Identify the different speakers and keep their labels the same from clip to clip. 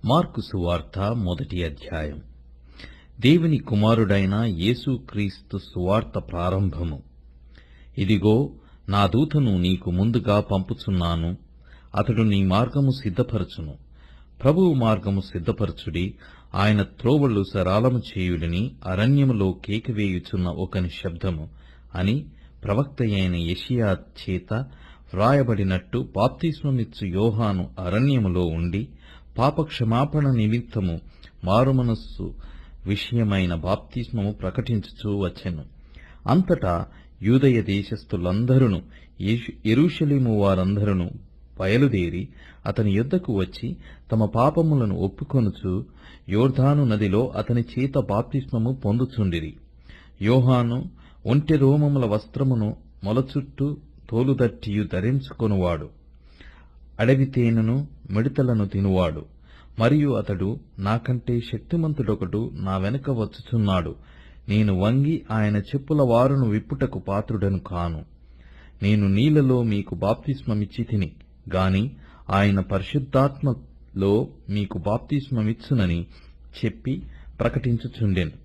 Speaker 1: Mark సువార్త 1వ అధ్యాయం. దేవుని కుమారుడైన యేసుక్రీస్తు సువార్త ప్రారంభము. ఇదిగో, నా దూతను నీకు ముందుగా పంపుచున్నాను. అతడు నీ మార్గము సిద్ధపరచును. ప్రభువు మార్గము సిద్ధపరచుడి, ఆయన త్రోవళ్ళు సరాలము చేయుడిని అరణ్యములో కేకవేయుచున్న ఒకని శబ్దము అని ప్రవక్తయైన యెషయా చేత వ్రాయబడినట్టు బాప్తిస్మమిచ్చు యోహాను అరణ్యములో ఉండి పాపక్షమాపణ నిమిత్తము మారుమనస్సు విషయమైన బాప్తిస్మము ప్రకటించుచూ వచ్చెను. అంతటా యూదయ దేశస్థులందరూ యెరూషలేము వారందరూ బయలుదేరి అతని యొద్దకు వచ్చి తమ పాపములను ఒప్పుకొనుచు యోర్దాను నదిలో అతని చేత బాప్తిస్మము పొందుచుండిరి. యోహాను ఒంటె రోమముల వస్త్రమును మొలచుట్టు తోలుదట్టియు ధరించుకొనువాడు, అడవి తేనెను మిడతలను తినువాడు. మరియు అతడు, నాకంటే శక్తిమంతుడొకడు నా వెనుక వచ్చుచున్నాడు, నేను వంగి ఆయన చెప్పుల వారును విప్పుటకు పాత్రుడను కాను. నేను నీళ్లలో మీకు బాప్తిస్మమిచ్చి తిని గాని ఆయన పరిశుద్ధాత్మలో మీకు బాప్తిస్మమిచ్చునని చెప్పి ప్రకటించుచుండెను.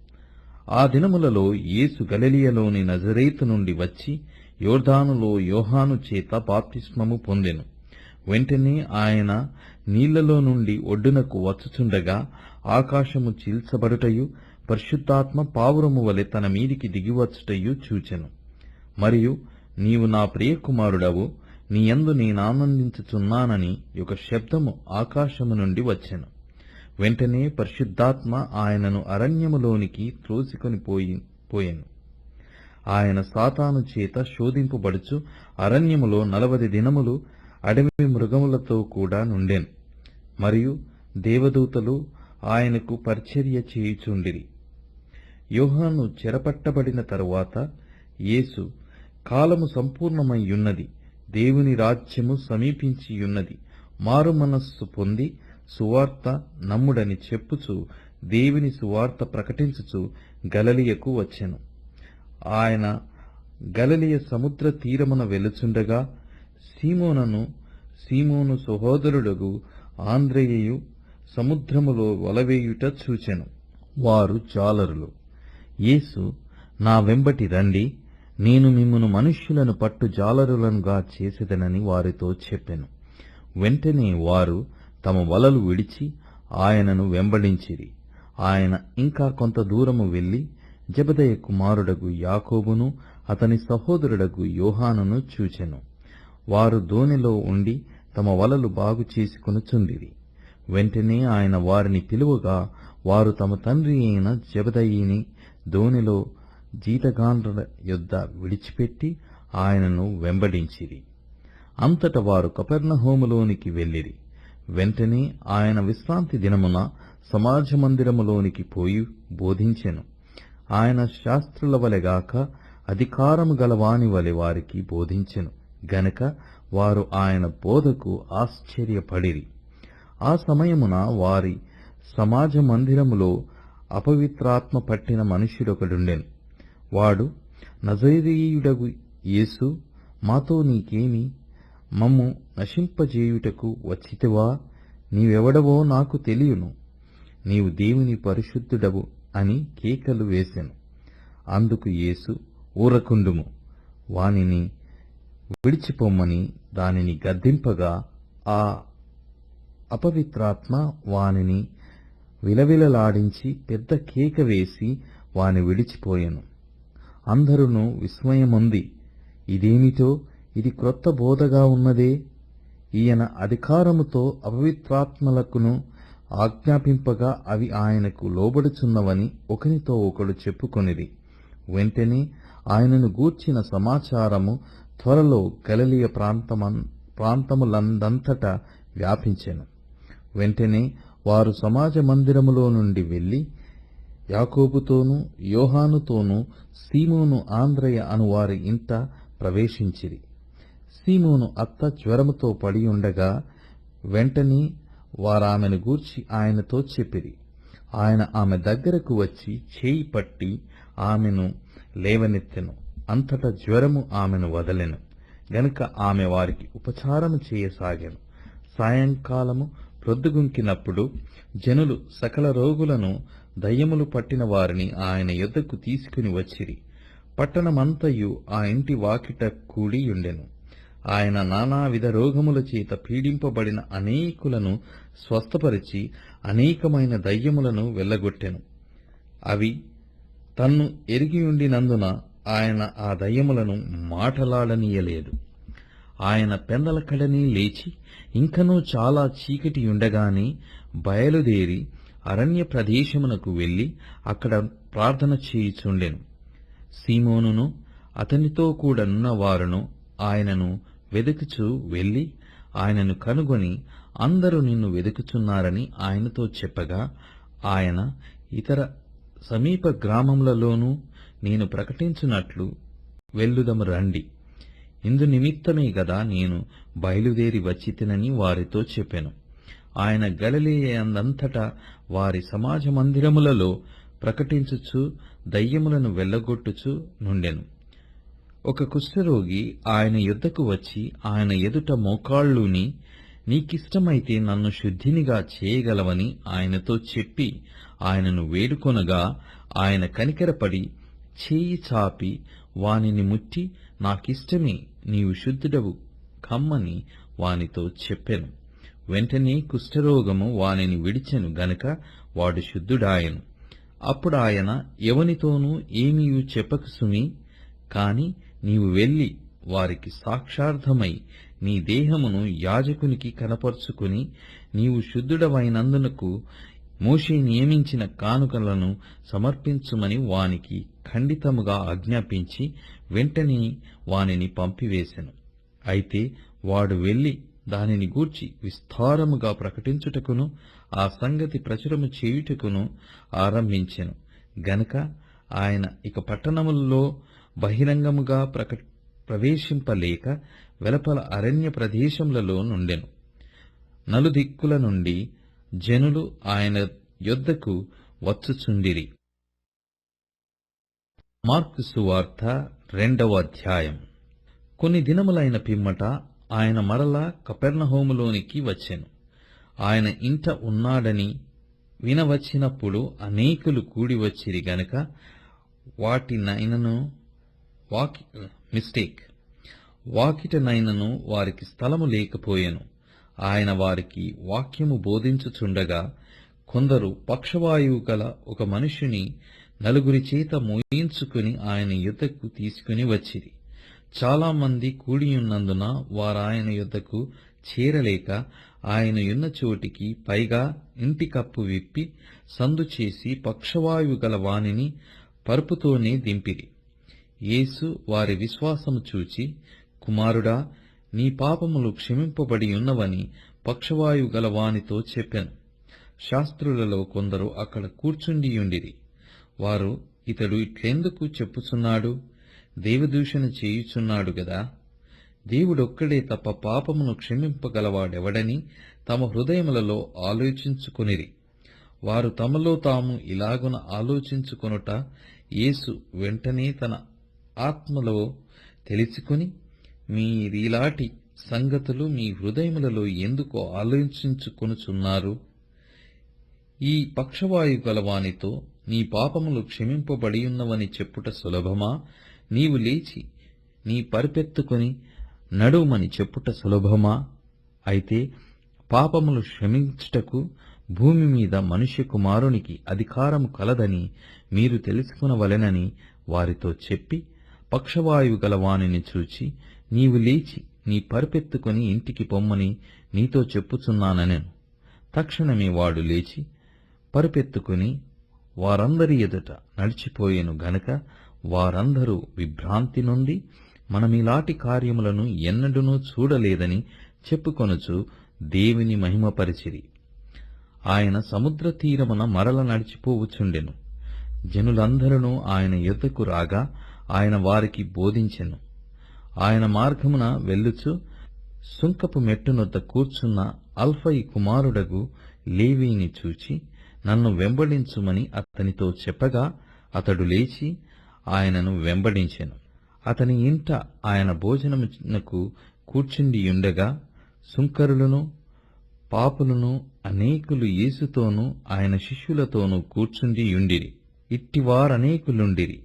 Speaker 1: ఆ దినములలో యేసు గలిలయలోని నజరేతు నుండి వచ్చి యోర్దానులో యోహాను చేత బాప్తిస్మము పొందెను. వెంటనే ఆయన నీళ్లలో నుండి ఒడ్డునకు వచ్చుచుండగా ఆకాశము చీల్చబడుటయు పరిశుద్ధాత్మ పావురము వలె తన మీదికి దిగివచ్చుటయు చూచెను. మరియు నీవు నా ప్రియకుమారుడవు, నీయందు నేనానందించుచున్నానని ఒక శబ్దము ఆకాశము నుండి వచ్చెను. వెంటనే పరిశుద్ధాత్మ ఆయనను అరణ్యములోనికి త్రోసికొని పోయెను. ఆయన సాతాను చేత శోధింపబడుచు అరణ్యములో 40 దినములు అడవి మృగములతో కూడా నుండెను. మరియు దేవదూతలు ఆయనకు పరిచర్య చేయుచుండిరి. యోహాను చెరపట్టబడిన తరువాత యేసు, కాలము సంపూర్ణమయ్యున్నది, దేవుని రాజ్యము సమీపించియున్నది, మారు మనస్సు పొంది సువార్త నమ్ముడని చెప్పుచు దేవుని సువార్త ప్రకటించుచు గలిలయకు వచ్చెను. ఆయన గలిలయ సముద్ర తీరమున వెలుచుండగా సీమోను సహోదరుడగు ఆంద్రెయయు సముద్రములో వలవేయుట చూచెను. వారు జాలరులు. యేసు, నా వెంబటి రండి, నేను మిమ్మును మనుష్యులను పట్టు జాలరులనుగా చేసేదనని వారితో చెప్పెను. వెంటనే వారు తమ వలలు విడిచి ఆయనను వెంబడించిరి. ఆయన ఇంకా కొంత దూరము వెళ్లి జెబెదయి కుమారుడగు యాకోబును అతని సహోదరుడగు యోహానును చూచెను. వారు దోణిలో ఉండి తమ వలలు బాగు చేసుకొనుచుండిరి. వెంటనే ఆయన వారిని పిలువగా వారు తమ తండ్రి అయిన జెబెదయిని దోణిలో జీతగాండ్ర యొద్ద విడిచిపెట్టి ఆయనను వెంబడించిరి. అంతట వారు కపెర్నహూములోనికి వెళ్ళిరి. వెంటనే ఆయన విశ్రాంతి దినమున సమాజ మందిరములోనికి పోయి బోధించెను. ఆయన శాస్త్రుల వలెగాక అధికారము గలవాని వలె వారికి బోధించెను గనక వారు ఆయన బోధకు ఆశ్చర్యపడిరి. ఆ సమయమున వారి సమాజ మందిరములో అపవిత్రాత్మ పట్టిన మనుష్యుడొకడుండెను. వాడు, నజరేయుడగు యేసు, మాతో నీకేమి? మమ్ము నశింపజేయుటకు వచ్చితివా? నీవెవడవో నాకు తెలియను. నీవు దేవుని పరిశుద్ధుడవు అని కేకలు వేసెను. అందుకు యేసు, ఊరకుండుము, వానిని విడిచిపొమ్మని దానిని గద్దింపగా ఆ అపవిత్రాత్మ వానిని విలవిలలాడించి పెద్ద కేక వేసి వాని విడిచిపోయెను. అందరును విస్మయముంది, ఇదేమిటో, ఇది క్రొత్త బోధగా ఉన్నదే, ఈయన అధికారముతో అపవిత్రాత్మలకును ఆజ్ఞాపింపగా అవి ఆయనకు లోబడుచున్నవని ఒకనితో ఒకడు చెప్పుకొనిరి. వెంటనే ఆయనను గూర్చిన సమాచారము త్వరలో గలిలయ ప్రాంతములందంతటా వ్యాపించెను. వెంటనే వారు సమాజ మందిరములో నుండి వెళ్లి యాకోబుతోనూ యోహానుతోనూ సీమోను ఆంద్రెయ అనువారి ఇంట ప్రవేశించిరి. సీమోను అత్త జ్వరముతో పడి ఉండగా వెంటనే వారామెను గూర్చి ఆయనతో చెప్పిరి. ఆయన ఆమె దగ్గరకు వచ్చి చేయి పట్టి ఆమెను లేవనెత్తెను. అంతటా జ్వరము ఆమెను వదలెను గనుక ఆమె వారికి ఉపచారము చేయసాగెను. సాయంకాలము ప్రొద్దుగుంకినప్పుడు జనులు సకల రోగులను దయ్యములు పట్టిన వారిని ఆయన యొద్దకు తీసుకుని వచ్చిరి. పట్టణమంతయు ఆ ఇంటి వాకిట కూడియుండెను. ఆయన నానావిధ రోగముల చేత పీడింపబడిన అనేకులను స్వస్థపరిచి అనేకమైన దయ్యములను వెళ్లగొట్టెను. అవి తన్ను ఎరిగియుండినందున ఆయన ఆ దయ్యములను మాటలాడనీయలేదు. ఆయన పెందలకడనే లేచి ఇంకనూ చాలా చీకటియుండగానే బయలుదేరి అరణ్య ప్రదేశమునకు వెళ్లి అక్కడ ప్రార్థన చేయుచుండెను. సీమోనును అతనితో కూడనున్న వారును ఆయనను వెదుకుచూ వెళ్లి ఆయనను కనుగొని, అందరూ నిన్ను వెదుకుచున్నారని ఆయనతో చెప్పగా, ఆయన ఇతర సమీప గ్రామములలోనూ నేను ప్రకటించున్నట్లు వెళ్ళుదము రండి, ఇందు నిమిత్తమే గదా నేను బయలుదేరి వచ్చితినని వారితో చెప్పెను. ఆయన గలిలయయందంతటా వారి సమాజ మందిరములలో ప్రకటించుచు దయ్యములను వెళ్లగొట్టుచు నుండెను. ఒక కుష్ఠరోగి ఆయన యొద్దకు వచ్చి ఆయన ఎదుట మోకాళ్ళూని, నీకిష్టమైతే నన్ను శుద్ధినిగా చేయగలవని ఆయనతో చెప్పి ఆయనను వేడుకొనగా, ఆయన కనికరపడి చేయి చాపి వానిని ముట్టి, నాకిష్టమే, నీవు శుద్ధుడవు కమ్మని వానితో చెప్పెను. వెంటనే కుష్ఠరోగము వానిని విడిచెను గనుక వాడు శుద్ధుడాయెను. అప్పుడు ఆయన, ఎవనితోనూ ఏమీయూ చెప్పకు సుమీ, కాని నీవు వెళ్లి వారికి సాక్షార్థమై నీ దేహమును యాజకునికి కనపరుచుకుని, నీవు శుద్ధుడవైనందునకు మోషే నియమించిన కానుకలను సమర్పించుమని వానికి ఖండితముగా ఆజ్ఞాపించి వెంటనే వానిని పంపివేశెను. అయితే వాడు వెళ్లి దానిని గూర్చి విస్తారముగా ప్రకటించుటకును ఆ సంగతి ప్రచురము చేయుటకును ఆరంభించెను గనుక ఆయన ఇక పట్టణములలో బహిరంగముగా ప్రవేశింపలేక వెలుపల అరణ్య ప్రదేశములలో నుండెను. నలుదిక్కుల నుండి జనులు ఆయన యొద్దకు వచ్చుచుండిరి. మార్కు సువార్త 2వ అధ్యాయం. కొన్ని దినములైన పిమ్మట ఆయన మరలా కపెర్నహూములోనికి వచ్చెను. ఆయన ఇంట ఉన్నాడని వినవచ్చినప్పుడు అనేకులు కూడి వచ్చిరి గనుక వాకిటనైనను వారికి స్థలము లేకపోయెను. ఆయన వారికి వాక్యము బోధించుచుండగా కొందరు పక్షవాయువు గల ఒక మనుష్యుని నలుగురి చేత మోయించుకుని ఆయన యొద్దకు తీసుకుని వచ్చిరి. చాలా మంది కూడియున్నందున వారాయన యొద్దకు చేరలేక ఆయన యున్న చోటికి పైగా ఇంటి కప్పు విప్పి సందు చేసి పక్షవాయువు గల వానిని పరుపుతోనే దింపిరి. యేసు వారి విశ్వాసము చూచి, కుమారుడా, నీ పాపములు క్షమింపబడి ఉన్నవని పక్షవాయువు గల వానితో చెప్పెను. శాస్త్రులలో కొందరు అక్కడ కూర్చుండియుండిరి. వారు, ఇతడు ఇట్లెందుకు చెప్పుచున్నాడు? దేవదూషణ చేయుచున్నాడు గదా. దేవుడొక్కడే తప్ప పాపమును క్షమింపగలవాడెవడని తమ హృదయములలో ఆలోచించుకొనిరి. వారు తమలో తాము ఇలాగున ఆలోచించుకొనుట యేసు వెంటనే తన ఆత్మలో తెలుసుకుని, మీరీలాటి సంగతులు మీ హృదయములలో ఎందుకు ఆలోచించుకొనుచున్నారు? ఈ పక్షవాయు గలవానితో నీ పాపములు క్షమింపబడియున్నవని చెప్పుట సులభమా? నీవు లేచి నీ పరిపెత్తుకొని నడుమని చెప్పుట సులభమా? అయితే పాపములు క్షమించుటకు భూమి మీద మనుష్య కుమారునికి అధికారము కలదని మీరు తెలుసుకునవలెనని వారితో చెప్పి, పక్షవాయువు గల వానిని చూచి, నీవు లేచి నీ పరిపెత్తుకొని ఇంటికి పొమ్మని నీతో చెప్పుచున్నానెను. తక్షణమే వాడు లేచి పరిపెత్తుకుని వారందరి ఎదుట నడిచిపోయెను గనుక వారందరూ విభ్రాంతి నొంది, మనమిలాంటి కార్యములను ఎన్నడూనూ చూడలేదని చెప్పుకొనుచు దేవుని మహిమపరిచిరి. ఆయన సముద్ర తీరమున మరల నడిచిపోవుచుండెను. జనులందరూ ఆయన యొద్దకు రాగా ఆయన వారికి బోధించెను. ఆయన మార్గమున వెళ్ళుచు సుంకపు మెట్టునొద్ద కూర్చున్న అల్ఫయి కుమారుడగు లేవీని చూచి, నన్ను వెంబడించుమని అతనితో చెప్పగా అతడు లేచి ఆయనను వెంబడించెను. అతని ఇంట ఆయన భోజనమునకు కూర్చుండియుండగా సుంకరులను పాపులను అనేకులు యేసుతోనూ ఆయన శిష్యులతోనూ కూర్చుండియుండిరి. ఇట్టివారనేకులుండిరి.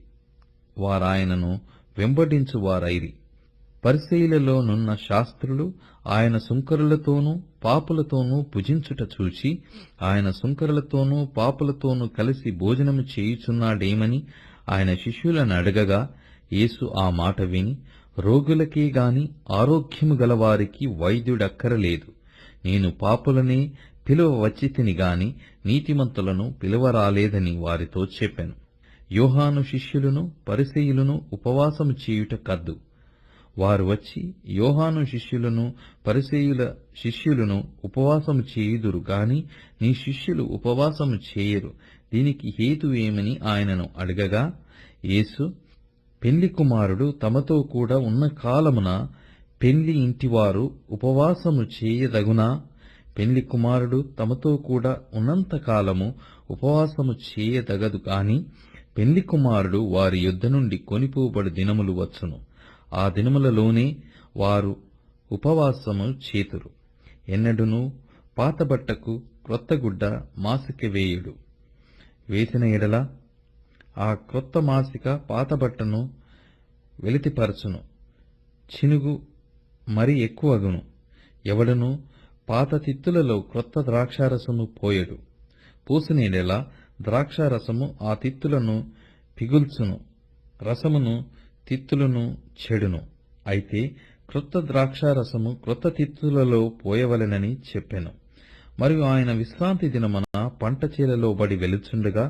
Speaker 1: వారాయనను వెంబడించువారైరి. పరిసయ్యులలోనున్న శాస్త్రులు ఆయన సుంకరులతోనూ పాపులతోనూ భుజించుట చూచి, ఆయన సుంకరులతోనూ పాపులతోనూ కలిసి భోజనము చేయుచున్నాడేమని ఆయన శిష్యులను అడగగా, యేసు ఆ మాట విని, రోగులకే గాని ఆరోగ్యము గలవారికి వైద్యుడక్కరలేదు. నేను పాపులనే పిలువ వచ్చితిని గాని నీతిమంతులను పిలువరాలేదని వారితో చెప్పెను. యోహాను శిష్యులను పరిసయ్యులను ఉపవాసము చేయుట కద్దు. వారు వచ్చి యోహాను శిష్యులను పరిసయ్యుల శిష్యులను ఉపవాసము చేయుదురు గాని నీ శిష్యులు ఉపవాసము చేయరు. దీనికి హేతువేమని ఆయనను అడగగా, యేసు, పెండ్లి కుమారుడు తమతో కూడా ఉన్న కాలమున పెండ్లి ఇంటివారు ఉపవాసము చేయదగునా? పెండ్లి కుమారుడు తమతో కూడా ఉన్నంత కాలము ఉపవాసము చేయదగదు కాని పెండ్లి కుమారుడు వారి యొద్ద నుండి కొనిపోబడు దినములు వచ్చును. ఆ దినములలోనే వారు ఉపవాసము చేతురు. ఎన్నడును పాతబట్టకు క్రొత్త గుడ్డ మాసిక వేయుడు. వేసిన ఎడల ఆ క్రొత్త మాసిక పాతబట్టను వెలితిపరచును, చినుగు మరి ఎక్కువగును. ఎవడను పాత తిత్తులలో క్రొత్త ద్రాక్షారసము పోయడు. పోసిన ఎడల ద్రాక్షారసము ఆ తిత్తులను పిగుల్చును, రసమును తిత్తులను చెడును. అయితే క్రొత్త ద్రాక్షారసము క్రొత్త తిత్తులలో పోయవలెనని చెప్పెను. మరియు ఆయన విశ్రాంతి దినమున పంట చేలలో బడి వెలుచుండగా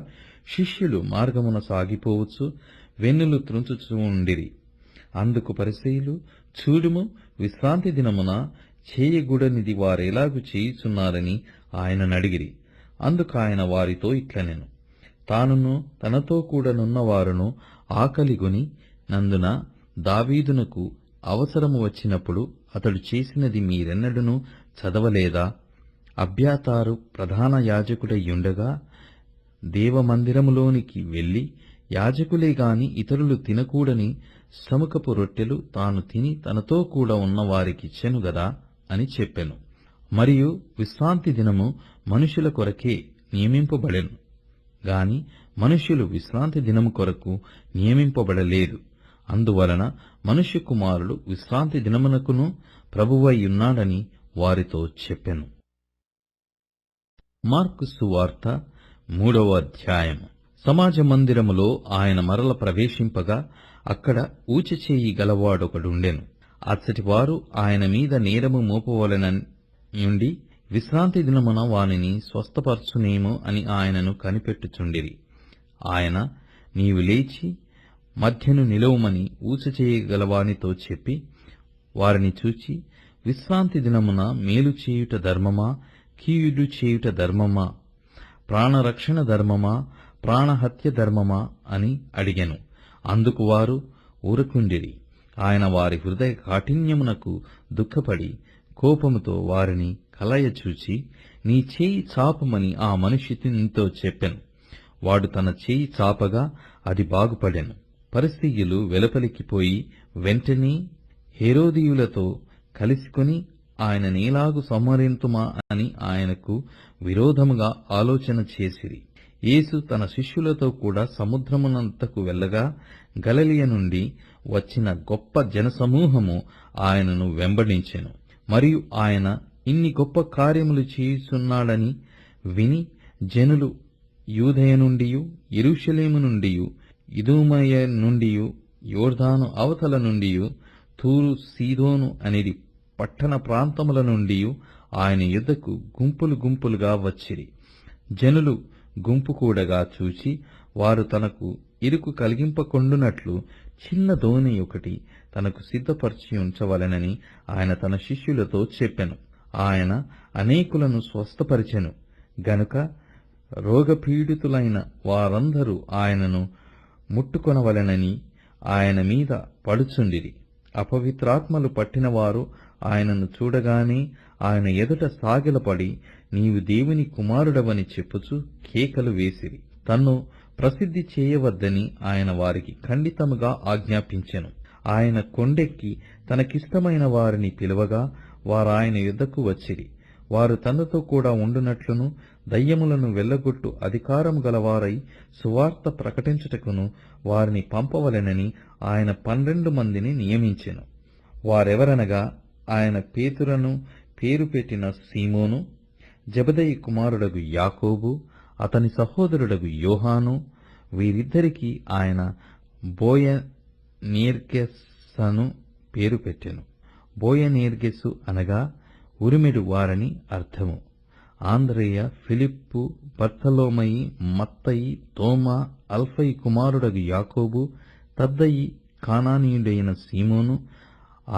Speaker 1: శిష్యులు మార్గమున సాగిపోవచ్చు వెన్నులు త్రుంచుచూ ఉండిరి. అందుకు పరిసయ్యులు, చూడుము, విశ్రాంతి దినమున చేయగూడనిది వారెలాగు చేయుచున్నారని ఆయననడిగిరి. అందుకు ఆయన వారితో ఇట్లనెను, తానును తనతో కూడనున్నవారును ఆకలిగొని నందున దావీదునకు అవసరము వచ్చినప్పుడు అతడు చేసినది మీరెన్నడూనూ చదవలేదా? అబ్యాతారు ప్రధాన యాజకుడయ్యుండగా దేవమందిరములోనికి వెళ్లి యాజకులే గాని ఇతరులు తినకూడని సముఖపు రొట్టెలు తాను తిని తనతో కూడా ఉన్నవారికిచ్చెను గదా అని చెప్పెను. మరియు విశ్రాంతి దినము మనుషుల కొరకే నియమింపబడెను గాని మనుష్యులు విశ్రాంతి దినము కొరకు నియమింపబడలేదు. అందువలన మనుష్య కుమారుడు విశ్రాంతి దినమునకును ప్రభువయ్యున్నాడని వారితో చెప్పెను. మార్కు సువార్త 3వ అధ్యాయము. సమాజ మందిరములో ఆయన మరల ప్రవేశింపగా అక్కడ ఊచచేయి గలవాడొకడుండెను. అచ్చటివారు ఆయన మీద నేరము మోపవలెననుండి విశ్రాంతి దినమున వానిని స్వస్థపరచునేమో అని ఆయనను కనిపెట్టుచుండిరి. ఆయన, నీవు లేచి మధ్యను నిలువమని ఊచచేయగలవానితో చెప్పి వారిని చూచి, విశ్రాంతి దినమున మేలు చేయుట ధర్మమా, కీయుడు చేయుట ధర్మమా, ప్రాణరక్షణ ధర్మమా, ప్రాణహత్య ధర్మమా అని అడిగెను. అందుకు వారు ఊరకుండిరి. ఆయన వారి హృదయ కాఠిన్యమునకు దుఃఖపడి కోపముతో వారిని కలయచూచి, నీ చేయి చాపమని ఆ మనుష్యునితో చెప్పెను. వాడు తన చేయి చాపగా అది బాగుపడెను. పరిసయ్యులు వెలుపలికి పోయి వెంటనే హేరోదీయులతో కలుసుకుని ఆయన నేలాగు సంహరింతుమా అని ఆయనకు విరోధముగా ఆలోచన చేసిరి. యేసు తన శిష్యులతో కూడా సముద్రమునంతకు వెళ్ళగా గలిలయ నుండి వచ్చిన గొప్ప జనసమూహము ఆయనను వెంబడించెను. మరియు ఆయన ఇన్ని గొప్ప కార్యములు చేయుచున్నాడని విని జనులు యూదయ నుండియు యెరూషలేము నుండియు ఇదూమయ నుండియు యోర్దాను అవతల నుండియు తూరు సీదోను అనేది పట్టణ ప్రాంతముల నుండియు ఆయన యుద్ధకు గుంపులు గుంపులుగా వచ్చిరి. జనులు గుంపు కూడగా చూచి వారు తనకు ఇరుకు కలిగింపకుండునట్లు చిన్న దోణి ఒకటి తనకు సిద్ధపరిచి ఉంచవలెనని ఆయన తన శిష్యులతో చెప్పెను. ఆయన అనేకులను స్వస్థపరిచెను గనుక రోగపీడితులైన వారందరూ ఆయనను ముట్టుకొనవలెనని ఆయన మీద పడుచుండిరి. అపవిత్రాత్మలు పట్టినవారు ఆయనను చూడగానే ఆయన ఎదుట సాగిలపడి, నీవు దేవుని కుమారుడవని చెప్పుచు కేకలు వేసిరి. తన్ను ప్రసిద్ధి చేయవద్దని ఆయన వారికి ఖండితముగా ఆజ్ఞాపించెను. ఆయన కొండెక్కి తనకిష్టమైన వారిని పిలువగా వారాయన యుద్ధకు వచ్చిరి. వారు తనతో కూడా ఉండునట్లును దయ్యములను వెళ్లగొట్టు అధికారము గలవారై సువార్త ప్రకటించుటకును వారిని పంపవలెనని ఆయన 12 మందిని నియమించెను. వారెవరనగా ఆయన పేతురను పేరు పెట్టిన సీమోను, జెబెదయి కుమారుడగు యాకోబు, అతని సహోదరుడగు యోహాను, వీరిద్దరికీ ఆయన బోయనేర్గెస్సను పేరు పెట్టెను. బోయనేర్గెస్సు అనగా ఉరిమెడు వారని అర్థము. ఆంద్రేయ, ఫిలిప్పు, బర్తలోమయి, మత్తయి, తోమా, అల్ఫయి కుమారుడగు యాకోబు, తద్దయి, కానానీయుడైన సీమోను,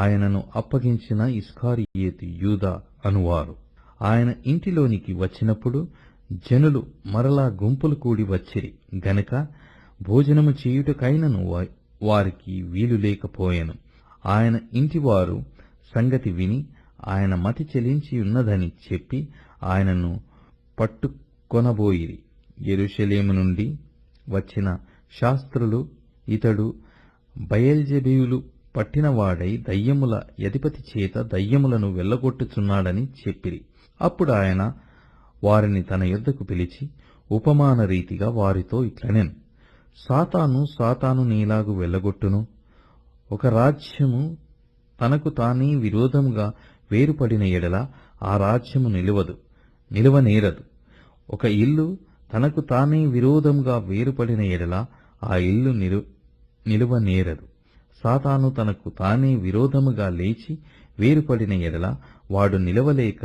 Speaker 1: ఆయనను అప్పగించిన ఇస్కారియేతు యూదా అనువారు. ఆయన ఇంటిలోనికి వచ్చినప్పుడు జనులు మరలా గుంపులు కూడి వచ్చిరి గనుక భోజనము చేయుటకైనను వారికి వీలు లేకపోయెను. ఆయన ఇంటివారు సంగతి విని ఆయన మతి చెలించి ఉన్నదని చెప్పి ఆయనను పట్టుకొనబోయిరి. యెరూషలేము నుండి వచ్చిన శాస్త్రులు ఇతడు బయల్జెబూలు పట్టినవాడై దయ్యముల అధిపతి చేత దయ్యములను వెళ్లగొట్టుచున్నాడని చెప్పిరి. అప్పుడు ఆయన వారిని తన యొద్దకు పిలిచి ఉపమాన రీతిగా వారితో ఇట్లనెను. సాతాను నీలాగు వెళ్లగొట్టును. ఒక రాజ్యము తనకు తానే విరోధముగా వేరుపడిన ఎడల ఆ రాజ్యము నిలువనేరదు. ఒక ఇల్లు తనకు తానే విరోధముగా వేరుపడిన ఎడల ఆ ఇల్లు నిలువనేరదు. సాతాను తనకు తానే విరోధముగా లేచి వేరుపడిన ఎడల వాడు నిలవలేక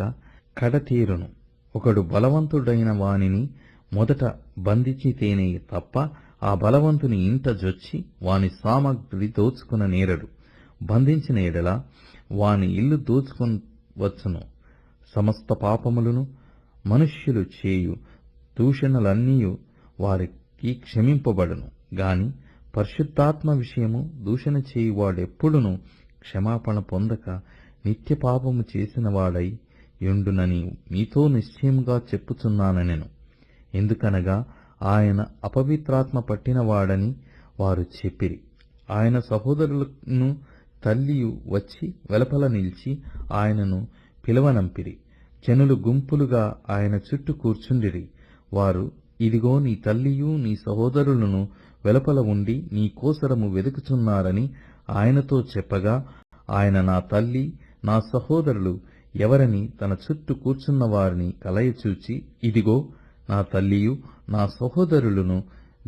Speaker 1: కడతేరును. ఒకడు బలవంతుడైన వానిని మొదట బంధించితేనే తప్ప ఆ బలవంతుని ఇంట జొచ్చి వాని సామగ్రి దోచుకున నేరడు. బంధించిన ఎడల వాని ఇల్లు దోచుకొనవచ్చును. సమస్త పాపములను మనుష్యులు చేయు దూషణలన్నీయు వారికి క్షమింపబడును గాని పరిశుద్ధాత్మ విషయము దూషణ చేయువాడెప్పుడునూ క్షమాపణ పొందక నిత్య పాపము చేసిన వాడై యుండునని మీతో నిశ్చయముగా చెప్పుచున్నానెను. ఎందుకనగా ఆయన అపవిత్రాత్మ పట్టినవాడని వారు చెప్పిరి. ఆయన సహోదరులను తల్లియు వచ్చి వెలుపల నిలిచి ఆయనను పిలవనంపిరి. జనులు గుంపులుగా ఆయన చుట్టూ కూర్చుండిరి. వారు, ఇదిగో నీ తల్లియు నీ సహోదరులను వెలుపల ఉండి నీ కోసరము వెదుకుచున్నారని ఆయనతో చెప్పగా, ఆయన నా తల్లి నా సహోదరులు ఎవరని తన చుట్టూ కూర్చున్న వారిని కలయచూచి, ఇదిగో నా తల్లియు నా సహోదరులను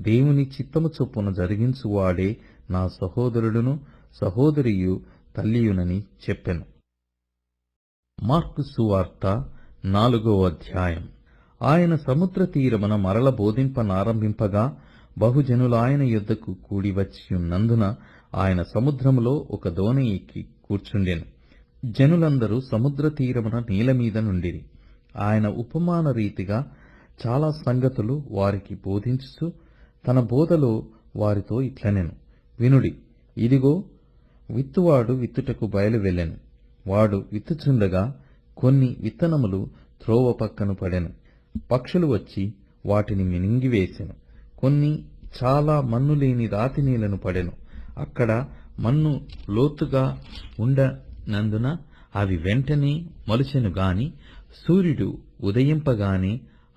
Speaker 1: దేవుని చిత్తము చొప్పున జరిగించువాడే నా సహోదరుడును సహోదరియు తల్లియునని చెప్పెను. మార్కు సువార్త 4వ అధ్యాయం. ఆయన సముద్ర తీరమున మరల బోధింపనారంభింపగా బహుజనులాయన యొద్దకు కూడి వచ్చియున్నందున ఆయన సముద్రములో ఒక దోణి ఎక్కి కూర్చుండెను. జనులందరూ సముద్ర తీరమున నీలమీద నుండిరి. ఆయన ఉపమాన రీతిగా చాలా సంగతులు వారికి బోధించుచు తన బోధలో వారితో ఇట్లనెను. వినుడి, ఇదిగో విత్తువాడు విత్తుటకు బయలు వెళ్ళెను. వాడు విత్తుచుండగా కొన్ని విత్తనములు త్రోవ పక్కను పడెను. పక్షులు వచ్చి వాటిని మింగివేసెను. కొన్ని చాలా మన్ను లేని రాతి నీళ్లను పడెను. అక్కడ మన్ను లోతుగా ఉండనందున అవి వెంటనే మొలచెను గాని సూర్యుడు ఉదయింపగానే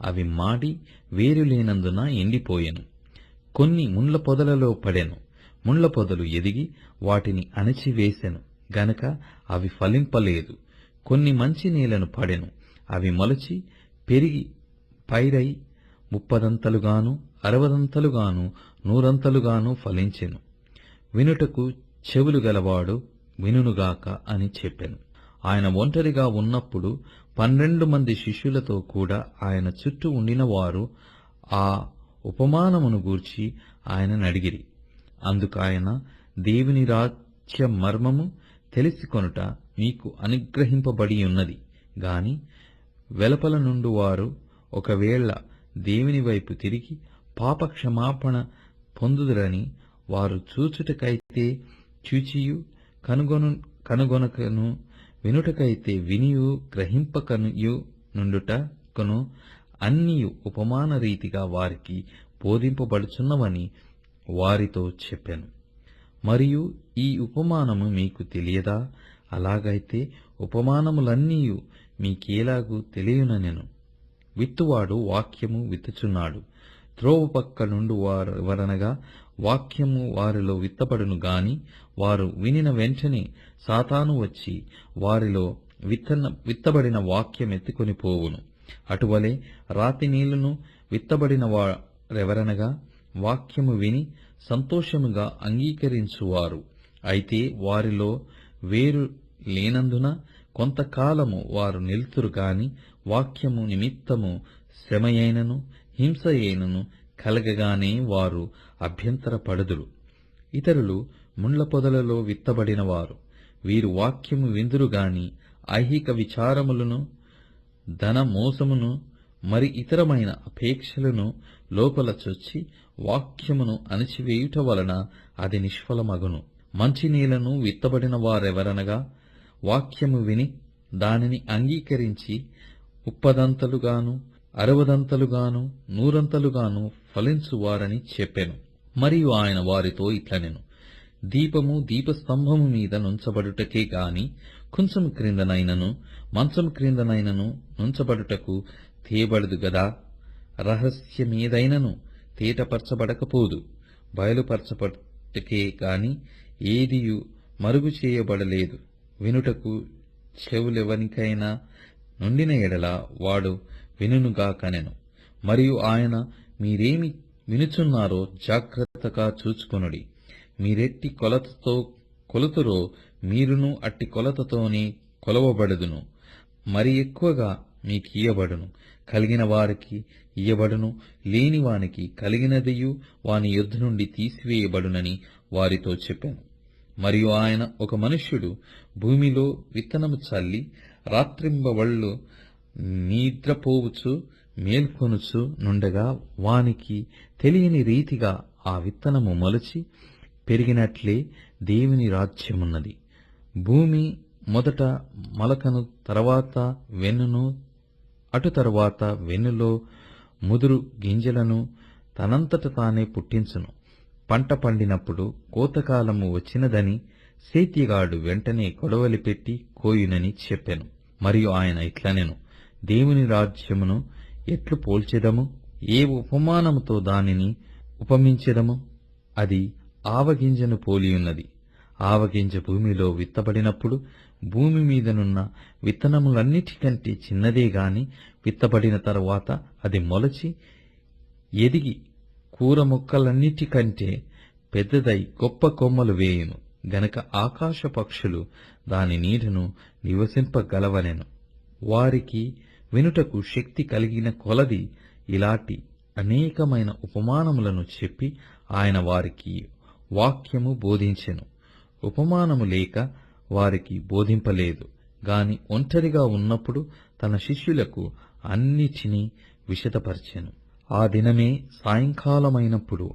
Speaker 1: అవి మాడి వేరు లేనందున ఎండిపోయెను. కొన్ని ముండ్ల పొదలలో పడెను. ముండ్ల పొదలు ఎదిగి వాటిని అణచివేసెను గనక అవి ఫలింపలేదు. కొన్ని మంచి నీళ్లను పడెను. అవి మొలచి పెరిగి పైరై 30 60 100 ఫలించెను. వినుటకు చెవులు గలవాడు వినుగాక అని చెప్పెను. ఆయన ఒంటరిగా ఉన్నప్పుడు 12 మంది శిష్యులతో కూడా ఆయన చుట్టూ ఉండిన వారు ఆ ఉపమానమును గూర్చి ఆయననడిగిరి. అందుకాయన, దేవుని రాజ్య మర్మము తెలిసికొనుట మీకు అనుగ్రహింపబడి ఉన్నది గాని వెలుపల నుండి వారు ఒకవేళ దేవుని వైపు తిరిగి పాపక్షమాపణ పొందుదురని వారు చూచుటకైతే చూచియు కనుగొనకను, వినుటకైతే వినియు గ్రహింపకయు నుండుటకును అన్నియు ఉపమాన రీతిగా వారికి బోధింపబడుచున్నవని వారితో చెప్పెను. మరియు ఈ ఉపమానము మీకు తెలియదా? అలాగైతే ఉపమానములన్నీయు మీకేలాగూ తెలియననెను. విత్తువాడు వాక్యము విత్తుచున్నాడు. త్రోవ పక్క నుండి వారెవరనగా వాక్యము వారిలో విత్తబడును గాని వారు వినిన వెంటనే సాతాను వచ్చి వారిలో విత్తబడిన వాక్యం ఎత్తుకొని పోవును. అటువలే రాతి నీళ్లను విత్తబడిన వారెవరనగా వాక్యము విని సంతోషముగా అంగీకరించువారు. అయితే వారిలో వేరు లేనందున కొంతకాలము వారు నిలుతురు గాని వాక్యము నిమిత్తము శ్రమయైనను హింసయైనను కలగగానే వారు అభ్యంతరపడుదురు. ఇతరులు ముండ్ల పొదలలో విత్తబడిన వారు. వీరు వాక్యము విందురు గాని ఐహిక విచారములను ధన మోసమును మరి ఇతరమైన అపేక్షలను లోపల చొచ్చి వాక్యమును అణిచివేయుట వలన అది నిష్ఫలమగును. మంచి నీళ్లను విత్తబడిన వారెవరనగా వాక్యము విని దానిని అంగీకరించి 30 60 100 ఫలించువారని చెప్పెను. మరియు ఆయన వారితో ఇట్లనెను, దీపము దీపస్తంభము మీద నుంచబడుటకే గాని కుంచము క్రిందనైనను మంచము క్రిందనైనను నుంచబడుటకు తేబడదు గదా. రహస్యమేదైనను తేటపరచబడకపోదు, బయలుపరచబడుటకే గాని ఏదియు మరుగు చేయబడలేదు. వినుటకు చెవులెవనికైనా నుండిన ఎడల వాడు వినుగాకనెను. మరియు ఆయన, మీరేమి వినుచున్నారో జాగ్రత్తగా చూచుకొనుడి. మీరెట్టి కొలతతో కొలుతురో మీరును అట్టి కొలతతోనే కొలవబడుదును. మరి ఎక్కువగా మీకియ్యబడును. కలిగిన వారికి ఇయ్యబడును, లేని వానికి కలిగినదియు వాని యొద్ద నుండి తీసివేయబడునని వారితో చెప్పాను. మరియు ఆయన, ఒక మనుష్యుడు భూమిలో విత్తనము చల్లి రాత్రింబవళ్ళు నిద్రపోవచ్చు మేల్కొనుచు నుండగా వానికి తెలియని రీతిగా ఆ విత్తనము మొలచి పెరిగినట్లే దేవుని రాజ్యమున్నది. భూమి మొదట మొలకను, తర్వాత వెన్నును, అటు తరువాత వెన్నులో ముదురు గింజలను తనంతట తానే పుట్టించును. పంట పండినప్పుడు కోతకాలము వచ్చినదని సేద్యగాడు వెంటనే కొడవలి పెట్టి కోయునని చెప్పెను. మరియు ఆయన ఇట్లనెను, దేవుని రాజ్యమును ఎట్లు పోల్చెదము? ఏ ఉపమానముతో దానిని ఉపమించెదము? అది ఆవగింజను పోలియున్నది. ఆవగింజ భూమిలో విత్తబడినప్పుడు భూమి మీదనున్న విత్తనములన్నిటికంటే చిన్నదే గాని విత్తబడిన తరువాత అది మొలచి ఎదిగి కూర మొక్కలన్నిటికంటే పెద్దదై గొప్ప కొమ్మలు వేయును గనక ఆకాశ పక్షులు దాని నీడను నివసింపగలవనెను. వారికి వినుటకు శక్తి కలిగిన కొలది ఇలాంటి అనేకమైన ఉపమానములను చెప్పి ఆయన వారికి వాక్యము బోధించెను. ఉపమానము లేక వారికి బోధింపలేదు గాని ఒంటరిగా ఉన్నప్పుడు తన శిష్యులకు అన్నిటినీ విశదపరచెను. ఆ దినమే సాయంకాలమైనప్పుడు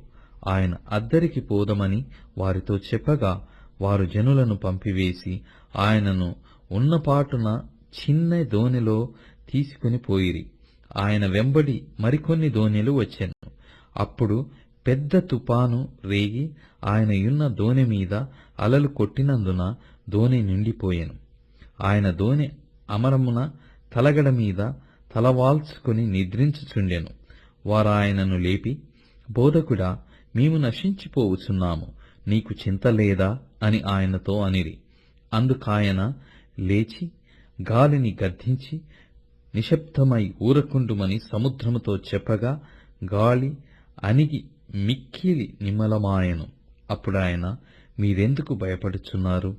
Speaker 1: ఆయన అద్దరికి పోదమని వారితో చెప్పగా వారు జనులను పంపివేసి ఆయనను ఉన్నపాటున చిన్న దోణిలో తీసుకుని పోయిరి. ఆయన వెంబడి మరికొన్ని దోణిలు వచ్చెను. అప్పుడు పెద్ద తుపాను రేగి ఆయన యున్న దోణి మీద అలలు కొట్టినందున దోణి నిండిపోయెను. ఆయన దోణి అమరమున తలగడ మీద తలవాల్చుకుని నిద్రించుచుండెను. వారాయనను లేపి, బోధకుడా, మేము నశించిపోవుచున్నాము, నీకు చింత లేదా అని ఆయనతో అనిరి. అందుకాయన లేచి గాలిని గద్దించి నిశ్శబ్దమై ఊరకుండుమని సముద్రముతో చెప్పగా గాలి అణిగి మిక్కిలి నిమ్మలమాయెను. అప్పుడాయన, మీరెందుకు భయపడుచున్నారు?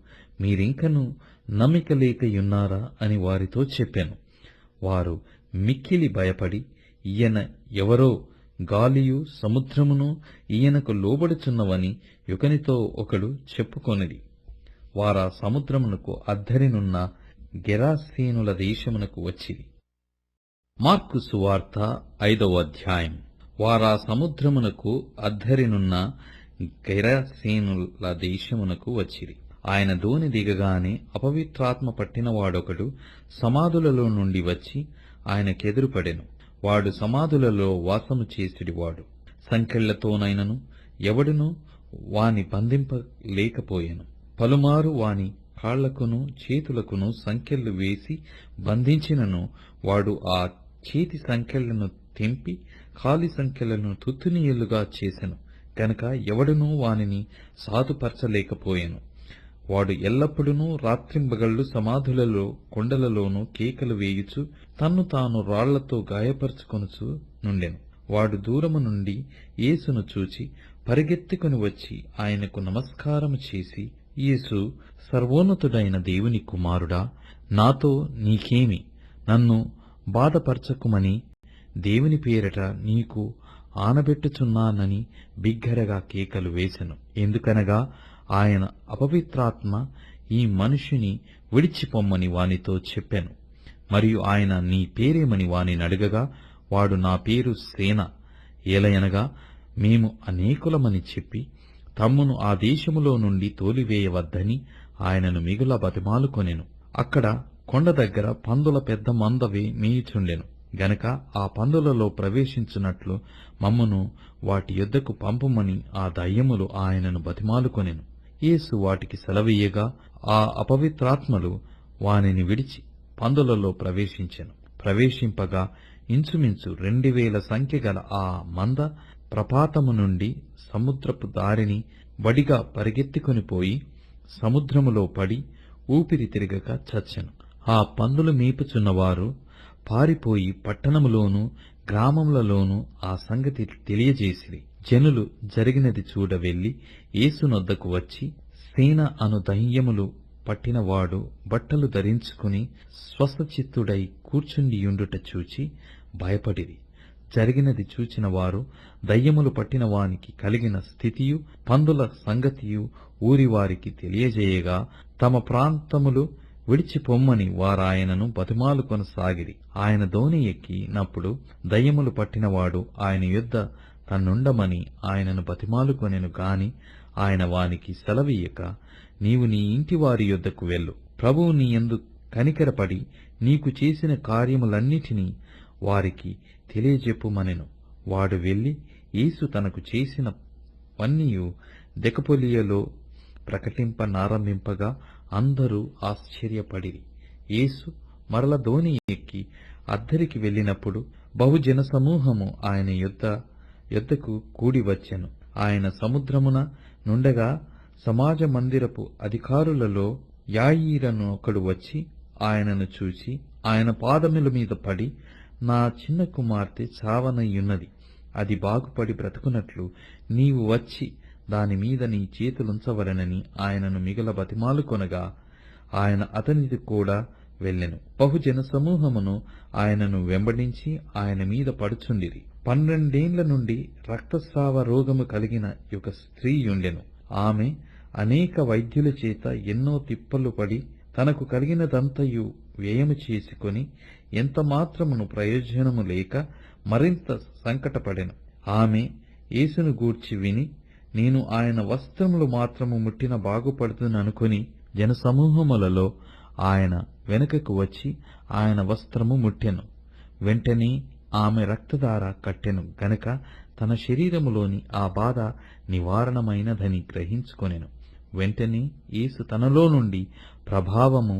Speaker 1: మీరింకను నమ్మిక లేకయున్నారా అని వారితో చెప్పెను. వారు మిక్కిలి భయపడి, ఈయన ఎవరో, గాలియు సముద్రమును ఈయనకు లోబడుచున్నవని ఒకనితో ఒకడు చెప్పుకొనిది. వారా సముద్రమునకు అద్దరినున్న గెరాసేనుల దేశమునకు వచ్చిరి. మార్కు సువార్త 5వ అధ్యాయం. వారా సముద్రమునకు అద్దరినున్న గెరాసేనుల దేశమునకు వచ్చిరి. ఆయన దోణి దిగగానే అపవిత్రాత్మ పట్టినవాడొకడు సమాధులలో నుండి వచ్చి ఆయనకెదురుపడెను. వాడు సమాధులలో వాసము చేసిడివాడు. సంకెళ్లతోనైనను ఎవడునూ వాని బంధింపలేకపోయెను. పలుమారు వాని కాళ్లకును చేతులకును సంకెళ్ళు వేసి బంధించినను వాడు ఆ చేతి సంకెళ్లను తెంపి కాలి సంకెళ్లను తుత్తునియలుగా చేసెను గనుక ఎవడునూ వానిని సాధుపరచలేకపోయెను. వాడు ఎల్లప్పుడూ రాత్రింబగళ్ళు సమాధులలో కొండలలోనూ కేకలు వేయుచు తన్ను తాను రాళ్లతో గాయపరుచుకొనుచు నుండెను. వాడు దూరము నుండి యేసును చూచి పరిగెత్తుకుని వచ్చి ఆయనకు నమస్కారము చేసి, యేసు, సర్వోన్నతుడైన దేవుని కుమారుడా, నాతో నీకేమి? నన్ను బాధపరచకుమని దేవుని పేరట నీకు ఆనబెట్టుచున్నానని బిగ్గరగా కేకలు వేసెను. ఎందుకనగా ఆయన అపవిత్రాత్మ ఈ మనుష్యుని విడిచిపొమ్మని వానితో చెప్పెను. మరియు ఆయన నీ పేరేమని వానిని అడగగా వాడు నా పేరు సేన, ఏలయనగా మేము అనేకులమని చెప్పి తమ్మును ఆ దేశములో నుండి తోలివేయవద్దని ఆయనను మిగుల బతిమాలుకొనెను. అక్కడ కొండ దగ్గర పందుల పెద్ద మందవి మేయుచుండెను గనక ఆ పందులలో ప్రవేశించున్నట్లు మమ్మును వాటి యొద్దకు పంపుమని ఆ దయ్యములు ఆయనను బతిమాలుకొనెను. యేసు వాటికి సెలవీయగా ఆ అపవిత్రాత్మలు వానిని విడిచి పందులలో ప్రవేశించెను. ప్రవేశింపగా ఇంచుమించు 2000 సంఖ్యగల ఆ మంద ప్రపాతము నుండి సముద్రపు దారిని వడిగా పరిగెత్తుకొనిపోయి సముద్రములో పడి ఊపిరి తిరగక చచ్చెను. ఆ పందులు మేపుచున్నవారు పారిపోయి పట్టణములోనూ గ్రామములలోనూ ఆ సంగతి తెలియజేసిరి. జనులు జరిగినది చూడ వెళ్లి యేసునొద్దకు వచ్చి, సేన అను దయ్యములు పట్టినవాడు బట్టలు ధరించుకుని స్వస్థచిత్తుడై కూర్చుండియుండుట చూచి భయపడిరి. జరిగినది చూచిన వారు దయ్యములు పట్టిన వానికి కలిగిన స్థితియు పందుల సంగతియు ఊరివారికి తెలియజేయగా తమ ప్రాంతములు విడిచిపొమ్మని వారాయనను బతిమాలుకొనసాగిరి. ఆయన దోణి ఎక్కినప్పుడు దయ్యములు పట్టినవాడు ఆయన యొద్ద తన్నుండమని ఆయనను బతిమాలుకొనెను గాని ఆయన వానికి సెలవీయక, నీవు నీ ఇంటివారి యొద్దకు వెళ్ళు, ప్రభువు నీ యందు కనికరపడి నీకు చేసిన కార్యములన్నిటినీ వారికి తెలియజెప్పుమనెను. వాడు వెళ్లి యేసు తనకు చేసినవన్నీయు దెకపొలియలో ప్రకటింపనారంభింపగా అందరూ ఆశ్చర్యపడిరి. యేసు మరల దోణి ఎక్కి అద్దరికి వెళ్ళినప్పుడు బహుజన సమూహము ఆయన యొద్దకు కూడి వచ్చెను. ఆయన సముద్రమున నుండగా సమాజ మందిరపు అధికారులలో యాయీరను ఒకడు వచ్చి ఆయనను చూచి ఆయన పాదముల మీద పడి, నా చిన్న కుమార్తె చావనయ్యున్నది, అది బాగుపడి బ్రతుకున్నట్లు నీవు వచ్చి దానిమీద నీ చేతులుంచవలెనని ఆయనను మిగుల బతిమాలుకొనగా ఆయన అతనితో కూడా వెళ్ళెను. బహుజన సమూహమును ఆయనను వెంబడించి ఆయన మీద పడుచుండిరి. 12 నుండి రక్తస్రావ రోగము కలిగిన ఒక స్త్రీయుండెను. ఆమె అనేక వైద్యుల చేత ఎన్నో తిప్పలు పడి తనకు కలిగినదంతయు వ్యయము చేసుకొని ఎంత మాత్రమును ప్రయోజనము లేక మరింత సంకటపడెను. ఆమె యేసును గూర్చి విని, నేను ఆయన వస్త్రములు మాత్రము ముట్టిన బాగుపడుతుననుకొని జనసమూహములలో ఆయన వెనుకకు వచ్చి ఆయన వస్త్రము ముట్టెను. వెంటనే ఆమె రక్తధార కట్టెను గనక తన శరీరములోని ఆ బాధ నివారణమైనదని గ్రహించుకొనెను. వెంటనే యేసు తనలో నుండి ప్రభావము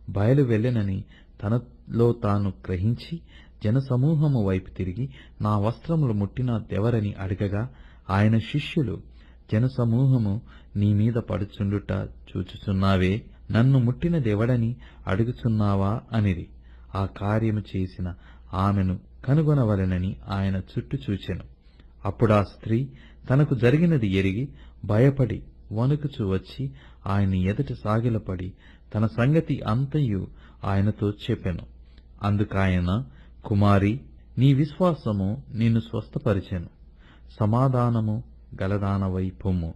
Speaker 1: బయలు వెళ్ళెనని తనలో తాను గ్రహించి జనసమూహము వైపు తిరిగి, నా వస్త్రములు ముట్టినదెవరని అడగగా ఆయన శిష్యులు, జనసమూహము నీ మీద పడుచుండుట చూచుచున్నావే, నన్ను ముట్టినదెవడని అడుగుచున్నావా అనిరి. ఆ కార్యము చేసిన ఆమెను కనుగొనవలెనని ఆయన చుట్టూ చూచెను. అప్పుడా స్త్రీ తనకు జరిగినది ఎరిగి భయపడి వణుకుచు వచ్చి ఆయన ఎదుట సాగిలపడి తన సంగతి అంతయు ఆయనతో చెప్పెను. అందుకాయన, కుమారి, నీ విశ్వాసము నిన్ను స్వస్థపరిచెను, సమాధానము గలదానవై పొమ్ము,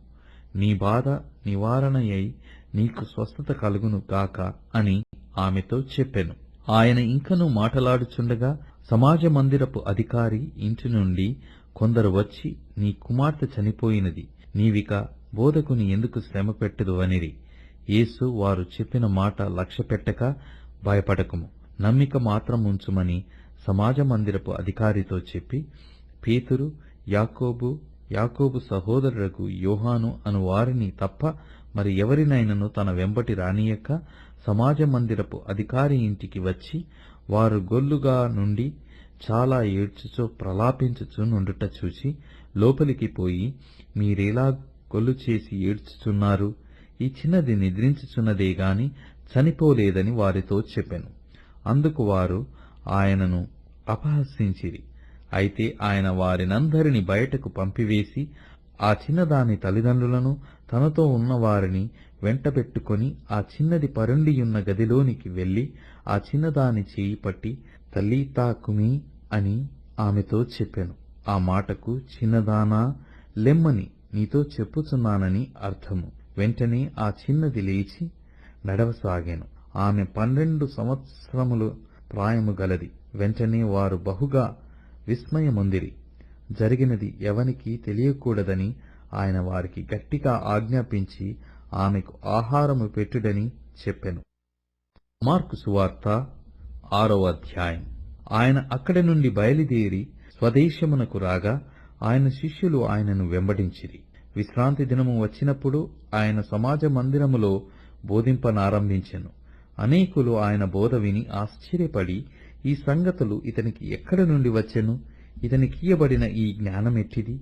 Speaker 1: నీ బాధ నివారణయై నీకు స్వస్థత కలుగును గాక అని ఆమెతో చెప్పెను. ఆయన ఇంకనూ మాటలాడుచుండగా సమాజ మందిరపు అధికారి ఇంటి నుండి కొందరు వచ్చి, నీ కుమార్తె చనిపోయినది, నీవిక బోధకుని ఎందుకు శ్రమ పెట్టదు అనిరి. యేసు వారు చెప్పిన మాట లక్ష్యపెట్టక, భయపడకము, నమ్మిక మాత్రం ఉంచుమని సమాజ మందిరపు అధికారితో చెప్పి, పేతురు, యాకోబు సహోదరులకు యోహాను అను వారిని తప్ప మరి ఎవరినైనను తన వెంబటి రానియక సమాజ మందిరపు అధికారి ఇంటికి వచ్చి వారు గొల్లుగా నుండి చాలా ఏడ్చుచో ప్రలాపించుచు నుండుట చూచి లోపలికి పోయి, మీరేలా గొల్లు చేసి ఏడ్చుచున్నారు? ఈ చిన్నది నిద్రించుచున్నదే గాని చనిపోలేదని వారితో చెప్పెను. అందుకు వారు ఆయనను అపహసించిరి. అయితే ఆయన వారినందరినీ బయటకు పంపివేసి ఆ చిన్నదాని తల్లిదండ్రులను తనతో ఉన్న వారిని వెంటబెట్టుకొని ఆ చిన్నది పరుండియున్న గదిలోనికి వెళ్లి ఆ చిన్నదాని చేయి పట్టి, తల్లీతా కుమీ అని ఆమెతో చెప్పెను. ఆ మాటకు చిన్నదానా లెమ్మని నీతో చెప్పుచున్నానని అర్థము. వెంటనే ఆ చిన్నది లేచి నడవసాగెను. ఆమె 12 సంవత్సరముల ప్రాయము గలది. వెంటనే వారు బహుగా విస్మయమొందిరి. జరిగినది ఎవనికీ తెలియకూడదని ఆయన వారికి గట్టిగా ఆజ్ఞాపించి ఆమెకు ఆహారము పెట్టుడని చెప్పెను. మార్కు సువార్త 6వ అధ్యాయం. ఆయన అక్కడి నుండి బయలుదేరి స్వదేశమునకు రాగా ఆయన శిష్యులు ఆయనను వెంబడించిరి. విశ్రాంతి దినము వచ్చినప్పుడు ఆయన సమాజ మందిరములో బోధింపనారంభించెను. అనేకులు ఆయన బోధ విని ఆశ్చర్యపడి, ఈ సంగతులు ఇతనికి ఎక్కడి నుండి వచ్చెను? ఇతనికీయబడిన ఈ జ్ఞానమెట్టిది?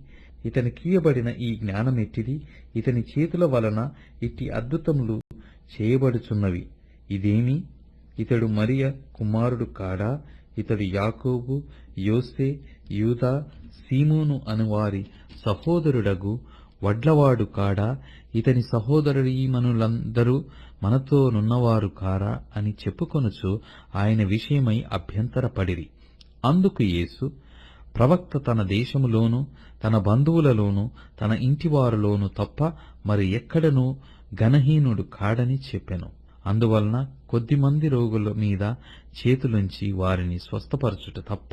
Speaker 1: ఇతని చేతుల వలన ఇట్టి అద్భుతములు చేయబడుచున్నవి ఇదేమి? ఇతడు మరియ కుమారుడు కాడా? ఇతడు యాకోబు, యోసే, యూదా, సీమోను అనువారి సహోదరుడగు వడ్లవాడు కాడా? ఇతని సహోదరీమణులందరూ మనతోనున్నవారు కారా? అని చెప్పుకొనుచు ఆయన విషయమై అభ్యంతరపడిరి. అందుకు యేసు, ప్రవక్త తన దేశములోను తన బంధువులలోను తన ఇంటివారిలోను తప్ప మరి ఎక్కడనూ ఘనహీనుడు కాడని చెప్పెను. అందువలన కొద్దిమంది రోగుల మీద చేతులుంచి వారిని స్వస్థపరచుట తప్ప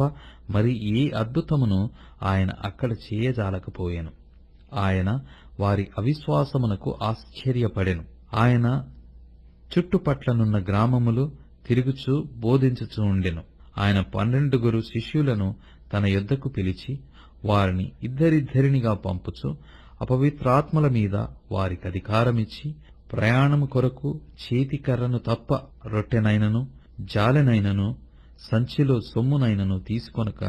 Speaker 1: మరి ఏ అద్భుతమును ఆయన అక్కడ చేయజాలకపోయెను. ఆయన వారి అవిశ్వాసమునకు ఆశ్చర్యపడెను. ఆయన చుట్టుపట్లనున్న గ్రామములు తిరుగుచూ బోధించుచూ ఉండెను. ఆయన 12 శిష్యులను తన యొద్దకు పిలిచి వారిని ఇద్దరిద్దరినిగా పంపుచు అపవిత్రాత్మల మీద వారికధికారమిచ్చి, ప్రయాణము కొరకు చేతికర్రను తప్ప రొట్టెనైనను జాలెనైనను సంచిలో సొమ్మునైనను తీసుకొనక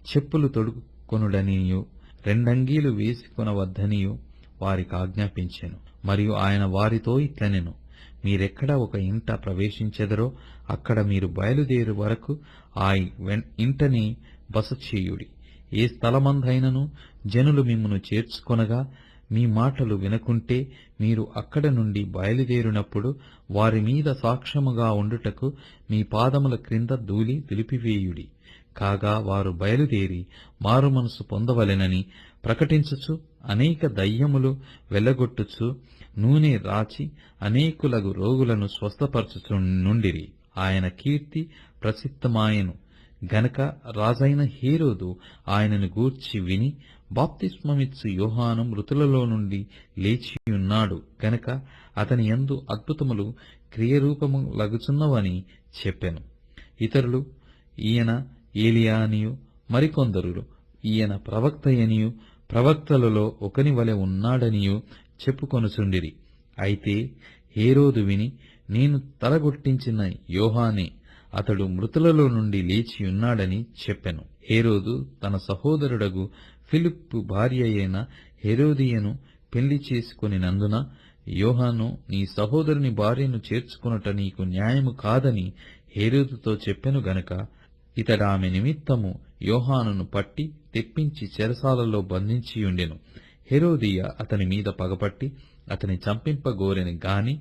Speaker 1: చెప్పులు తొడుక్కొనుడనియు 2 అంగీలు వేసుకొనవద్దనియు వారికాజ్ఞాపించెను. మరియు ఆయన వారితో ఇట్లనెను, మీరెక్కడ ఒక ఇంట ప్రవేశించెదరో అక్కడ మీరు బయలుదేరు వరకు ఆ ఇంటనే బస చేయుడి. ఏ స్థలమందైనను జనులు మిమ్మును చేర్చుకొనగా మీ మాటలు వినకుంటే మీరు అక్కడ నుండి బయలుదేరినప్పుడు వారి మీద సాక్ష్యముగా ఉండుటకు మీ పాదముల క్రింద ధూళి దులిపివేయుడి. కాగా వారు బయలుదేరి మారుమనసు పొందవలెనని ప్రకటించుచు అనేక దయ్యములు వెళ్లగొట్టుచు నూనె రాచి అనేకులగు రోగులను స్వస్థపరచుచు నుండిరి. ఆయన కీర్తి ప్రసిద్ధమాయెను గనక రాజైన హేరోదు ఆయనను గూర్చి విని, బాప్తిస్మమిచ్చు యోహాను మృతులలో నుండి లేచియున్నాడు గనక అతని యందు అద్భుతములు క్రియరూపములగుచున్నవని చెప్పెను. ఇతరులు, ఈయన ఏలియా అనియు, మరికొందరు ఈయన ప్రవక్తయనియు, ప్రవక్తలలో ఒకని వలె ఉన్నాడనియు చెప్పుకొనుచుండిరి. అయితే హేరోదు విని, నేను తలగొట్టించిన యోహానే, అతడు మృతులలో నుండి లేచియున్నాడని చెప్పెను. హేరోదు తన సహోదరుడగు ఫిలిప్పు భార్య అయిన హేరోదియను పెళ్లి చేసుకొనినందున, యోహాను నీ సహోదరుని భార్యను చేర్చుకొనుట నీకు న్యాయము కాదని హేరోదుతో చెప్పెను గనుక ఇతడామె నిమిత్తము యోహానును పట్టి తెప్పించి చెరసాలలో బంధించియుండెను. హేరోదియ అతని మీద పగపట్టి అతని చంపింపగోరెను గాని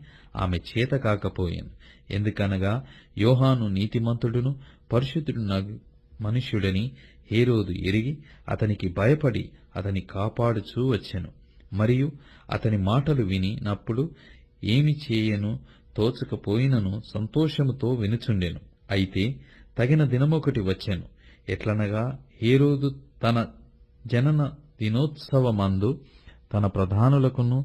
Speaker 1: ఆమె చేత కాకపోయెను. ఎందుకనగా యోహాను నీతిమంతుడును పరిశుద్ధుడునగు మనుష్యుడని హేరోదు ఎరిగి అతనికి భయపడి అతని కాపాడుచూ వచ్చెను. మరియు అతని మాటలు వినినప్పుడు ఏమి చేయను తోచకపోయినను సంతోషముతో వినుచుండెను. అయితే తగిన దినమొకటి వచ్చెను. ఎట్లనగా హేరోదు తన జనన దినోత్సవమందు తన ప్రధానులకును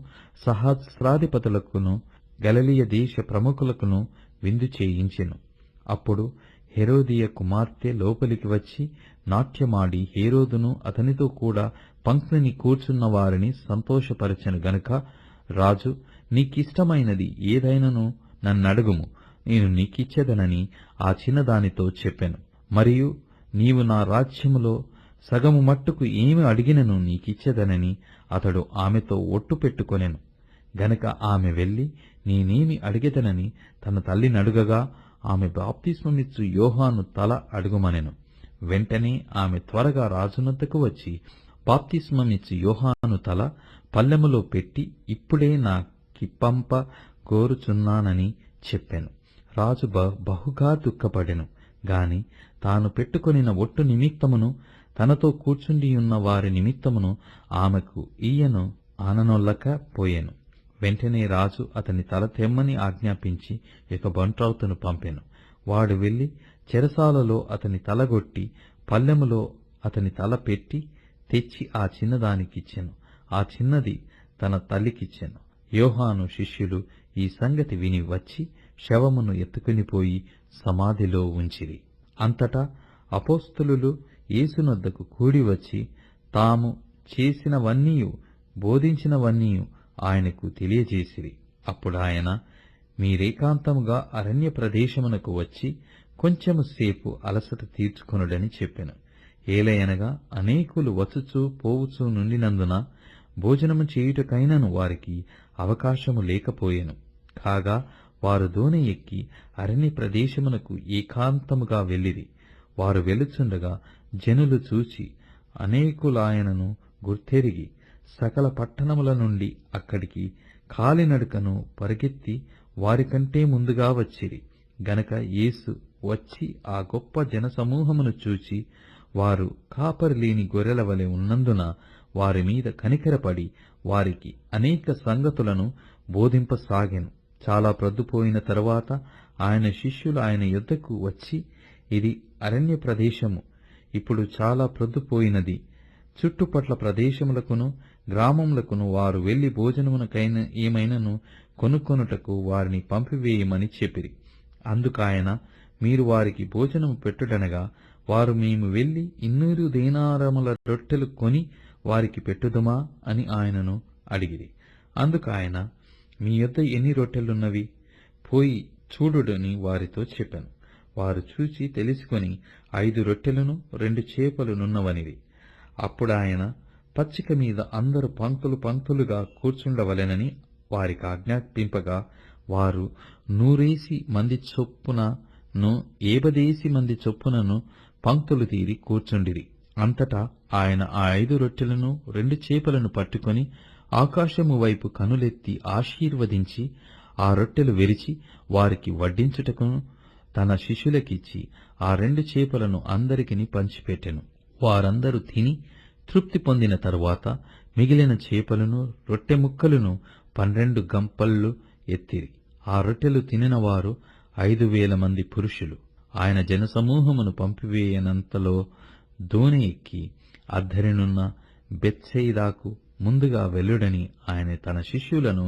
Speaker 1: సహస్రాధిపతులకును గలిలయ దేశ ప్రముఖులకును విందు చేయించెను. అప్పుడు హేరోదియ కుమార్తె లోపలికి వచ్చి నాట్యమాడి హేరోదును అతనితో కూడా పంక్తిని కూర్చున్న వారిని సంతోషపరచెను గనుక రాజు, నీకిష్టమైనది ఏదైనను నన్నడుగుము, నేను నీకిచ్చేదనని ఆ చిన్నదానితో చెప్పెను. మరియు నీవు నా రాజ్యములో సగము మట్టుకు ఏమి అడిగినను నీకిచ్చేదనని అతడు ఆమెతో ఒట్టు పెట్టుకొనెను. గనక ఆమె వెళ్లి నేనేమి అడిగెదనని తన తల్లినడుగగా ఆమె బాప్తిస్మమిచ్చు యోహాను తల అడుగుమనెను. వెంటనే ఆమె త్వరగా రాజునొద్దకు వచ్చి బాప్తిస్మమిచ్చు యోహాను తల పల్లెములో పెట్టి ఇప్పుడే నాకిప్పంప కోరుచున్నానని చెప్పెను. రాజు బహుగా దుఃఖపడెను గాని తాను పెట్టుకొనిన ఒట్టు నిమిత్తమును తనతో కూర్చుండియున్న వారి నిమిత్తమును ఆమెకు ఈయను ఆననొల్లక పోయెను. వెంటనే రాజు అతని తల తెమ్మని ఆజ్ఞాపించి ఇక బంట్రౌతును పంపెను. వాడు వెళ్లి చెరసాలలో అతని తలగొట్టి పల్లెములో అతని తల పెట్టి తెచ్చి ఆ చిన్నదానికిచ్చెను. ఆ చిన్నది తన తల్లికిచ్చెను. యోహాను శిష్యులు ఈ సంగతి విని వచ్చి శవమును ఎత్తుకునిపోయి సమాధిలో ఉంచిరి. అంతటా అపోస్తలులు యేసునొద్దకు కూడివచ్చి తాము చేసినవన్నీయు బోధించినవన్నీయు ఆయనకు తెలియజేసిరి. అప్పుడాయన, మీరేకాంతముగా అరణ్య ప్రదేశమునకు వచ్చి కొంచెము సేపు అలసట తీర్చుకొనుడని చెప్పెను. ఏలయనగా అనేకులు వచ్చుచూ పోవుచూ నుండినందున భోజనము చేయుటకైనను వారికి అవకాశము లేకపోయెను. కాగా వారు దోణి ఎక్కి అరణ్య ప్రదేశమునకు ఏకాంతముగా వెళ్ళిరి. వారు వెలుచుండగా జనులు చూచి అనేకులాయనను గుర్తెరిగి సకల పట్టణముల నుండి అక్కడికి కాలినడకను పరిగెత్తి వారికంటే ముందుగా వచ్చిరి. గనక యేసు వచ్చి ఆ గొప్ప జనసమూహమును చూచి వారు కాపరి లేని గొర్రెల వలె ఉన్నందున వారి మీద కనికరపడి వారికి అనేక సంగతులను బోధింపసాగెను. చాలా ప్రొద్దుపోయిన తరువాత ఆయన శిష్యులు ఆయన యొద్దకు వచ్చి, ఇది అరణ్య ప్రదేశము, ఇప్పుడు చాలా ప్రొద్దుపోయినది. చుట్టుపట్ల ప్రదేశములకును గ్రామములకును వారు వెళ్లి భోజనమునకైనా ఏమైనను కొనుక్కొనుటకు వారిని పంపివేయమని చెప్పిరి. అందుకాయన, మీరు వారికి భోజనము పెట్టుడనగా వారు, మేము వెళ్లి 200 దేనారముల రొట్టెలు కొని వారికి పెట్టుదుమా అని ఆయనను అడిగిరి. అందుకాయన, మీ యొద్ద ఎన్ని రొట్టెలున్నవి? పోయి చూడుడని వారితో చెప్పాను. వారు చూచి తెలుసుకొని 5 రొట్టెలను 2 చేపలునున్నవనిది. అప్పుడాయన పచ్చిక మీద అందరూ పంక్తులు పంక్తులుగా కూర్చుండవలెనని వారికి ఆజ్ఞాపింపగా వారు 100 మంది చొప్పునను 70 మంది చొప్పునను పంక్తులు తీరి కూర్చుండిరి. అంతటా ఆయన ఆ 5 రొట్టెలను 2 చేపలను పట్టుకొని ఆకాశము వైపు కనులెత్తి ఆశీర్వదించి ఆ రొట్టెలు విరిచి వారికి వడ్డించుటకును తన శిష్యులకిచ్చి ఆ 2 చేపలను అందరికిని పంచిపెట్టెను. వారందరూ తిని తృప్తి పొందిన తరువాత మిగిలిన చేపలను రొట్టె ముక్కలను 12 గంపళ్ళు ఎత్తిరి. ఆ రొట్టెలు తినిన వారు 5,000 మంది పురుషులు. ఆయన జనసమూహమును పంపివేయనంతలో దోణి ఎక్కి అద్దరినున్న బెత్సయిదాకు ముందుగా వెళ్ళుడని ఆయన తన శిష్యులను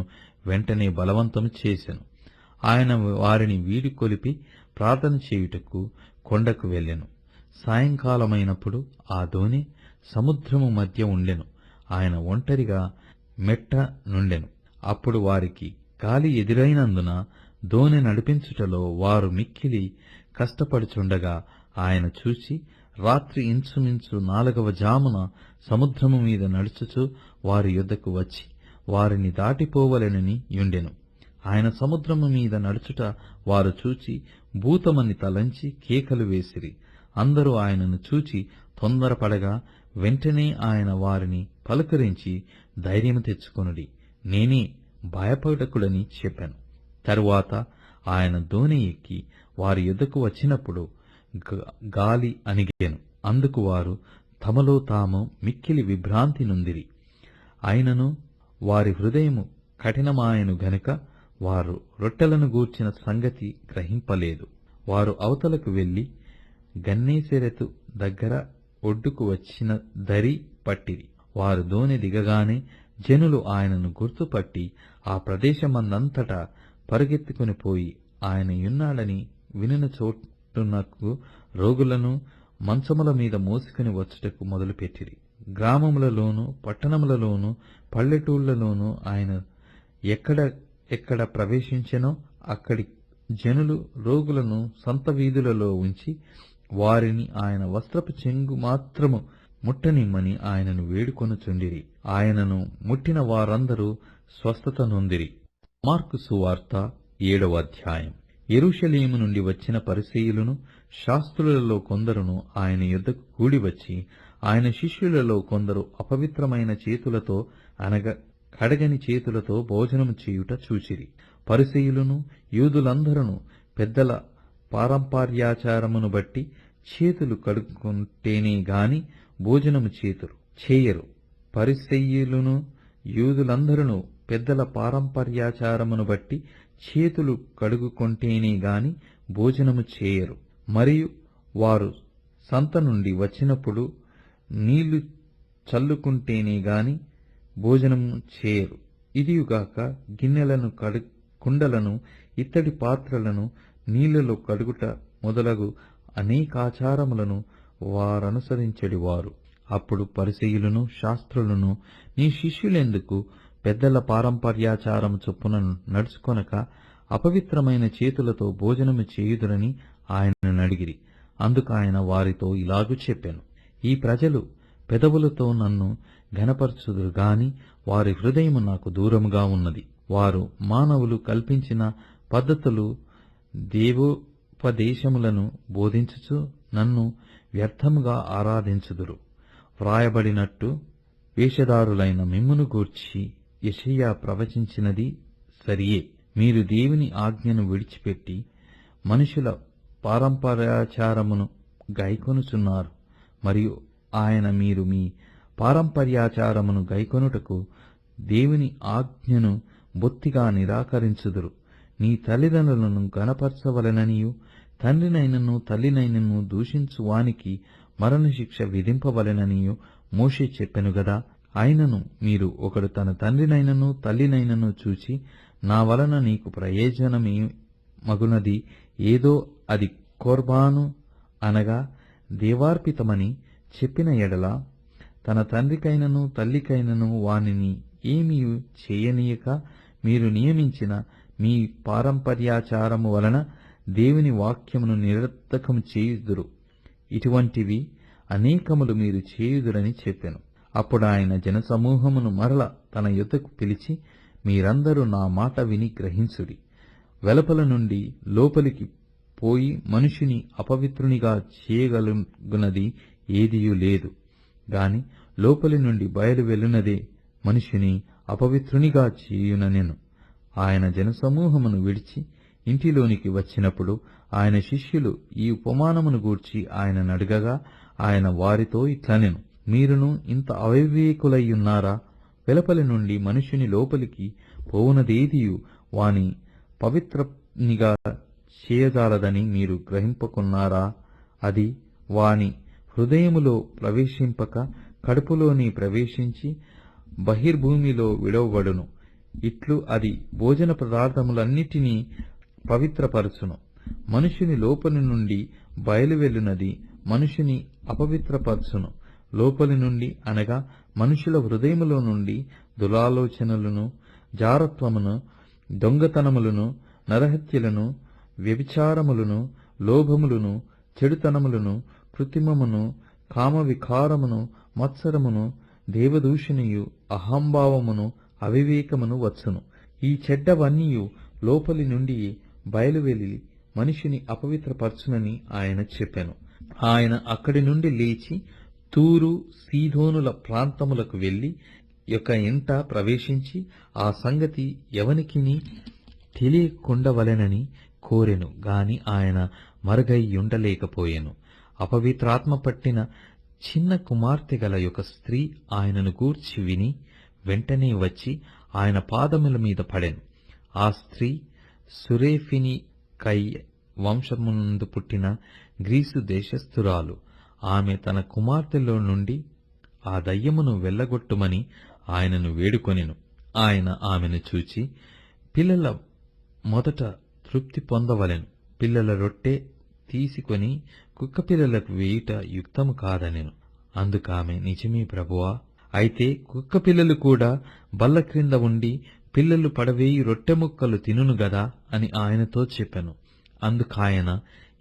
Speaker 1: వెంటనే బలవంతము చేసెను. ఆయన వారిని వీడుకొలిపి ప్రార్థన చేయుటకు కొండకు వెళ్ళెను. సాయంకాలమైనప్పుడు ఆ దోణి సముద్రము మధ్య ఉండెను. ఆయన ఒంటరిగా మెట్ట నుండెను. అప్పుడు వారికి గాలి ఎదురైనందున దోణి నడిపించుటలో వారు మిక్కిలి కష్టపడుచుండగా ఆయన చూచి రాత్రి ఇంచుమించు 4వ జామున సముద్రము మీద నడుచుచు వారి యొద్దకు వచ్చి వారిని దాటిపోవలెనని యుండెను. ఆయన సముద్రము మీద నడుచుట వారు చూచి భూతమని తలంచి కేకలు వేసిరి. అందరూ ఆయనను చూచి తొందరపడగా వెంటనే ఆయన వారిని పలకరించి ధైర్యము తెచ్చుకొనుడి, నేనే, భయపడకుడని చెప్పాను. తరువాత ఆయన దోణి ఎక్కి వారి యొద్దకు వచ్చినప్పుడు గాలి అణిగెను. అందుకు వారు తమలో తాము మిక్కిలి విభ్రాంతి నొందిరి. అయినను వారి హృదయము కఠినమాయెను గనుక వారు రొట్టెలను గూర్చిన సంగతి గ్రహింపలేదు. వారు అవతలకు వెళ్లి గన్నేసెరెతు దగ్గర ఒడ్డుకు వచ్చిన దరి పట్టిరి. వారు దోణి దిగగానే జనులు ఆయనను గుర్తుపట్టి ఆ ప్రదేశమందంతటా పరుగెత్తుకుని పోయి ఆయన యున్నాడని వినిన చోటునకు రోగులను మంచముల మీద మోసుకుని వచ్చుటకు మొదలుపెట్టిరి. గ్రామములలోనూ పట్టణములలోనూ పల్లెటూళ్లలోనూ ఆయన ఎక్కడ ప్రవేశించెనో అక్కడి జనులు రోగులను సంత వీధులలో ఉంచి వారిని ఆయన వస్త్రపు చెంగు మాత్రము ముట్టనిమ్మని ఆయనను వేడుకొనుచుండిరి. ఆయనను ముట్టిన వారందరూ స్వస్థత నొందిరి. మార్కు సువార్త 7వ అధ్యాయం. యెరూషలేము నుండి వచ్చిన పరిసయ్యులను శాస్త్రులలో కొందరును ఆయన యొద్దకు కూడివచ్చి ఆయన శిష్యులలో కొందరు అపవిత్రమైన చేతులతో అనగా కడగని చేతులతో భోజనము చేయుట చూచిరి. పరిసయ్యులను యూదులందరూ పెద్దల పారంపర్యాచారమును బట్టి చేతులు కడుక్కుంటేనే గాని భోజనము చేయరు. పరిసయ్యులను యూదులందరూ పెద్దల పారంపర్యాచారమును బట్టి చేతులు కడుగుకొంటేనే గాని భోజనము చేయరు. మరియు వారు సంత నుండి వచ్చినప్పుడు నీళ్లు చల్లుకుంటేనే గాని భోజనము చేయరు. ఇదియుగాక గిన్నెలను కుండలను ఇత్తడి పాత్రలను నీళ్లలో కడుగుట మొదలగు అనేకాచారములను వారనుసరించెడివారు. అప్పుడు పరిసయ్యులను శాస్త్రులను, నీ శిష్యులెందుకు పెద్దల పారంపర్యాచారము చొప్పున నడుచుకొనక అపవిత్రమైన చేతులతో భోజనము చేయుదురని ఆయనను అడిగిరి. అందుకాయన వారితో ఇలాగు చెప్పెను, ఈ ప్రజలు పెదవులతో నన్ను ఘనపరచుదురు గాని వారి హృదయము నాకు దూరముగా ఉన్నది. వారు మానవులు కల్పించిన పద్ధతులు దేవోపదేశములను బోధించుచు నన్ను వ్యర్థముగా ఆరాధించుదురు. వ్రాయబడినట్టు వేషధారులైన మిమ్మును గూర్చి యెషయా ప్రవచించినది సరియే. మీరు దేవుని ఆజ్ఞను విడిచిపెట్టి మనుషుల పారంపర్యాచారమును గైకొనుచున్నారు. మరియు ఆయన మీరు మీ పారంపర్యాచారమును గైకొనుటకు దేవుని ఆజ్ఞను బొత్తిగా నిరాకరించుదురు. నీ తల్లిదండ్రులను గణపరచవలెననియు తండ్రినైనను తల్లినైనను దూషించు వానికి మరణశిక్ష విధింపవలెననియు మోషే చెప్పెను గదా. అయినను మీరు ఒకడు తన తండ్రినైనను తల్లినైనను చూచి నా వలన నీకు ప్రయోజనమే మగునది ఏదో అది కొర్బాను అనగా దేవార్పితమని చెప్పిన ఎడల తన తండ్రికైనను తల్లికైనను వానిని ఏమీ చేయనీయక మీరు నియమించిన మీ పారంపర్యాచారము వలన దేవుని వాక్యమును నిరర్థకము చేయుదురు. ఇటువంటివి అనేకములు మీరు చేయుదురని చెప్పెను. అప్పుడు ఆయన జనసమూహమును మరల తన యొద్దకు పిలిచి, మీరందరూ నా మాట విని గ్రహించుడి. వెలుపల నుండి లోపలికి పోయి మనుషుని అపవిత్రునిగా చేయగలుగునది ఏదియూ లేదు గాని లోపలి నుండి బయలు వెళ్ళునదే మనుషుని అపవిత్రునిగా చేయుననెను. ఆయన జనసమూహమును విడిచి ఇంటిలోనికి వచ్చినప్పుడు ఆయన శిష్యులు ఈ ఉపమానమును గూర్చి ఆయనను అడగగా ఆయన వారితో ఇట్లనెను, మీరును ఇంత అవివేకులయ్యున్నారా? వెలుపలి నుండి మనుషుని లోపలికి పోవునదేదియు వాని పవిత్రునిగా చేయజాలదని మీరు గ్రహింపకున్నారా? అది వాని హృదయములో ప్రవేశింపక కడుపులోని ప్రవేశించి బహిర్భూమిలో విడవబడును. ఇట్లు అది భోజన పదార్థములన్నిటినీ పవిత్రపరచును. మనుషుని లోపలి నుండి బయలువెళ్ళునది మనుషుని అపవిత్రపరచును. లోపలి నుండి అనగా మనుషుల హృదయములో నుండి దురాలోచనలను, జారత్వమును, దొంగతనములను, నరహత్యలను, వ్యభిచారములను, లోభములను, చెడుతనములను, కృత్రిమమును, కామవికారమును, మత్సరమును, దేవదూషణయు, అహంభావమును, అవివేకమును వచ్చును. ఈ చెడ్డవన్నీయు లోపలి నుండి బయలువెళ్ళి మనిషిని అపవిత్రపరచునని ఆయన చెప్పెను. ఆయన అక్కడి నుండి లేచి తూరు సీదోనుల ప్రాంతములకు వెళ్లి యొక్క ఇంట ప్రవేశించి ఆ సంగతి ఎవనికిని తెలియకుండవలెనని కోరెను గాని ఆయన మరుగైయుండలేకపోయెను. అపవిత్రాత్మ పట్టిన చిన్న కుమార్తె గల యొక్క స్త్రీ ఆయనను గూర్చి విని వెంటనే వచ్చి ఆయన పాదముల మీద పడెను. ఆ స్త్రీ సురేఫినికై వంశమునందు పుట్టిన గ్రీసు దేశస్థురాలు. ఆమె తన కుమార్తెలో నుండి ఆ దయ్యమును వెళ్లగొట్టుమని ఆయనను వేడుకొనెను. ఆయన ఆమెను చూచి, పిల్లల మొదట తృప్తి పొందవలెను, పిల్లల రొట్టె తీసుకొని కుక్కపిల్లలకు వేయుట యుక్తము కాదనెను. అందుకామె, నిజమే ప్రభువా, అయితే కుక్కపిల్లలు కూడా బల్ల క్రింద ఉండి పిల్లలు పడవేయి రొట్టె ముక్కలు తినును గదా అని ఆయనతో చెప్పెను. అందుకాయన,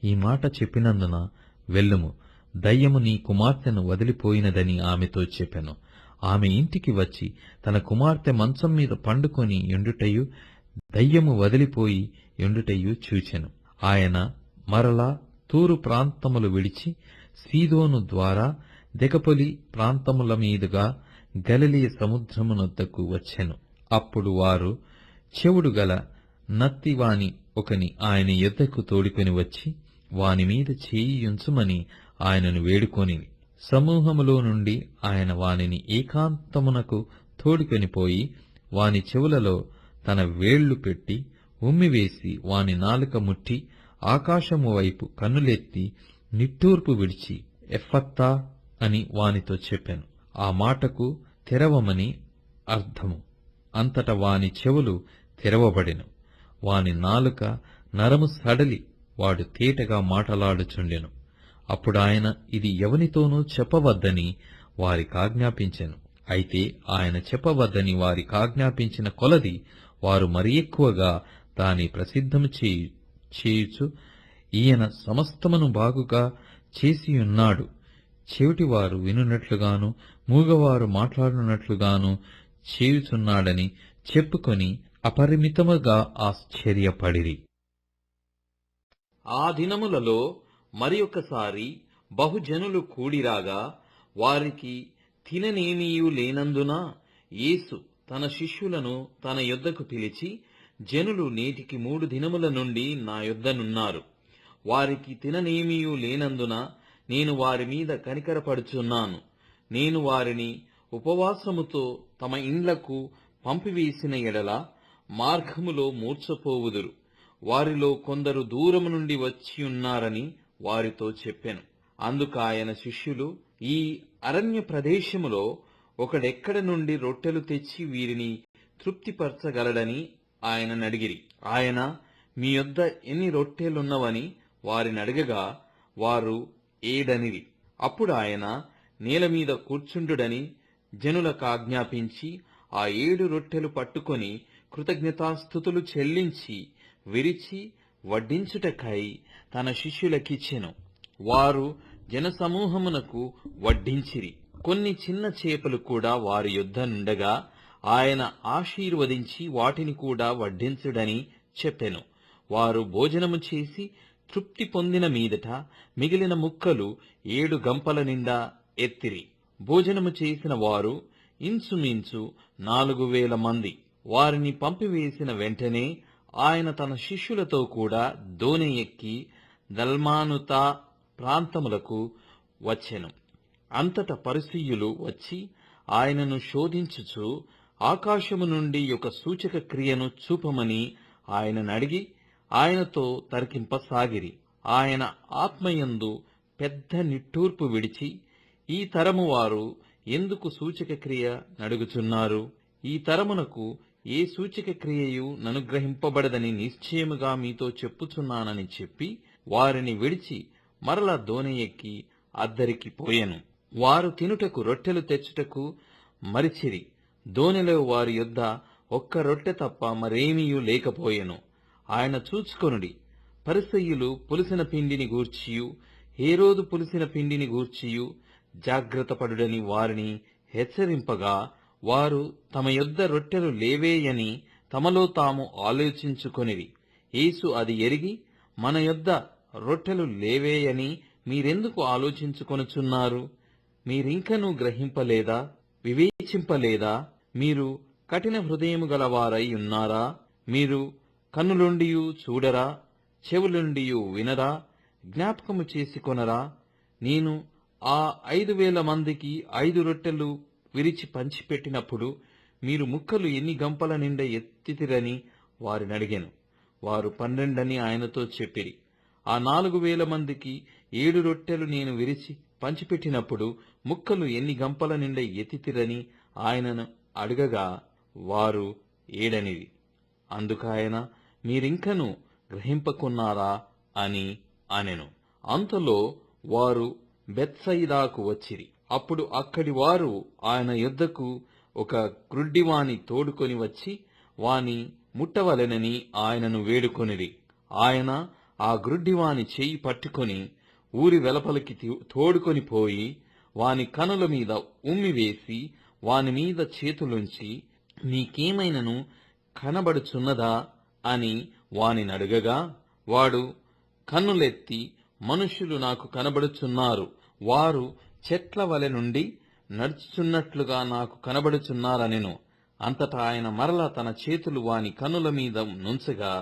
Speaker 1: ఈ మాట చెప్పినందున వెళ్ళుము, దయ్యము నీ కుమార్తెను వదిలిపోయినదని ఆమెతో చెప్పెను. ఆమె ఇంటికి వచ్చి తన కుమార్తె మంచం మీద పండుకొని యుండుటయు దయ్యము వదిలిపోయి యుండుటయు చూచెను. ఆయన మరలా తూరు ప్రాంతములు విడిచి సీదోను ద్వారా దెకపొలి ప్రాంతముల మీదుగా గలిలయ సముద్రమునొద్దకు వచ్చెను. అప్పుడు వారు చెవుడు గల నత్తివాని ఒకని ఆయన యొద్దకు తోడుకొని వచ్చి వానిమీద చేయియుంచుమని ఆయనను వేడుకొని, సమూహములో నుండి ఆయన వానిని ఏకాంతమునకు తోడుకొనిపోయి వాని చెవులలో తన వేళ్లు పెట్టి ఉమ్మివేసి వాని నాలుక ముట్టి ఆకాశము వైపు కన్నులెత్తి నిట్టూర్పు విడిచి ఎఫ్ఫత్తా అని వానితో చెప్పెను. ఆ మాటకు తెరవమని అర్థము. అంతట వాని చెవులు తెరవబడెను. వాని నాలుక నరము సడలి వాడు తేటగా మాటలాడుచుండెను. అప్పుడాయన ఇది ఎవనితోనూ చెప్పవద్దని వారికాజ్ఞాపించెను. అయితే ఆయన చెప్పవద్దని వారికాజ్ఞాపించిన కొలది వారు మరి ఎక్కువగా దాని ప్రసిద్ధము చేయుచు, ఈయన సమస్తమును బాగుగా చేసియున్నాడు, చెవిటివారు వినున్నట్లుగాను మూగవారు మాట్లాడునట్లుగాను చేయుచున్నాడని చెప్పుకొని అపరిమితముగా ఆశ్చర్యపడిరి. ఆ దినములలో మరి ఒకసారి బహుజనులు కూడిరాగా వారికి తిననేమీయూ లేనందున యేసు తన శిష్యులను తన యొద్దకు పిలిచి, జనులు నేటికి 3 దినముల నుండి నా యొద్దనున్నారు. వారికి తిననేమీయూ లేనందున నేను వారి మీద కనికరపడుచున్నాను. నేను వారిని ఉపవాసముతో తమ ఇండ్లకు పంపివేసిన ఎడల మార్గములో మూర్ఛపోవుదురు. వారిలో కొందరు దూరము నుండి వచ్చియున్నారని వారితో చెప్పెను. అందుకాయన శిష్యులు, ఈ అరణ్య ప్రదేశములో ఒకడెక్కడ నుండి రొట్టెలు తెచ్చి వీరిని తృప్తిపరచగలడని ఆయననడిగిరి. ఆయన, మీ యొద్ద ఎన్ని రొట్టెలున్నవని వారినడగగా వారు 7 అప్పుడు ఆయన నేల మీద కూర్చుండుడని జనులకాజ్ఞాపించి ఆ 7 రొట్టెలు పట్టుకొని కృతజ్ఞతాస్తుతులు చెల్లించి విరిచి వడ్డించుటకై తన శిష్యులకిచ్చెను. వారు జనసమూహమునకు వడ్డించిరి. కొన్ని చిన్న చేపలు కూడా వారి యొద్ద నుండగా ఆయన ఆశీర్వదించి వాటిని కూడా వడ్డించుడని చెప్పెను. వారు భోజనము చేసి తృప్తి పొందిన మీదట మిగిలిన ముక్కలు 7 గంపల నిండా ఎత్తిరి. భోజనము చేసిన వారు ఇంచుమించు 4000 మంది. వారిని పంపివేసిన వెంటనే ఆయన తన శిష్యులతో కూడా దోణి ఎక్కి దల్మానుతా ప్రాంతములకు వచ్చెను. అంతట పరిసయ్యులు వచ్చి ఆయనను శోధించుచు ఆకాశము నుండి ఒక సూచక క్రియను చూపమని ఆయననడిగి ఆయనతో తర్కింపసాగిరి. ఆయన ఆత్మయందు పెద్ద నిట్టూర్పు విడిచి, ఈ తరము వారు ఎందుకు సూచక క్రియ నడుగుచున్నారు? ఈ తరమునకు ఏ సూచక క్రియయు ననుగ్రహింపబడదని నిశ్చయముగా మీతో చెప్పుచున్నానని చెప్పి వారిని విడిచి మరల దోణి ఎక్కి అద్దరికి పోయెను. వారు తినుటకు రొట్టెలు తెచ్చుటకు మరిచిరి. దోణిలో వారి యొద్ద ఒక్క రొట్టె తప్ప మరేమీయూ లేకపోయెను. ఆయన చూచుకొనుడి, పరిసయ్యులు పులిసిన పిండిని గూర్చియు హేరోదు పులిసిన పిండిని గూర్చియు జాగ్రత్తపడుడని వారిని హెచ్చరింపగా వారు తమ యొద్ద రొట్టెలు లేవేయని తమలో తాము ఆలోచించుకొనిరి. యేసు అది ఎరిగి, మన యొద్ద రొట్టెలు లేవేయని మీరెందుకు ఆలోచించుకొనుచున్నారు? మీరింకనూ గ్రహింపలేదా? వివేచింపలేదా? మీరు కఠిన హృదయము గలవారై ఉన్నారా? మీరు కన్నులుండియు చూడరా? చెవులుండియు వినరా? జ్ఞాపకము చేసుకొనరా? నేను ఆ 5000 మందికి 5 రొట్టెలు విరిచి పంచిపెట్టినప్పుడు మీరు ముక్కలు ఎన్ని గంపల నిండా ఎత్తితిరని వారినడిగెను. వారు 12 అని ఆయనతో చెప్పిరి. ఆ 4000 మందికి 7 రొట్టెలు నేను విరిచి పంచిపెట్టినప్పుడు ముక్కలు ఎన్ని గంపల నిండా ఎత్తితిరని ఆయనను అడగగా వారు 7 అందుకాయన, మీరింకనూ గ్రహింపకున్నారా అని అనెను. అంతలో వారు బెత్సయిదాకు వచ్చిరి. అప్పుడు అక్కడి వారు ఆయన యొద్దకు ఒక గ్రుడ్డివాని తోడుకొని వచ్చి వాని ముట్టవలెనని ఆయనను వేడుకొనిరి. ఆయన ఆ గ్రుడ్డివాని చెయ్యి పట్టుకొని ఊరి వెలుపలికి తోడుకొని పోయి వాని కనుల మీద ఉమ్మివేసి వాని మీద చేతులుంచి, నీకేమైనను కనబడుచున్నదా అని వానినడుగగా, వాడు కన్నులెత్తి, మనుష్యులు నాకు కనబడుచున్నారు, వారు చెట్ల వలె నుండి నడుచుచున్నట్లుగా నాకు కనబడుచున్నారనెను. అంతటా ఆయన మరల తన చేతులు వాని కన్నుల మీద నుంచగా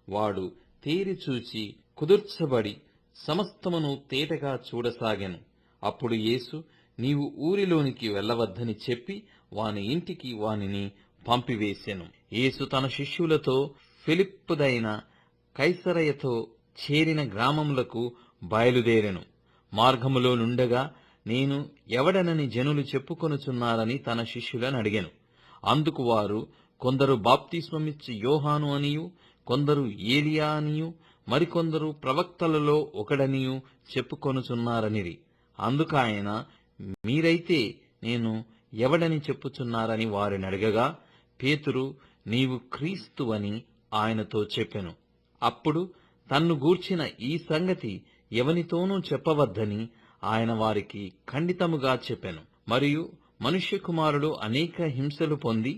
Speaker 1: వాడు తేరి చూచి కుదుర్చబడి సమస్తమును తేటగా చూడసాగెను. అప్పుడు యేసు, నీవు ఊరిలోనికి వెళ్ళవద్దని చెప్పి వాని ఇంటికి వానిని పంపివేసెను. యేసు తన శిష్యులతో ఫిలిప్పుదైన కైసరయతో చేరిన గ్రామములకు బయలుదేరెను. మార్గములో నుండగా, నేను ఎవడనని జనులు చెప్పుకొనుచున్నారని తన శిష్యులను అడిగెను. అందుకు వారు, కొందరు బాప్తిస్మమిచ్చు యోహాను అనియు, కొందరు ఏలియా అనియు, మరికొందరు ప్రవక్తలలో ఒకడనియు చెప్పుకొనుచున్నారనిరి. అందుకాయన, మీరైతే నేను ఎవడని చెప్పుచున్నారని వారినడగగా, పేతురు, నీవు క్రీస్తు అని ఆయనతో చెప్పెను. అప్పుడు తన్ను గూర్చిన ఈ సంగతి ఎవనితోనూ చెప్పవద్దని ఆయన వారికి ఖండితముగా చెప్పెను. మరియు మనుష్య కుమారుడు అనేక హింసలు పొంది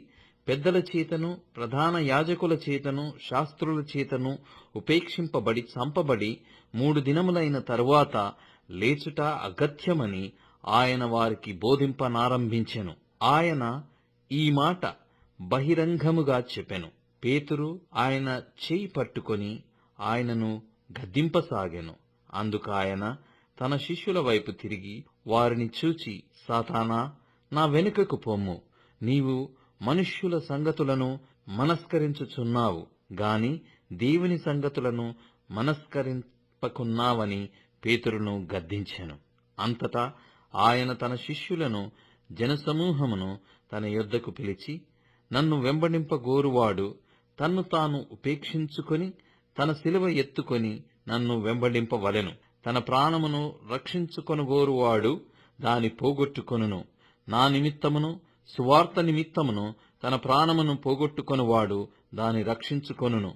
Speaker 1: పెద్దల చేతను, ప్రధాన యాజకుల చేతను, శాస్త్రుల చేతను ఉపేక్షింపబడి చంపబడి 3 దినములైన తరువాత లేచుట అగత్యమని ఆయన వారికి బోధింపనారంభించెను. ఆయన ఈ మాట బహిరంగముగా చెప్పెను. పేతురు ఆయన చేయి పట్టుకొని ఆయనను గద్దింపసాగెను. అందుకాయన తన శిష్యుల వైపు తిరిగి వారిని చూచి, సాతానా, నా వెనుకకు పొమ్ము, నీవు మనుష్యుల సంగతులను మనస్కరించుచున్నావు గాని దేవుని సంగతులను మనస్కరింపకున్నావని పేతురును గద్దించెను. అంతటా ఆయన తన శిష్యులను, జనసమూహమును తన యొద్దకు పిలిచి, నన్ను వెంబడింపగోరువాడు తన్ను తాను ఉపేక్షించుకొని తన శిలువ ఎత్తుకొని నన్ను వెంబడింపవలెను. తన ప్రాణమును రక్షించుకొనుగోరువాడు దాని పోగొట్టుకొనును. నా నిమిత్తమును సువార్త నిమిత్తమును తన ప్రాణమును పోగొట్టుకొనువాడు దాని రక్షించుకొనును.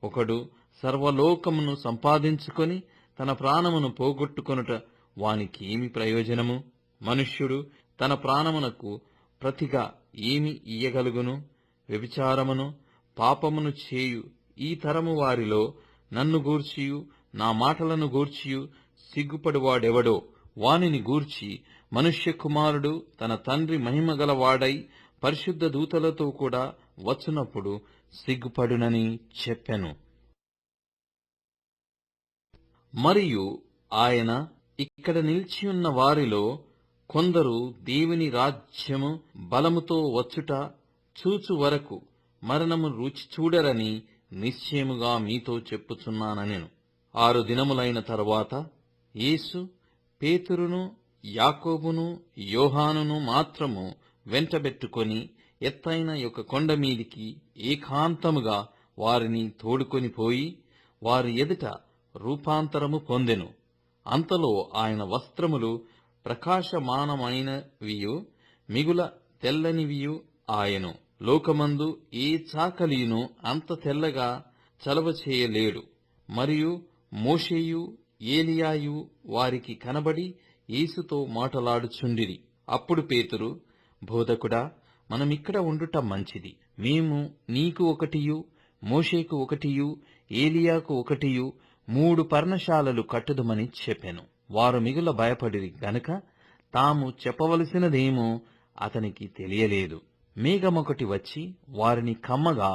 Speaker 1: ఒకడు సర్వలోకమును సంపాదించుకొని తన ప్రాణమును పోగొట్టుకొనుట వానికి ఏమి ప్రయోజనము? మనుష్యుడు తన ప్రాణమునకు ప్రతిగా ఏమి ఇయ్యగలుగును? వ్యభిచారమును పాపమును చేయు ఈ తరము వారిలో నన్ను గూర్చియు నా మాటలను గూర్చియు సిగ్గుపడువాడెవడో వానిని గూర్చి మనుష్య కుమారుడు తన తండ్రి మహిమగలవాడై పరిశుద్ధ దూతలతో కూడా వచ్చునప్పుడు సిగ్గుపడునని చెప్పెను. మరియు ఆయన, ఇక్కడ నిలిచియున్న వారిలో కొందరు దేవుని రాజ్యము బలముతో వచ్చుట చూచు వరకు మరణము రుచి చూడరని నిశ్చయముగా మీతో చెప్పుచున్నానెను. 6 దినములైన తరువాత యేసు పేతురును, యాకోబును, యోహానును మాత్రము వెంటబెట్టుకొని ఎత్తైన ఒక కొండ మీదికి ఏకాంతముగా వారిని తోడుకొని పోయి వారి ఎదుట రూపాంతరము పొందెను. అంతలో ఆయన వస్త్రములు ప్రకాశమానమైనవియు మిగుల తెల్లనివియు ఆయను. లోకమందు ఏ చాకలియును అంత తెల్లగా చలవ చేయలేడు. మరియు మోషేయు, ఏలియాయు వారికి కనబడి యేసుతో మాటలాడుచుండిరి. అప్పుడు పేతురు, బోధకుడా, మనమిక్కడ ఉండుట మంచిది. మేము నీకు ఒకటియు, మోషేకు ఒకటియు, ఏలియాకు ఒకటియు 3 పర్ణశాలలు కట్టుదుమని చెప్పెను. వారు మిగుల భయపడిరి గనుక తాము చెప్పవలసినదేమో అతనికి తెలియలేదు. మేఘమొకటి వచ్చి వారిని కమ్మగా,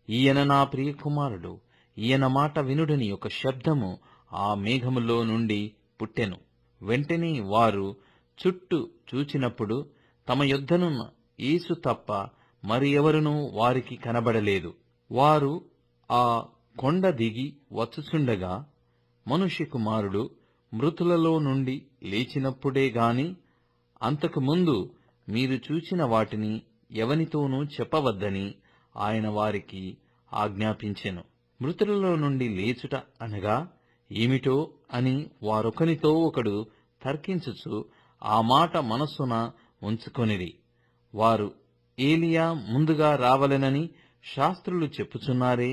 Speaker 1: ఈయన నా ప్రియకుమారుడు, ఈయన మాట వినుడని ఒక శబ్దము ఆ మేఘములో నుండి పుట్టెను. వెంటనే వారు చుట్టూ చూచినప్పుడు తమ యొద్దనున్న యేసు తప్ప మరి ఎవరునూ వారికి కనబడలేదు. వారు ఆ కొండ దిగి వచ్చుచుండగా, మనుష్య కుమారుడు మృతులలో నుండి లేచినప్పుడే గాని అంతకు ముందు మీరు చూచిన వాటిని ఎవనితోనూ చెప్పవద్దని ఆయన వారికి ఆజ్ఞాపించెను. మృతులలో నుండి లేచుట అనగా ఏమిటో అని వారొకనితో ఒకడు తర్కించుచు ఆ మాట మనస్సున ఉంచుకొనిరి. వారు ఏలియా ముందుగా రావలెనని
Speaker 2: శాస్త్రులు చెప్పుచున్నారే,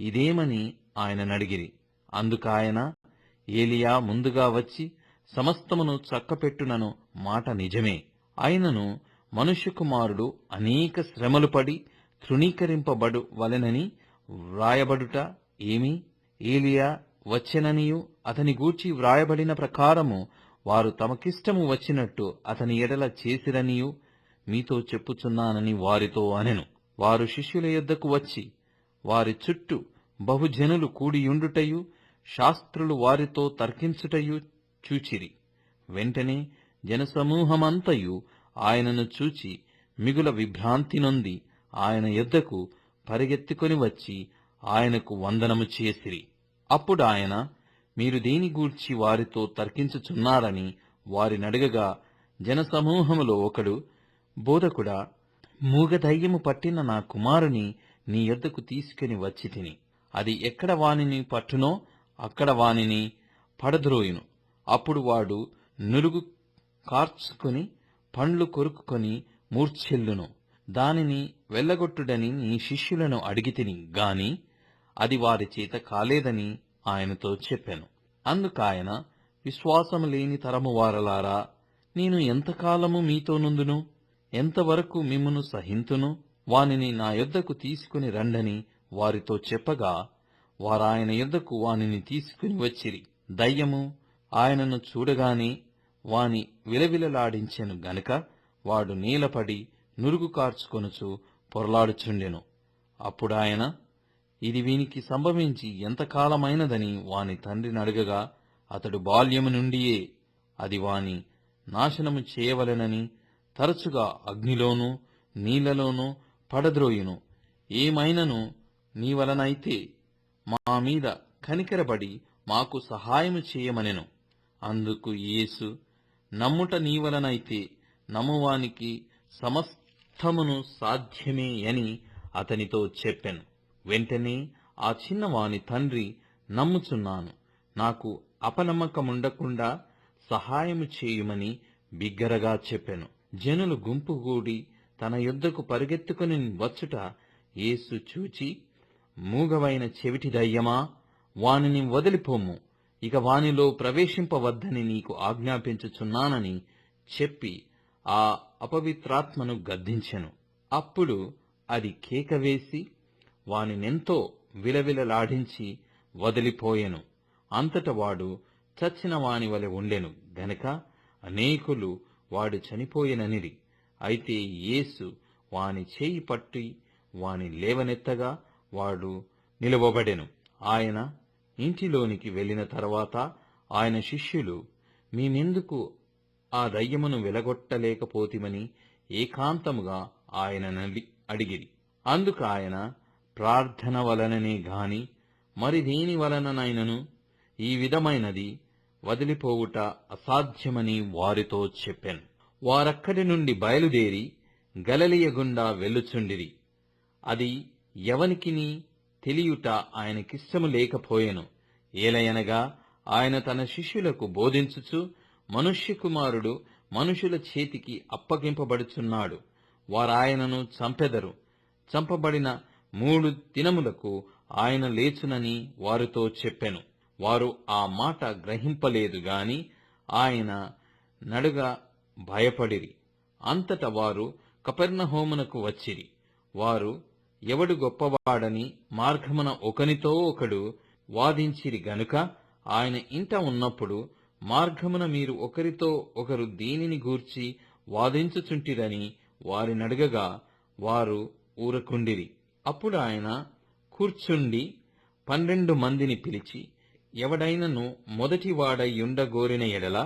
Speaker 2: ఇదేమని ఆయననడిగిరి. అందుకాయన, ఏలియా ముందుగా వచ్చి సమస్తమును చక్కపెట్టునను మాట నిజమే. అయినను మనుష్య కుమారుడు అనేక శ్రమలు పడి తృణీకరింపబడు వలెనని వ్రాయబడుట ఏమి? ఏలియా వచ్చెననియు అతని గూర్చి వ్రాయబడిన ప్రకారము వారు తమకిష్టము వచ్చినట్టు అతని ఎడల చేసిరనియు మీతో చెప్పుచున్నానని వారితో అనెను. వారు శిష్యుల యొద్దకు వచ్చి వారి చుట్టూ బహుజనులు కూడియుండుటయు శాస్త్రులు వారితో తర్కించుటయు చూచిరి. వెంటనే జనసమూహమంతయు ఆయనను చూచి మిగుల విభ్రాంతి నొంది ఆయన యొద్దకు పరిగెత్తుకొని వచ్చి ఆయనకు వందనము చేసిరి. అప్పుడు ఆయన, మీరు దేని గూర్చి వారితో తర్కించుచున్నారని వారినడగగా, జనసమూహములో ఒకడు, బోధకుడా, మూగదయ్యము పట్టిన నా కుమారుని నీ యొద్దకు తీసుకుని వచ్చి తిని, అది ఎక్కడ వానిని పట్టునో అక్కడ వానిని పడద్రోయును. అప్పుడు వాడు నురుగు కార్చుకొని పండ్లు కొరుకుకొని మూర్ఛెల్లును. దానిని వెళ్ళగొట్టుడని నీ శిష్యులను అడిగితిని గాని అది వారి చేత కాలేదని ఆయనతో చెప్పాను. అందుకాయన, విశ్వాసము లేని తరము వారలారా, నేను ఎంతకాలము మీతో నుందును? ఎంతవరకు మిమ్మును సహింతును? వానిని నా యొద్దకు తీసుకుని రండని వారితో చెప్పగా, వారాయన యొద్దకు వానిని తీసుకుని వచ్చిరి. దయ్యము ఆయనను చూడగానే వాని విలవిలలాడించెను గనుక వాడు నేలపడి నురుగు కార్చుకొనుచు పొరలాడుచుండెను. అప్పుడాయన, ఇది వీనికి సంభవించి ఎంతకాలమైనదని వాని తండ్రిని అడగగా, అతడు బాల్యము నుండియే అది వాని నాశనము చేయవలెనని తరచుగా అగ్నిలోనూ నీళ్లలోనూ పడద్రోయును. ఏమైనను నీ వలనైతే మా మీద కనికరబడి మాకు సహాయము చేయమనెను. అందుకు యేసు, నమ్ముట నీ వలనైతే నమ్మువానికి సమస్తమును సాధ్యమే అని అతనితో చెప్పెను. వెంటనే ఆ చిన్నవాని తండ్రి, నమ్ముచున్నాను, నాకు అపనమ్మకముండకుండా సహాయము చేయుమని బిగ్గరగా చెప్పెను. జనులు గుంపుగూడి తన యొద్దకు పరిగెత్తుకుని వచ్చుట యేసు చూచి, మూగవైన చెవిటి దయ్యమా, వానిని వదిలిపోమ్ము, ఇక వానిలో ప్రవేశింపవద్దని నీకు ఆజ్ఞాపించుచున్నానని చెప్పి ఆ అపవిత్రాత్మను గద్దించెను. అప్పుడు అది కేకవేసి వానినెంతో విలవిలలాడించి వదిలిపోయెను. అంతట వాడు చచ్చిన వాని వలె ఉండెను గనక అనేకులు వాడు చనిపోయెననిరి. అయితే యేసు వాని చేయి పట్టి వాని లేవనెత్తగా వాడు నిలువబడెను. ఆయన ఇంటిలోనికి వెళ్లిన తర్వాత ఆయన శిష్యులు, మేమెందుకు ఆ దయ్యమును వెలగొట్టలేకపోతిమని ఏకాంతముగా ఆయనను అడిగిరి. అందుకు ఆయన, ప్రార్థన వలననే గాని మరి దేని వలననైనను ఈ విధమైనది వదిలిపోవుట అసాధ్యమని వారితో చెప్పెను. వారక్కడి నుండి బయలుదేరి గలిలయ గుండా వెళ్ళుచుండిరి. అది ఎవనికిని తెలియుట ఆయనకిష్టము లేకపోయెను. ఏలయనగా ఆయన తన శిష్యులకు బోధించుచు, మనుష్య కుమారుడు మనుషుల చేతికి అప్పగింపబడుచున్నాడు, వారాయనను చంపెదరు, చంపబడిన 3 దినములకు ఆయన లేచునని వారితో చెప్పెను. వారు ఆ మాట గ్రహింపలేదు గాని ఆయన నడుగా భయపడిరి. అంతట వారు కపెర్నహూమునకు వచ్చిరి. వారు ఎవడు గొప్పవాడని మార్గమున ఒకనితో ఒకడు వాదించిరి గనుక ఆయన ఇంట ఉన్నప్పుడు, మార్గమున మీరు ఒకరితో ఒకరు దేనిని గూర్చి వాదించుచుంటిరని వారినడగగా వారు ఊరకుండిరి. అప్పుడు ఆయన కూర్చుండి 12 మందిని పిలిచి, ఎవడైనను మొదటివాడయుండగోరిన ఎడల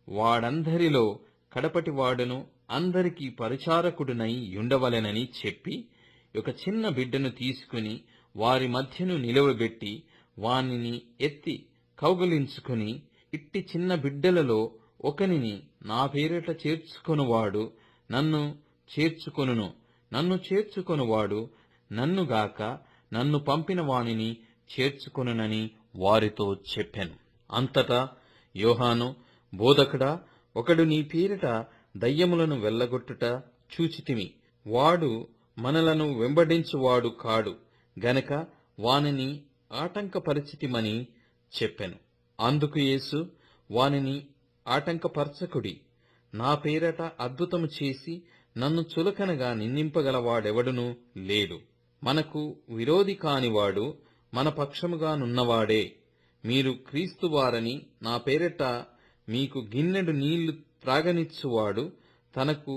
Speaker 2: వాడందరిలో కడపటివాడును అందరికీ పరిచారకుడునై యుండవలెనని చెప్పి, ఒక చిన్న బిడ్డను తీసుకుని వారి మధ్యను నిలువబెట్టి వానిని ఎత్తి కౌగలించుకుని, ఇట్టి చిన్న బిడ్డలలో ఒకనిని నా పేరిట చేర్చుకొనువాడు నన్ను చేర్చుకొనును, నన్ను చేర్చుకొనువాడు నన్నుగాక నన్ను పంపిన వానిని చేర్చుకొనునని వారితో చెప్పెను. అంతటా యోహాను, బోధకుడా, ఒకడు నీ పేరిట దయ్యములను వెళ్ళగొట్టుట చూచితిమి, వాడు మనలను వెంబడించువాడు కాడు గనక వానిని ఆటంకపరిచితిమని చెప్పెను. అందుకు యేసు, వానిని ఆటంకపరచకుడి. నా పేరట అద్భుతము చేసి నన్ను చులకనగా నిందింపగలవాడెవడునూ లేడు. మనకు విరోధి కానివాడు మన పక్షముగా నున్నవాడే. మీరు క్రీస్తువారని నా పేరట మీకు గిన్నెడు నీళ్లు త్రాగనిచ్చువాడు తనకు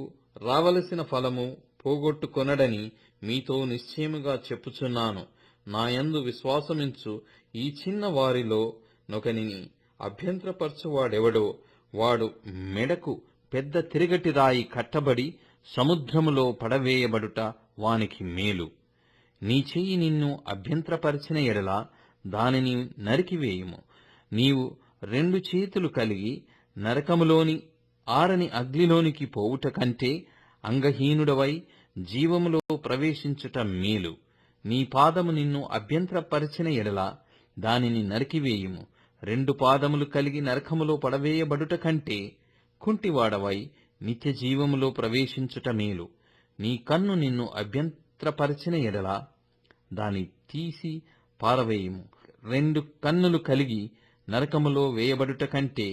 Speaker 2: రావలసిన ఫలము పోగొట్టుకొనడని మీతో నిశ్చయముగా చెప్పుచున్నాను. నాయందు విశ్వాసమించు ఈ చిన్న వారిలో నొకనిని అభ్యంతరపరచువాడెవడో వాడు మెడకు పెద్ద తిరగటి రాయి కట్టబడి సముద్రములో పడవేయబడుట వానికి మేలు. నీ చెయ్యి నిన్ను అభ్యంతరపరిచిన ఎడల దానిని నరికివేయుము. నీవు 2 చేతులు కలిగి నరకములోని ఆరని అగ్నిలోనికి పోవుట కంటే అంగహీనుడవై జీవములో ప్రవేశించుట మేలు. నీ పాదము నిన్ను అభ్యంతరపరిచిన ఎడల దానిని నరికివేయుము. 2 పాదములు కలిగి నరకములో పడవేయబడుట కంటే కుంటివాడవై నిత్య జీవములో ప్రవేశించుట మేలు. నీ కన్ను నిన్ను అభ్యంతరపరిచిన ఎడల దాని తీసి పారవేయుము. 2 కన్నులు కలిగి నరకములో వేయబడుట కంటే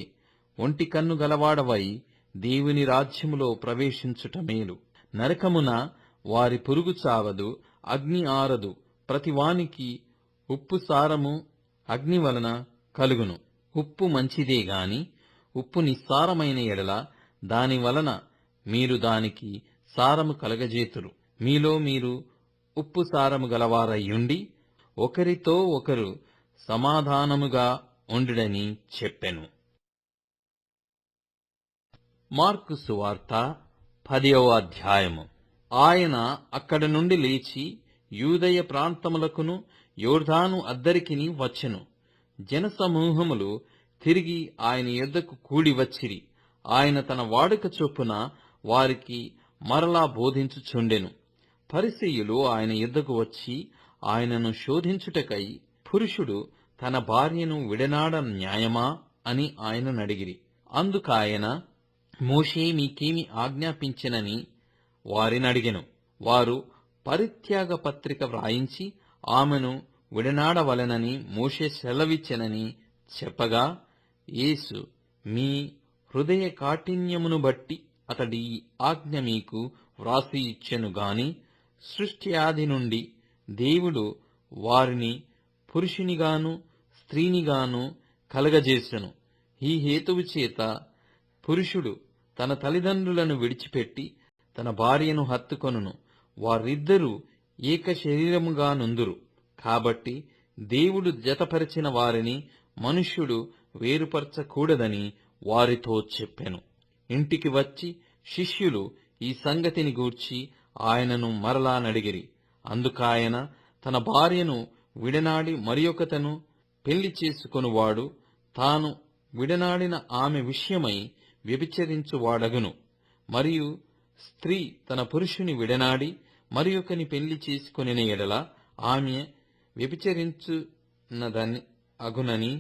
Speaker 2: ఒంటి కన్ను గలవాడవై దేవుని రాజ్యములో ప్రవేశించుట మేలు. నరకమున వారి పురుగు చావదు, అగ్ని ఆరదు. ప్రతివానికి ఉప్పు సారము అగ్ని వలన కలుగును. ఉప్పు మంచిదే గాని ఉప్పు నిస్సారమైన ఎడల దాని వలన మీరు దానికి సారము కలగజేతురు. మీలో మీరు ఉప్పు సారము గలవారయ్యుండి ఒకరితో ఒకరు సమాధానముగా ఉండుడని చెప్పెను. మార్కు సువార్త 10వ అధ్యాయము. ఆయన అక్కడ నుండి లేచి యూదయ ప్రాంతములకును యోర్దాను అద్దరికిని వచ్చెను. జనసమూహములు తిరిగి ఆయన యొద్దకు కూడి వచ్చిరి. ఆయన తన వాడుక చొప్పున వారికి మరలా బోధించుచుండెను. పరిసయ్యులు ఆయన యొద్దకు వచ్చి ఆయనను శోధించుటకై, పురుషుడు తన భార్యను విడనాడ న్యాయమా అని ఆయననడిగిరి. అందుకాయన, మోషే మీకేమి ఆజ్ఞాపించెనని వారినడిగెను. వారు పరిత్యాగ పత్రిక వ్రాయించి ఆమెను విడనాడవలెనని మోషే సెలవిచ్చెనని చెప్పగా, యేసు, మీ హృదయ కాఠిన్యమును బట్టి అతడి ఈ ఆజ్ఞ మీకు వ్రాసి ఇచ్చెను గాని సృష్టి ఆది నుండి దేవుడు వారిని పురుషునిగాను స్త్రీనిగాను కలగజేసెను. ఈ హేతువు చేత పురుషుడు తన తల్లిదండ్రులను విడిచిపెట్టి తన భార్యను హత్తుకొనును, వారిద్దరూ ఏక శరీరముగా నుందురు. కాబట్టి దేవుడు జతపరిచిన వారిని మనుష్యుడు వేరుపరచకూడదని వారితో చెప్పెను. ఇంటికి వచ్చి శిష్యులు ఈ సంగతిని గూర్చి ఆయనను మరలా నడిగిరి. అందుకాయన, తన భార్యను విడనాడి మరియొకతను పెళ్లి చేసుకొనువాడు తాను విడనాడిన ఆమె విషయమై వ్యభిచరించువాడగును. మరియు స్త్రీ తన పురుషుని విడనాడి మరియొకని పెళ్లి చేసుకొనిన ఎడల ఆమె వ్యభిచరించున్నదని అగునని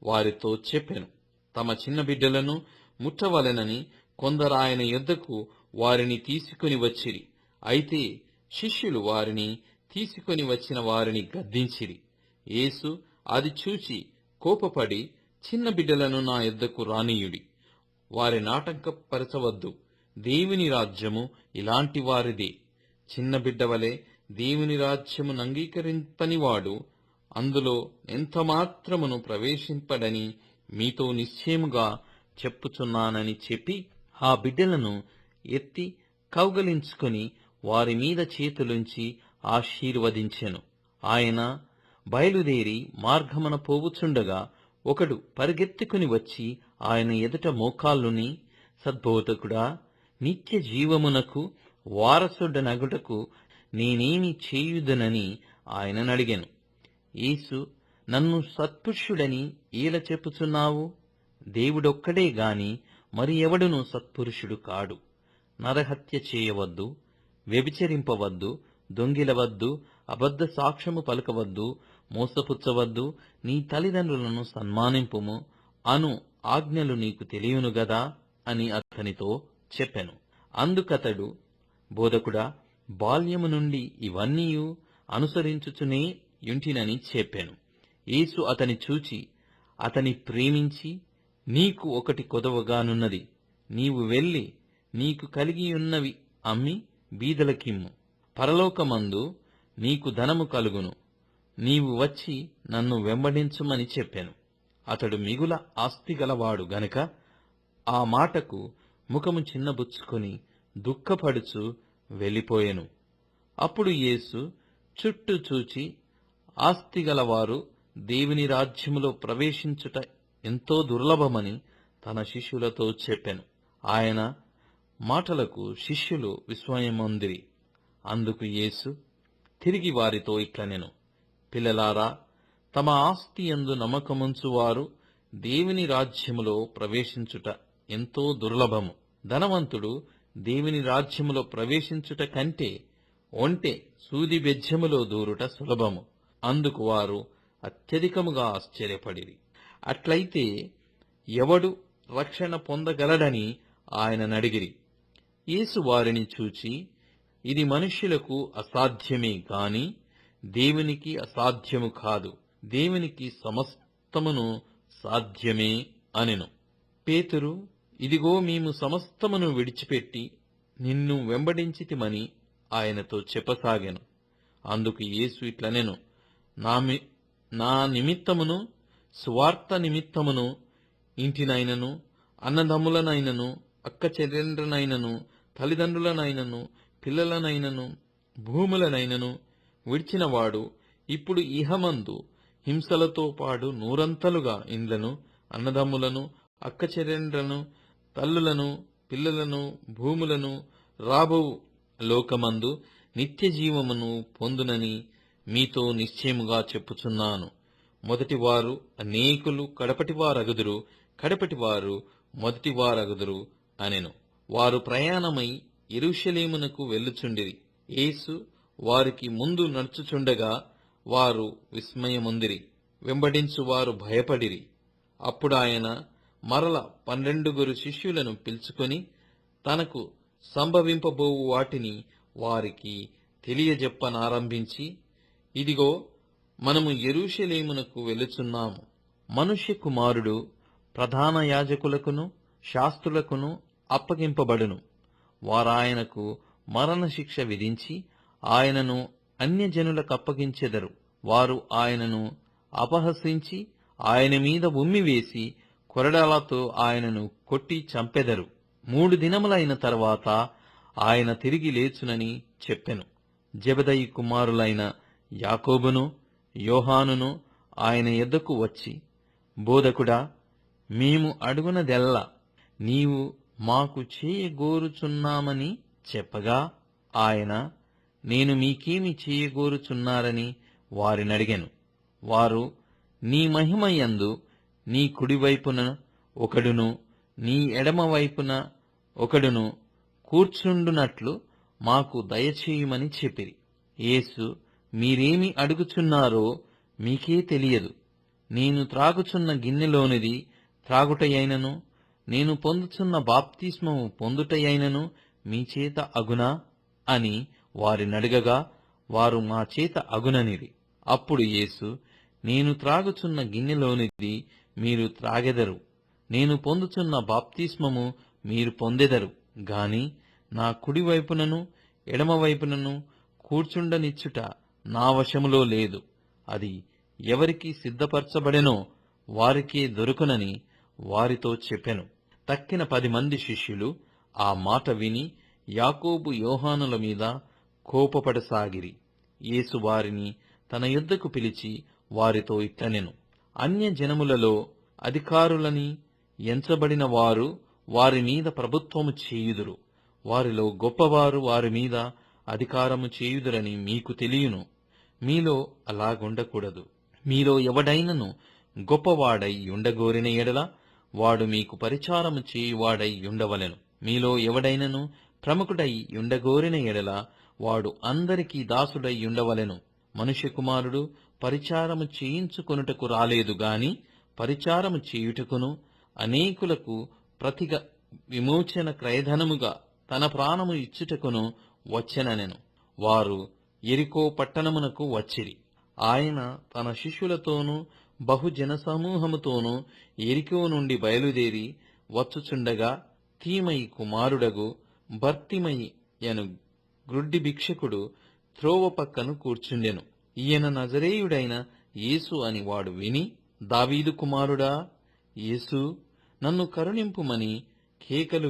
Speaker 2: వారితో చెప్పెను. తమ చిన్న బిడ్డలను ముట్టవలెనని కొందరాయన యొద్దకు వారిని తీసుకుని వచ్చిరి. అయితే శిష్యులు వారిని తీసుకొని వచ్చిన వారిని గద్దించిరి. యేసు అది చూచి కోపపడి, చిన్న బిడ్డలను నా యొద్దకు రానీయుడి, వారి నాటంకపరచవద్దు. దేవుని రాజ్యము ఇలాంటి వారిదే. చిన్న బిడ్డవలే దేవుని రాజ్యమును అంగీకరింపనివాడు అందులో ఎంతమాత్రమును ప్రవేశింపడని మీతో నిశ్చయముగా చెప్పుచున్నానని చెప్పి ఆ బిడ్డలను ఎత్తి కౌగలించుకొని వారి మీద చేతులుంచి ఆశీర్వదించెను. ఆయన బయలుదేరి మార్గమున పోవుచుండగా ఒకడు పరిగెత్తుకుని వచ్చి ఆయన ఎదుట మోకాళ్ళుని, సద్బోధకుడా, నిత్య జీవమునకు వారసుడనగుటకు నేనేమి చేయుదనని ఆయననడిగెను. యేసు, నన్ను సత్పురుషుడని ఏల చెప్పుచున్నావు? దేవుడొక్కడే గాని మరి ఎవడునూ సత్పురుషుడు కాడు. నరహత్య చేయవద్దు, వ్యభిచరింపవద్దు, దొంగిలవద్దు, అబద్ధ సాక్ష్యము పలకవద్దు, మోసపుచ్చవద్దు, నీ తల్లిదండ్రులను సన్మానింపుము అను ఆజ్ఞలు నీకు తెలియను గదా అని అతనితో చెప్పెను. అందుకతడు, బోధకుడా, బాల్యము నుండి ఇవన్నీయు అనుసరించుచునే యుంటినని చెప్పాను. యేసు అతని చూచి అతని ప్రేమించి, నీకు ఒకటి కొదవగానున్నది. నీవు వెళ్ళి నీకు కలిగియున్నవి అమ్మి బీదలకిమ్ము. పరలోకమందు నీకు ధనము కలుగును. నీవు వచ్చి నన్ను వెంబడించుమని చెప్పాను. అతడు మిగుల ఆస్తిగలవాడు గనుక ఆ మాటకు ముఖము చిన్నబుచ్చుకొని దుఃఖపడుచు వెళ్ళిపోయెను. అప్పుడు యేసు చుట్టూ చూచి, ఆస్తిగలవారు దేవుని రాజ్యములో ప్రవేశించుట ఎంతో దుర్లభమని తన శిష్యులతో చెప్పెను. ఆయన మాటలకు శిష్యులు విస్మయమొందిరి. అందుకు యేసు తిరిగి వారితో ఇట్లనెను, పిల్లలారా, తమ ఆస్తి యందు నమ్మకముంచువారు దేవుని రాజ్యములో ప్రవేశించుట ఎంతో దుర్లభము. ధనవంతుడు దేవుని రాజ్యములో ప్రవేశించుట కంటే ఒంటె సూది బెజ్జములో దూరుట సులభము. అందుకు వారు అత్యధికముగా ఆశ్చర్యపడిరి. అట్లయితే ఎవడు రక్షణ పొందగలడని ఆయన నడిగిరి. యేసు వారిని చూచి, ఇది మనుష్యులకు అసాధ్యమే గాని దేవునికి అసాధ్యము కాదు. దేవునికి సమస్తమును సాధ్యమే అనెను. పేతురు, ఇదిగో మేము సమస్తమును విడిచిపెట్టి నిన్ను వెంబడించితిమని ఆయనతో చెప్పసాగెను. అందుకు యేసు ఇట్లనెను, నా నిమిత్తమును సువార్త నిమిత్తమును ఇంటినైనను అన్నదమ్ములనైనను అక్క చెల్లెండ్రనైనను తల్లిదండ్రులనైనను పిల్లలనైనను భూములనైనను విడిచినవాడు ఇప్పుడు ఇహమందు హింసలతో పాడు నూరంతలుగా ఇండ్లను అన్నదమ్ములను అక్క చెల్లెండ్రను తల్లులను పిల్లలను భూములను రాబో లోకమందు నిత్య జీవమును పొందునని మీతో నిశ్చయముగా చెప్పుచున్నాను. మొదటివారు అనేకులు కడపటివారగుదురు, కడపటివారు మొదటివారగుదురు అనెను. వారు ప్రయాణమై యెరూషలేమునకు వెళ్ళుచుండిరి. యేసు వారికి ముందు నడుచుచుండగా వారు విస్మయముందిరి, వెంబడించువారు భయపడిరి. అప్పుడాయన మరల 12 శిష్యులను పిలుచుకొని తనకు సంభవింపబోవు వాటిని వారికి తెలియజెప్పనారంభించి, ఇదిగో, మనము యెరూషలేమునకు వెళ్ళుచున్నాము. మనుష్య కుమారుడు ప్రధాన యాజకులకును శాస్త్రులకును అప్పగింపబడును. వారాయనకు మరణశిక్ష విధించి ఆయనను అన్యజనులకప్పగించెదరు. వారు ఆయనను అపహసించి ఆయన మీద ఉమ్మివేసి కొరడాలతో ఆయనను కొట్టి చంపెదరు. 3 దినములైన తర్వాత ఆయన తిరిగి లేచునని చెప్పెను. జెబెదయి కుమారులైన యాకోబును యోహానును ఆయన యొద్దకు వచ్చి, బోధకుడా, మేము అడుగునదెల్లా నీవు మాకు చేయగోరుచున్నామని చెప్పగా ఆయన, నేను మీకేమి చేయగోరుచున్నారని వారినడిగెను. వారు, నీ మహిమయందు నీ కుడివైపున ఒకడును నీ ఎడమవైపున ఒకడును కూర్చుండునట్లు మాకు దయచేయుమని చెప్పిరి. యేసు, మీరేమి అడుగుచున్నారో మీకే తెలియదు. నేను త్రాగుచున్న గిన్నెలోనిది త్రాగుటయైనను నేను పొందుచున్న బాప్తిస్మము పొందుటయైనను మీ చేత అగునా అని వారినడగగా వారు మా చేత అగుననిరి. అప్పుడు యేసు, నేను త్రాగుచున్న గిన్నెలోనిది మీరు త్రాగెదరు, నేను పొందుచున్న బాప్తిస్మము మీరు పొందెదరు గాని నా కుడివైపునను ఎడమవైపునను కూర్చుండనిచ్చుట నా వశములో లేదు. అది ఎవరికి సిద్ధపరచబడెనో వారికే దొరుకునని వారితో చెప్పెను. తక్కిన 10 మంది శిష్యులు ఆ మాట విని యాకోబు యోహానుల మీద కోపపడసాగిరి. యేసు వారిని తన యొద్దకు పిలిచి వారితో ఇట్లనెను, అన్యజనములలో అధికారులని ఎంచబడిన వారు వారి మీద ప్రభుత్వము చేయుదురు. వారిలో గొప్పవారు వారి మీద అధికారము చేయుదురని మీకు తెలియను. మీలో అలాగుండకూడదు. మీలో ఎవడైనను గొప్పవాడై ఉండగోరిన ఎడల వాడు మీకు పరిచారము చేయువాడై ఉండవలెను. మీలో ఎవడైనను ప్రముఖుడై ఉండగోరిన ఎడల వాడు అందరికీ దాసుడై ఉండవలెను. మనుష్య కుమారుడు పరిచారము చేయించుకొనుటకు రాలేదు గాని పరిచారము చేయుటకును అనేకులకు ప్రతిగా విమోచన క్రయధనముగా తన ప్రాణము ఇచ్చుటకును వచ్చెననెను. వారు యెరికో పట్టణమునకు వచ్చిరి. ఆయన తన శిష్యులతోనూ బహుజన సమూహముతోనూ యెరికో నుండి బయలుదేరి వచ్చుచుండగా తీమయి కుమారుడగు బర్తిమయి యను గ్రుడ్డి భిక్షకుడు త్రోవ పక్కను కూర్చుండెను. ఈయన నజరేయుడైన యేసు అని వాడు విని, దావీదు కుమారుడా యేసు, నన్ను కరుణింపుమని కేకలు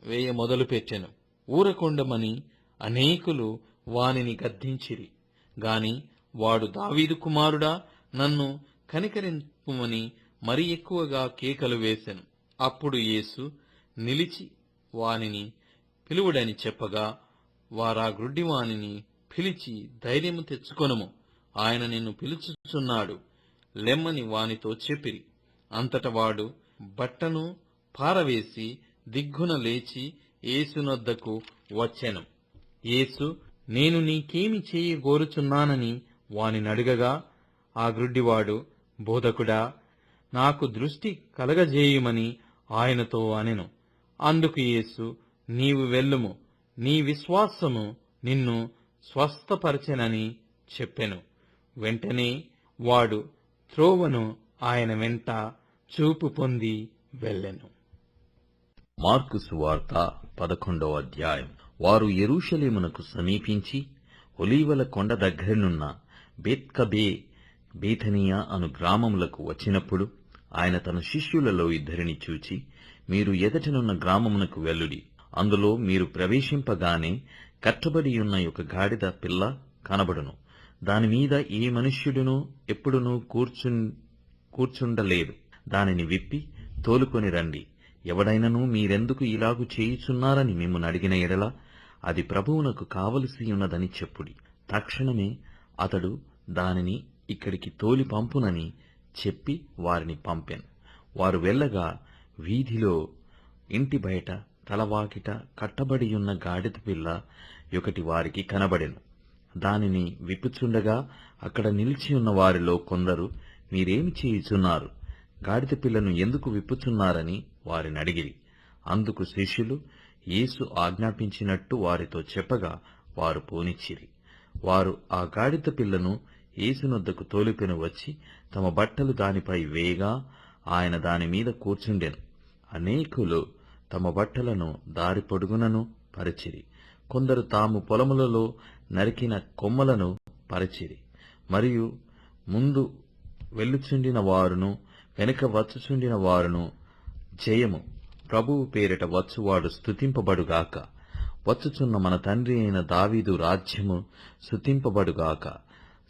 Speaker 2: వేయ మొదలుపెట్టెను. ఊరకొండమని అనేకులు వానిని గద్దించిరి. గాని వాడు దావీదు కుమారుడా, నన్ను కనికరింపుమని మరి ఎక్కువగా కేకలు వేసెను. అప్పుడు యేసు నిలిచి వానిని పిలువుడని చెప్పగా, వారా గ్రుడ్డివానిని పిలిచి, ధైర్యము తెచ్చుకొనుము, ఆయన నిన్ను పిలుచుచున్నాడు, లెమ్మని వానితో చెప్పిరి. అంతట వాడు బట్టను పారవేసి దిగ్గున లేచి యేసునొద్దకు వచ్చెను. యేసు, నేను నీకేమి చేయగోరుచున్నానని వానినడుగగా, ఆ గ్రుడ్డివాడు, బోధకుడా, నాకు దృష్టి కలగజేయుమని ఆయనతో అనెను. అందుకు యేసు, నీవు వెళ్ళుము, నీ విశ్వాసము నిన్ను స్వస్థపరచెనని చెప్పెను. వెంటనే వాడు త్రోవను ఆయన వెంట చూపు పొంది వెళ్ళెను.
Speaker 1: మార్కు సువార్త 11వ అధ్యాయం. వారు యెరూషలేమునకు సమీపించి ఒలీవల కొండ దగ్గరనున్న బేత్కబే, బేతనియా అను గ్రామములకు వచ్చినప్పుడు ఆయన తన శిష్యులలో 2 చూచి, మీరు ఎదటనున్న గ్రామమునకు వెళ్ళుడి. అందులో మీరు ప్రవేశింపగానే కట్టబడియున్న ఒక గాడిద పిల్ల కనబడును. దానిమీద ఏ మనుష్యుడునూ ఎప్పుడునూ కూర్చుండలేదు. దానిని విప్పి తోలుకొని రండి. ఎవడైనను మీరెందుకు ఇలాగు చేయుచున్నారని మిమ్మును అడిగిన ఎడల అది ప్రభువునకు కావలసియున్నదని చెప్పుడి. తక్షణమే అతడు దానిని ఇక్కడికి తోలి పంపునని చెప్పి వారిని పంపెను. వారు వెళ్ళగా వీధిలో ఇంటి బయట తలవాకిట కట్టబడియున్న గాడిద పిల్ల ఒకటి వారికి కనబడెను. దానిని విప్పుచుండగా అక్కడ నిలిచియున్న వారిలో కొందరు, మీరేమి చేయుచున్నారు? గాడిద పిల్లను ఎందుకు విప్పుచున్నారని వారిని అడిగిరి. అందుకు శిష్యులు యేసు ఆజ్ఞాపించినట్టు వారితో చెప్పగా వారు పోనిచ్చిరి. వారు ఆ గాడిద పిల్లను యేసునొద్దకు తోలుకొని వచ్చి తమ బట్టలు దానిపై వేయగా ఆయన దానిమీద కూర్చుండెను. అనేకులు తమ బట్టలను దారి పొడుగునను పరిచిరి. కొందరు తాము పొలములలో నరికిన కొమ్మలను పరిచిరి. మరియు ముందు వెళ్ళుచుండిన వారును వెనుక వచ్చుచుండిన వారును, జయము, ప్రభువు పేరిట వచ్చువాడు స్తుతింపబడుగాక, వచ్చుచున్న మన తండ్రి అయిన దావీదు రాజ్యము స్తుతింపబడుగాక,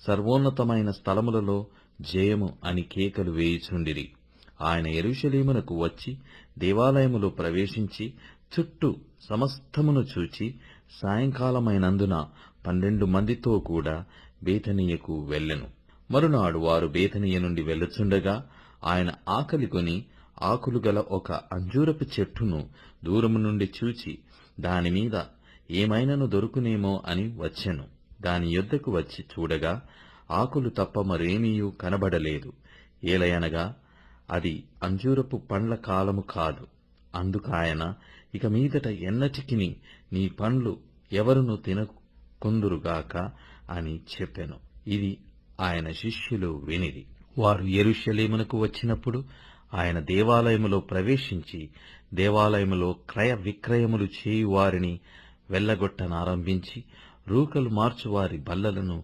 Speaker 1: సర్వోన్నతమైన స్థలములలో జయము అని కేకలు వేయుచుండిరి. ఆయన యెరూషలేమునకు వచ్చి దేవాలయములో ప్రవేశించి చుట్టూ సమస్తమును చూచి సాయంకాలమైనందున 12 మందితో కూడా బేతనీయకు వెళ్ళెను. మరునాడు వారు బేతనీయ నుండి వెళ్ళుచుండగా ఆయన ఆకలికొని ఆకులు గల ఒక అంజూరపు చెట్టును దూరము నుండి చూచి దానిమీద ఏమైనను దొరుకునేమో అని వచ్చెను. దాని యొద్దకు వచ్చి చూడగా ఆకులు తప్ప మరేమీయూ కనబడలేదు. ఏలయనగా అది అంజూరపు పండ్ల కాలము కాదు. అందుకాయన, ఇక మీదట ఎన్నటికిని నీ పండ్లు ఎవరును తినకుందురుగాక అని చెప్పెను. ఇది ఆయన శిష్యులు వినిరి. వారు యెరూషలేమునకు వచ్చినప్పుడు ఆయన దేవాలయములో ప్రవేశించి దేవాలయములో క్రయ విక్రయములు చేయువారిని వెళ్లగొట్టనారంభించి రూకలు మార్చువారి బల్లలను,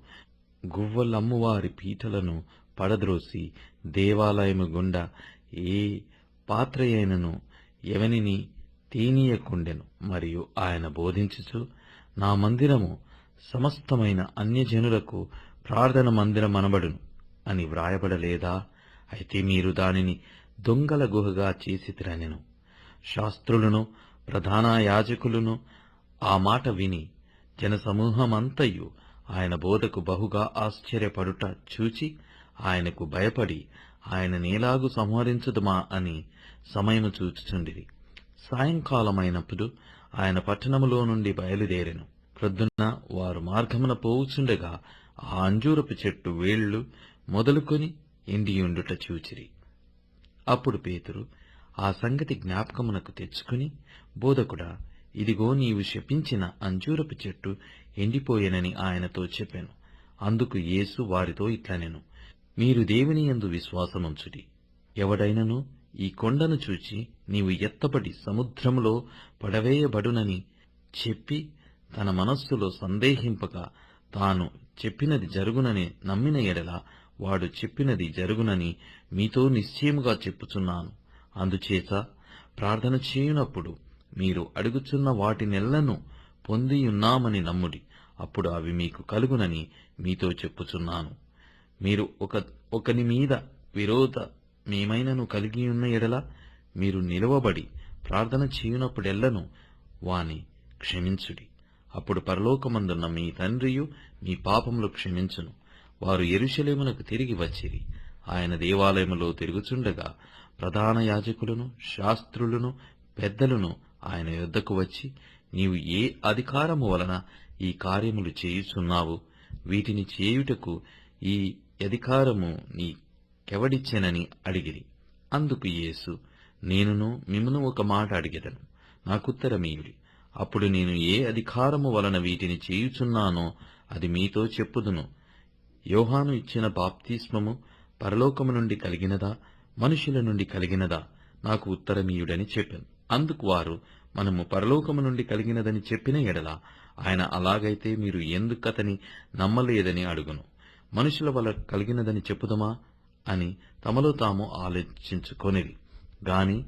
Speaker 1: గువ్వలమ్మువారి పీటలను పడద్రోసి దేవాలయము గుండా ఏ పాత్రయైనను ఎవనిని తీనీయకుండెను. మరియు ఆయన బోధించుచు, నా మందిరము సమస్తమైన అన్యజనులకు ప్రార్థన మందిరమనబడును అని వ్రాయబడలేదా? అయితే మీరు దానిని దొంగల గుహగా చేసితిరనెను. శాస్త్రులను ప్రధాన యాజకులను ఆ మాట విని జనసమూహమంతయు ఆయన బోధకు బహుగా ఆశ్చర్యపడుట చూచి ఆయనకు భయపడి ఆయననేలాగు సంహరించుదుమా అని సమయము చూచుచుండిరి. సాయంకాలమైనప్పుడు ఆయన పట్టణములో నుండి బయలుదేరెను. ప్రొద్దున వారు మార్గమున పోవుచుండగా ఆ అంజూరపు చెట్టు వేళ్లు మొదలుకొని ఎండియుండుట చూచిరి. అప్పుడు పేతురు ఆ సంగతి జ్ఞాపకమునకు తెచ్చుకుని, బోధకుడా,
Speaker 2: ఇదిగో నీవు శపించిన అంజూరపు చెట్టు ఎండిపోయెనని ఆయనతో చెప్పెను. అందుకు యేసు వారితో ఇట్లనెను, మీరు దేవుని యందు విశ్వాసముంచుడి. ఎవడైనను ఈ కొండను చూచి నీవు ఎత్తబడి సముద్రములో పడవేయబడునని చెప్పి తన మనస్సులో సందేహింపక తాను చెప్పినది జరుగునని నమ్మిన ఎడల వాడు చెప్పినది జరుగునని మీతో నిశ్చయముగా చెప్పుచున్నాను. అందుచేత ప్రార్థన చేయునప్పుడు మీరు అడుగుచున్న వాటినెల్లను పొందియున్నామని నమ్ముడి, అప్పుడు అవి మీకు కలుగునని మీతో చెప్పుచున్నాను. మీరు ఒకని మీద విరోధమేమైనను కలిగియున్న ఎడల మీరు నిలువబడి ప్రార్థన చేయునప్పుడెల్లను వాని క్షమించుడి. అప్పుడు పరలోకమందున్న మీ తండ్రియు మీ పాపములు క్షమించును. వారు యెరూషలేమునకు తిరిగి వచ్చిరి. ఆయన దేవాలయములో తిరుగుచుండగా ప్రధాన యాజకులను, శాస్త్రులను, పెద్దలను ఆయన యొద్దకు వచ్చి, నీవు ఏ అధికారము వలన ఈ కార్యములు చేయుచున్నావు? వీటిని చేయుటకు ఈ అధికారము నీకెవడిచ్చెనని అడిగిరి. అందుకు యేసు, నేనును మిమ్మును ఒక మాట అడిగెదను, నాకుత్తరమీయుడి. అప్పుడు నేను ఏ అధికారము వలన వీటిని చేయుచున్నానో అది మీతో చెప్పుదును. యోహాను ఇచ్చిన బాప్తిస్మము పరలోకము నుండి కలిగినదా, మనుషుల నుండి కలిగినదా? నాకు ఉత్తరమీయుడని చెప్పాను. అందుకు వారు, మనము పరలోకము నుండి కలిగినదని చెప్పిన ఎడల ఆయన అలాగైతే మీరు ఎందుకతని నమ్మలేదని అడుగును. మనుషుల వల్ల కలిగినదని చెప్పుదమా అని తమలో తాము ఆలోచించుకొనిరి. గాని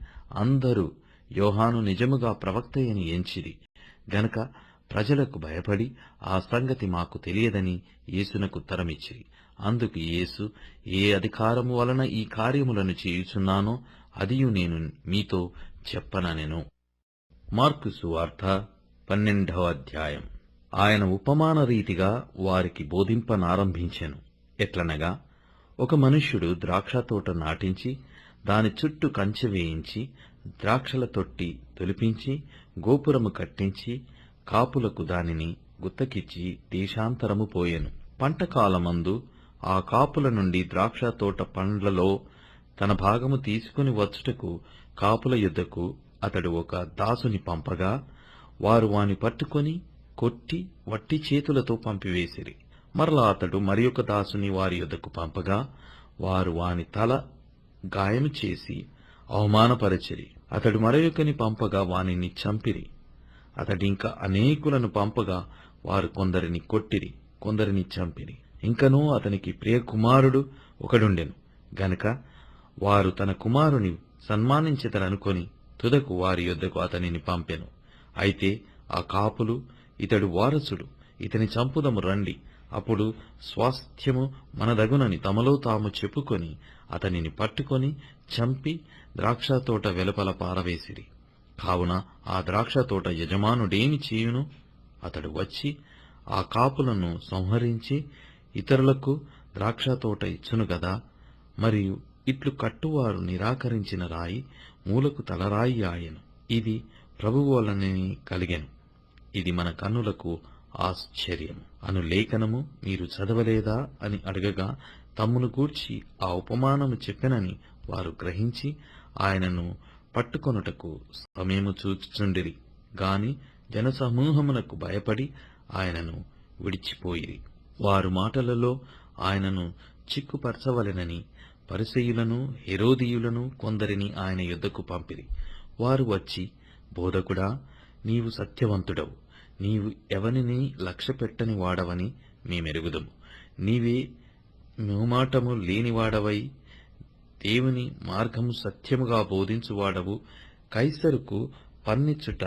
Speaker 2: అందరూ యోహాను నిజముగా ప్రవక్తయని ఎంచిరి గనక ప్రజలకు భయపడి ఆ సంగతి మాకు తెలియదని యేసునకుత్తరమిచ్చిరి. అందుకు యేసు, ఏ అధికారము వలన ఈ కార్యములను చేయుచున్నానో అదియు నేను మీతో చెప్పననెను. మార్కు సువార్త 12వ అధ్యాయం. ఆయన ఉపమాన రీతిగా వారికి బోధింపనారంభించెను. ఎట్లనగా, ఒక మనుష్యుడు ద్రాక్షతోట నాటించి దాని చుట్టూ కంచె వేయించి ద్రాక్షల తొట్టి తొలిపించి గోపురము కట్టించి కాపులకు దానిని గుత్తకిచ్చి దేశాంతరము పోయెను. పంటకాలమందు ఆ కాపుల నుండి ద్రాక్ష తోట పండ్లలో తన భాగము తీసుకుని వచ్చుటకు కాపుల యుద్ధకు అతడు ఒక దాసుని పంపగా, వారు వాని పట్టుకొని కొట్టి వట్టి చేతులతో పంపివేసిరి. మరలా అతడు మరి ఒక దాసుని వారి యుద్ధకు పంపగా, వారు వాని తల గాయము చేసి అవమానపరచిరి. అతడు మరొకని పంపగా వానిని చంపిరి. అతడింకా అనేకులను పంపగా వారు కొందరిని కొట్టిరి, కొందరిని చంపిరి. ఇంకనూ అతనికి ప్రియ కుమారుడు ఒకడుండెను గనుక వారు తన కుమారుని సన్మానించెదరనుకొని తుదకు వారి యొద్దకు అతనిని పంపెను. అయితే ఆ కాపులు, ఇతడు వారసుడు, ఇతని చంపుదము రండి, అప్పుడు స్వాస్థ్యము మనదగునని తమలో తాము చెప్పుకొని అతనిని పట్టుకొని చంపి ద్రాక్షతోట వెలుపల పారవేసిరి. కావున ఆ ద్రాక్షతోట యజమానుడేమి చేయును? అతడు వచ్చి ఆ కాపులను సంహరించి ఇతరులకు ద్రాక్షతోట ఇచ్చును గదా. మరియు ఇట్లు కట్టువారు నిరాకరించిన రాయి మూలకు తలరాయి ఆయెను. ఇది ప్రభువు వలనే కలిగెను. ఇది మన కన్నులకు ఆశ్చర్యము అను లేఖనము మీరు చదవలేదా అని అడగగా, తమ్మును గూర్చి ఆ ఉపమానము చెప్పెనని వారు గ్రహించి ఆయనను పట్టుకొనుటకు సమయము చూచుచుండిరి. గాని జనసమూహమునకు భయపడి ఆయనను విడిచిపోయిరి. వారు మాటలలో ఆయనను చిక్కుపరచవలెనని పరిసయ్యులను హెరోదీయులను కొందరిని ఆయన యొద్దకు పంపిరి. వారు వచ్చి, బోధకుడా, నీవు సత్యవంతుడవు, నీవు ఎవనిని లక్ష్యపెట్టని వాడవని మేమెరుగుదుము. నీవే మొహమాటము లేనివాడవై దేవుని మార్గము సత్యముగా బోధించువాడవు. కైసరుకు పన్నిచ్చుట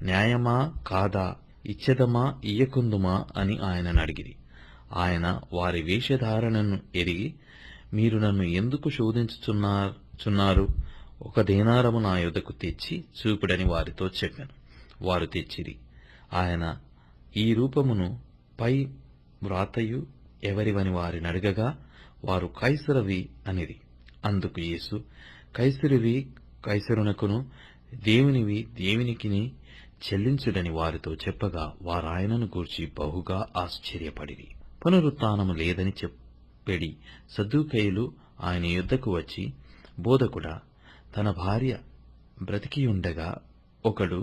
Speaker 2: న్యాయమా కాదా, ఇచ్చెదమా ఇయ్యకుందుమా అని ఆయనను అడిగిరి. ఆయన వారి వేషధారణను ఎరిగి, మీరు నన్ను ఎందుకు శోధించుచున్నారు? ఒక దేనారము నా యొద్దకు తెచ్చి చూపుడని వారితో చెప్పాను. వారు తెచ్చిరి. ఆయన, ఈ రూపమును పై వ్రాతయు ఎవరివని వారిని అడగగా, వారు కైసరవి అనిరి. అందుకు యేసు, కైసరువి కైసరునకును, దేవునివి దేవునికిని చెల్లించుడని వారితో చెప్పగా, వారాయనను గూర్చి బహుగా ఆశ్చర్యపడిరి. పునరుత్థానము లేదని చెప్పెడి సద్దూకయ్యులు ఆయన యొద్దకు వచ్చి, బోధకుడా, తన భార్య బ్రతికియుండగా ఒకడు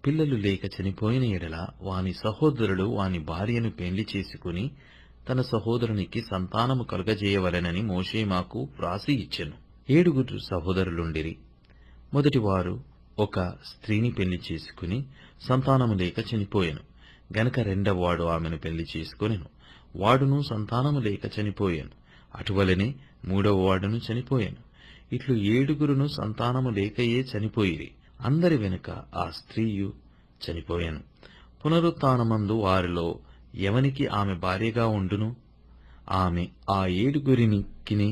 Speaker 2: పిల్లలు లేక చనిపోయిన ఎడల వాని సహోదరుడు వాని భార్యను పెండ్లి చేసుకుని తన సహోదరునికి సంతానము కలుగజేయవలెనని మోషే మాకు వ్రాసి ఇచ్చెను. 7 సహోదరులుండిరి. మొదటివారు ఒక స్త్రీని పెళ్లి చేసుకుని సంతానము లేక చనిపోయెను గనక రెండవవాడు ఆమెను పెళ్లి చేసుకొనెను. వాడును సంతానము లేక చనిపోయెను. అటువలనే మూడవవాడును చనిపోయెను. ఇట్లు 7 సంతానము లేకయే చనిపోయిరి. అందరి వెనుక ఆ స్త్రీయు చనిపోయెను. పునరుత్థానమందు వారిలో ఎవనికి ఆమె భార్యగా ఉండును? ఆమె ఆ 7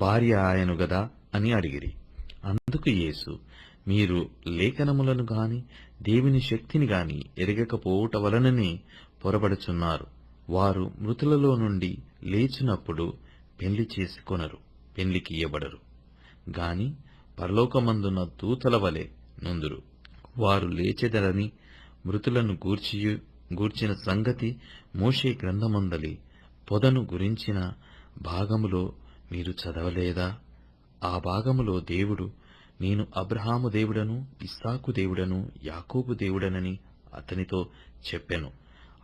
Speaker 2: భార్య ఆయను గదా అని అడిగిరి. అందుకు యేసు, మీరు లేఖనములను గాని దేవుని శక్తిని గాని ఎరగకపోవుట వలననే పొరబడుచున్నారు. వారు మృతులలో నుండి లేచినప్పుడు పెళ్లి చేసుకొనరు, పెళ్లికి ఇయ్యబడరు గాని పరలోకమందున్న దూతల వలె నుందురు. వారు లేచెదరని మృతులను గూర్చిన సంగతి మోషే గ్రంథమందలి పొదను గురించిన భాగములో మీరు చదవలేదా? ఆ భాగములో దేవుడు, నేను అబ్రహాము దేవుడను, ఇస్సాకు దేవుడను, యాకోబు దేవుడనని అతనితో చెప్పెను.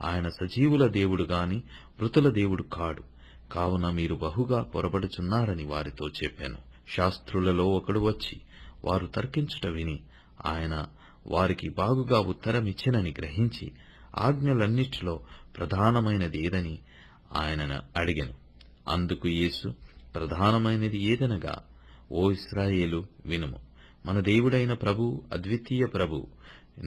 Speaker 2: ఆయన సజీవుల దేవుడు గాని మృతుల దేవుడు కాడు. కావున మీరు బహుగా పొరబడుచున్నారని వారితో చెప్పాను. శాస్త్రులలో ఒకడు వచ్చి వారు తర్కించుట విని ఆయన వారికి బాగుగా ఉత్తరమిచ్చెనని గ్రహించి ఆజ్ఞలన్నిటిలో ప్రధానమైనది ఏదని ఆయనను అడిగెను. అందుకు యేసు, ప్రధానమైనది ఏదనగా, ఓ ఇశ్రాయేలు వినుము. మన దేవుడైన ప్రభు అద్వితీయ ప్రభు.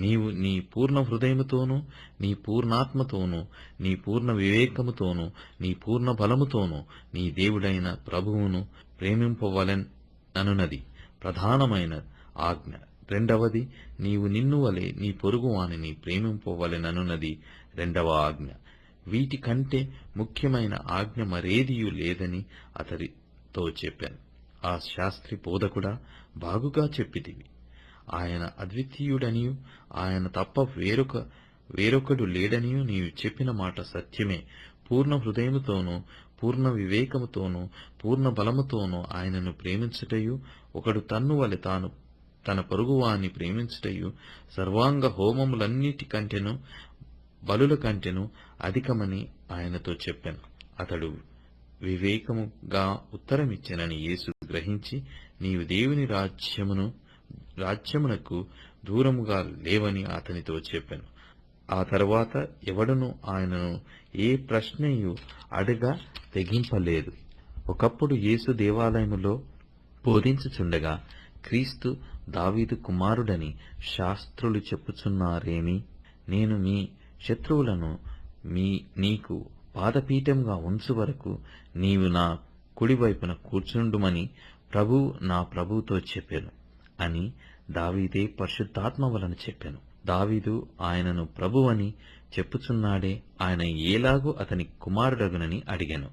Speaker 2: నీవు నీ పూర్ణ హృదయముతోనూ, నీ పూర్ణాత్మతోనూ, నీ పూర్ణ వివేకముతోనూ, నీ పూర్ణ బలముతోనూ నీ దేవుడైన ప్రభువును ప్రేమింపవలెననున్నది ప్రధానమైన ఆజ్ఞ. రెండవది, నీవు నిన్ను వలె నీ పొరుగువానిని ప్రేమింపవలెననున్నది రెండవ ఆజ్ఞ. వీటి కంటే ముఖ్యమైన ఆజ్ఞ మరేదియూ లేదని అతడితో చెప్పాను. ఆ శాస్త్రి బోధకుడా, బాగుగా చెప్పితివి. ఆయన అద్వితీయుడనియు ఆయన తప్ప వేరొకడు లేడనియు నీవు చెప్పిన మాట సత్యమే. పూర్ణ హృదయముతోనూ, పూర్ణ వివేకముతోనూ, పూర్ణ బలముతోనూ ఆయనను ప్రేమించుటయు, ఒకడు తన్ను వలె తాను తన పొరుగువాన్ని ప్రేమించుటయు సర్వాంగ హోమములన్నిటి కంటెను బలుల కంటెను అధికమని ఆయనతో చెప్పాను. అతడు వివేకముగా ఉత్తరమిచ్చెనని యేసు గ్రహించి, నీవు దేవుని రాజ్యమునకు దూరముగా లేవని అతనితో చెప్పాను. ఆ తరువాత ఎవడును ఆయనను ఏ ప్రశ్నయు అడగ తెగింపలేదు. ఒకప్పుడు యేసు దేవాలయములో బోధించుచుండగా, క్రీస్తు దావీదు కుమారుడని శాస్త్రులు చెప్పుచున్నారేమి? నేను మీ శత్రువులను నీకు పాదపీఠంగా ఉంచు వరకు నీవు నా కుడివైపున కూర్చుండుమని ప్రభువు నా ప్రభువుతో చెప్పెను అని దావీదే పరిశుద్ధాత్మ వలన చెప్పెను. దావీదు ఆయనను ప్రభువని చెప్పుచున్నాడే, ఆయన ఏలాగూ అతని కుమారుడగునని అడిగెను.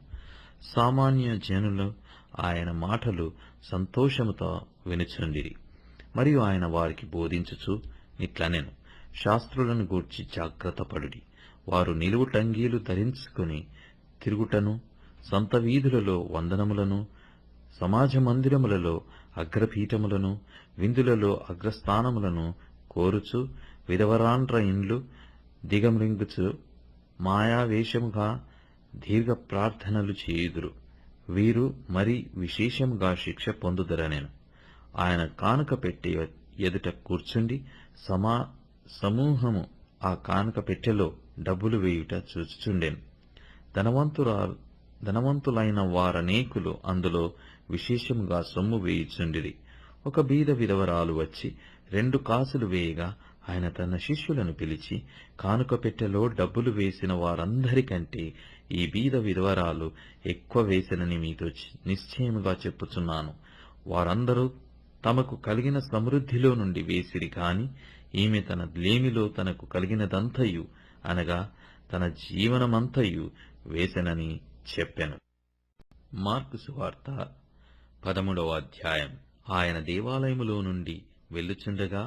Speaker 2: సామాన్య జనులు ఆయన మాటలు సంతోషముతో వినుచుండిరి. మరియు ఆయన వారికి బోధించుచు ఇట్లనెను, శాస్త్రులను గూర్చి జాగ్రత్త పడుడి. వారు నిలువుటంగీలు ధరించుకుని తిరుగుటను, సంత వీధులలో వందనములను, సమాజ మందిరములలో అగ్రపీఠములను, విందులలో అగ్రస్థానములను కోరుచు, విధవరాండ్ర ఇండ్లు దిగమ్రింగుచు మాయావేషముగా దీర్ఘ ప్రార్థనలు చేయుదురు. వీరు మరి విశేషముగా శిక్ష పొందుదరనెను. ఆయన కానుక పెట్టి ఎదుట కూర్చుండి సమూహము ఆ కానుక పెట్టెలో డబ్బులు వేయుట చూచుచుండెను. ధనవంతులైన వారనేకులు అందులో విశేషముగా సొమ్ము వేయుచుండిరి. ఒక బీద విధవరాలు వచ్చి 2 కాసులు వేయగా ఆయన తన శిష్యులను పిలిచి, కానుక పెట్టెలో డబ్బులు వేసిన వారందరికంటే ఈ బీద విధవరాలు ఎక్కువ వేసినని మీతో నిశ్చయముగా చెప్పుచున్నాను. వారందరూ తమకు కలిగిన సమృద్ధిలో నుండి వేసిరి కాని ఈమె తన లేమిలో తనకు కలిగినదంతయు అనగా తన జీవనమంతయు వేసెనని చెప్పెను. మార్కు సువార్త 13వ అధ్యాయం. ఆయన దేవాలయములో నుండి వెళ్ళుచుండగా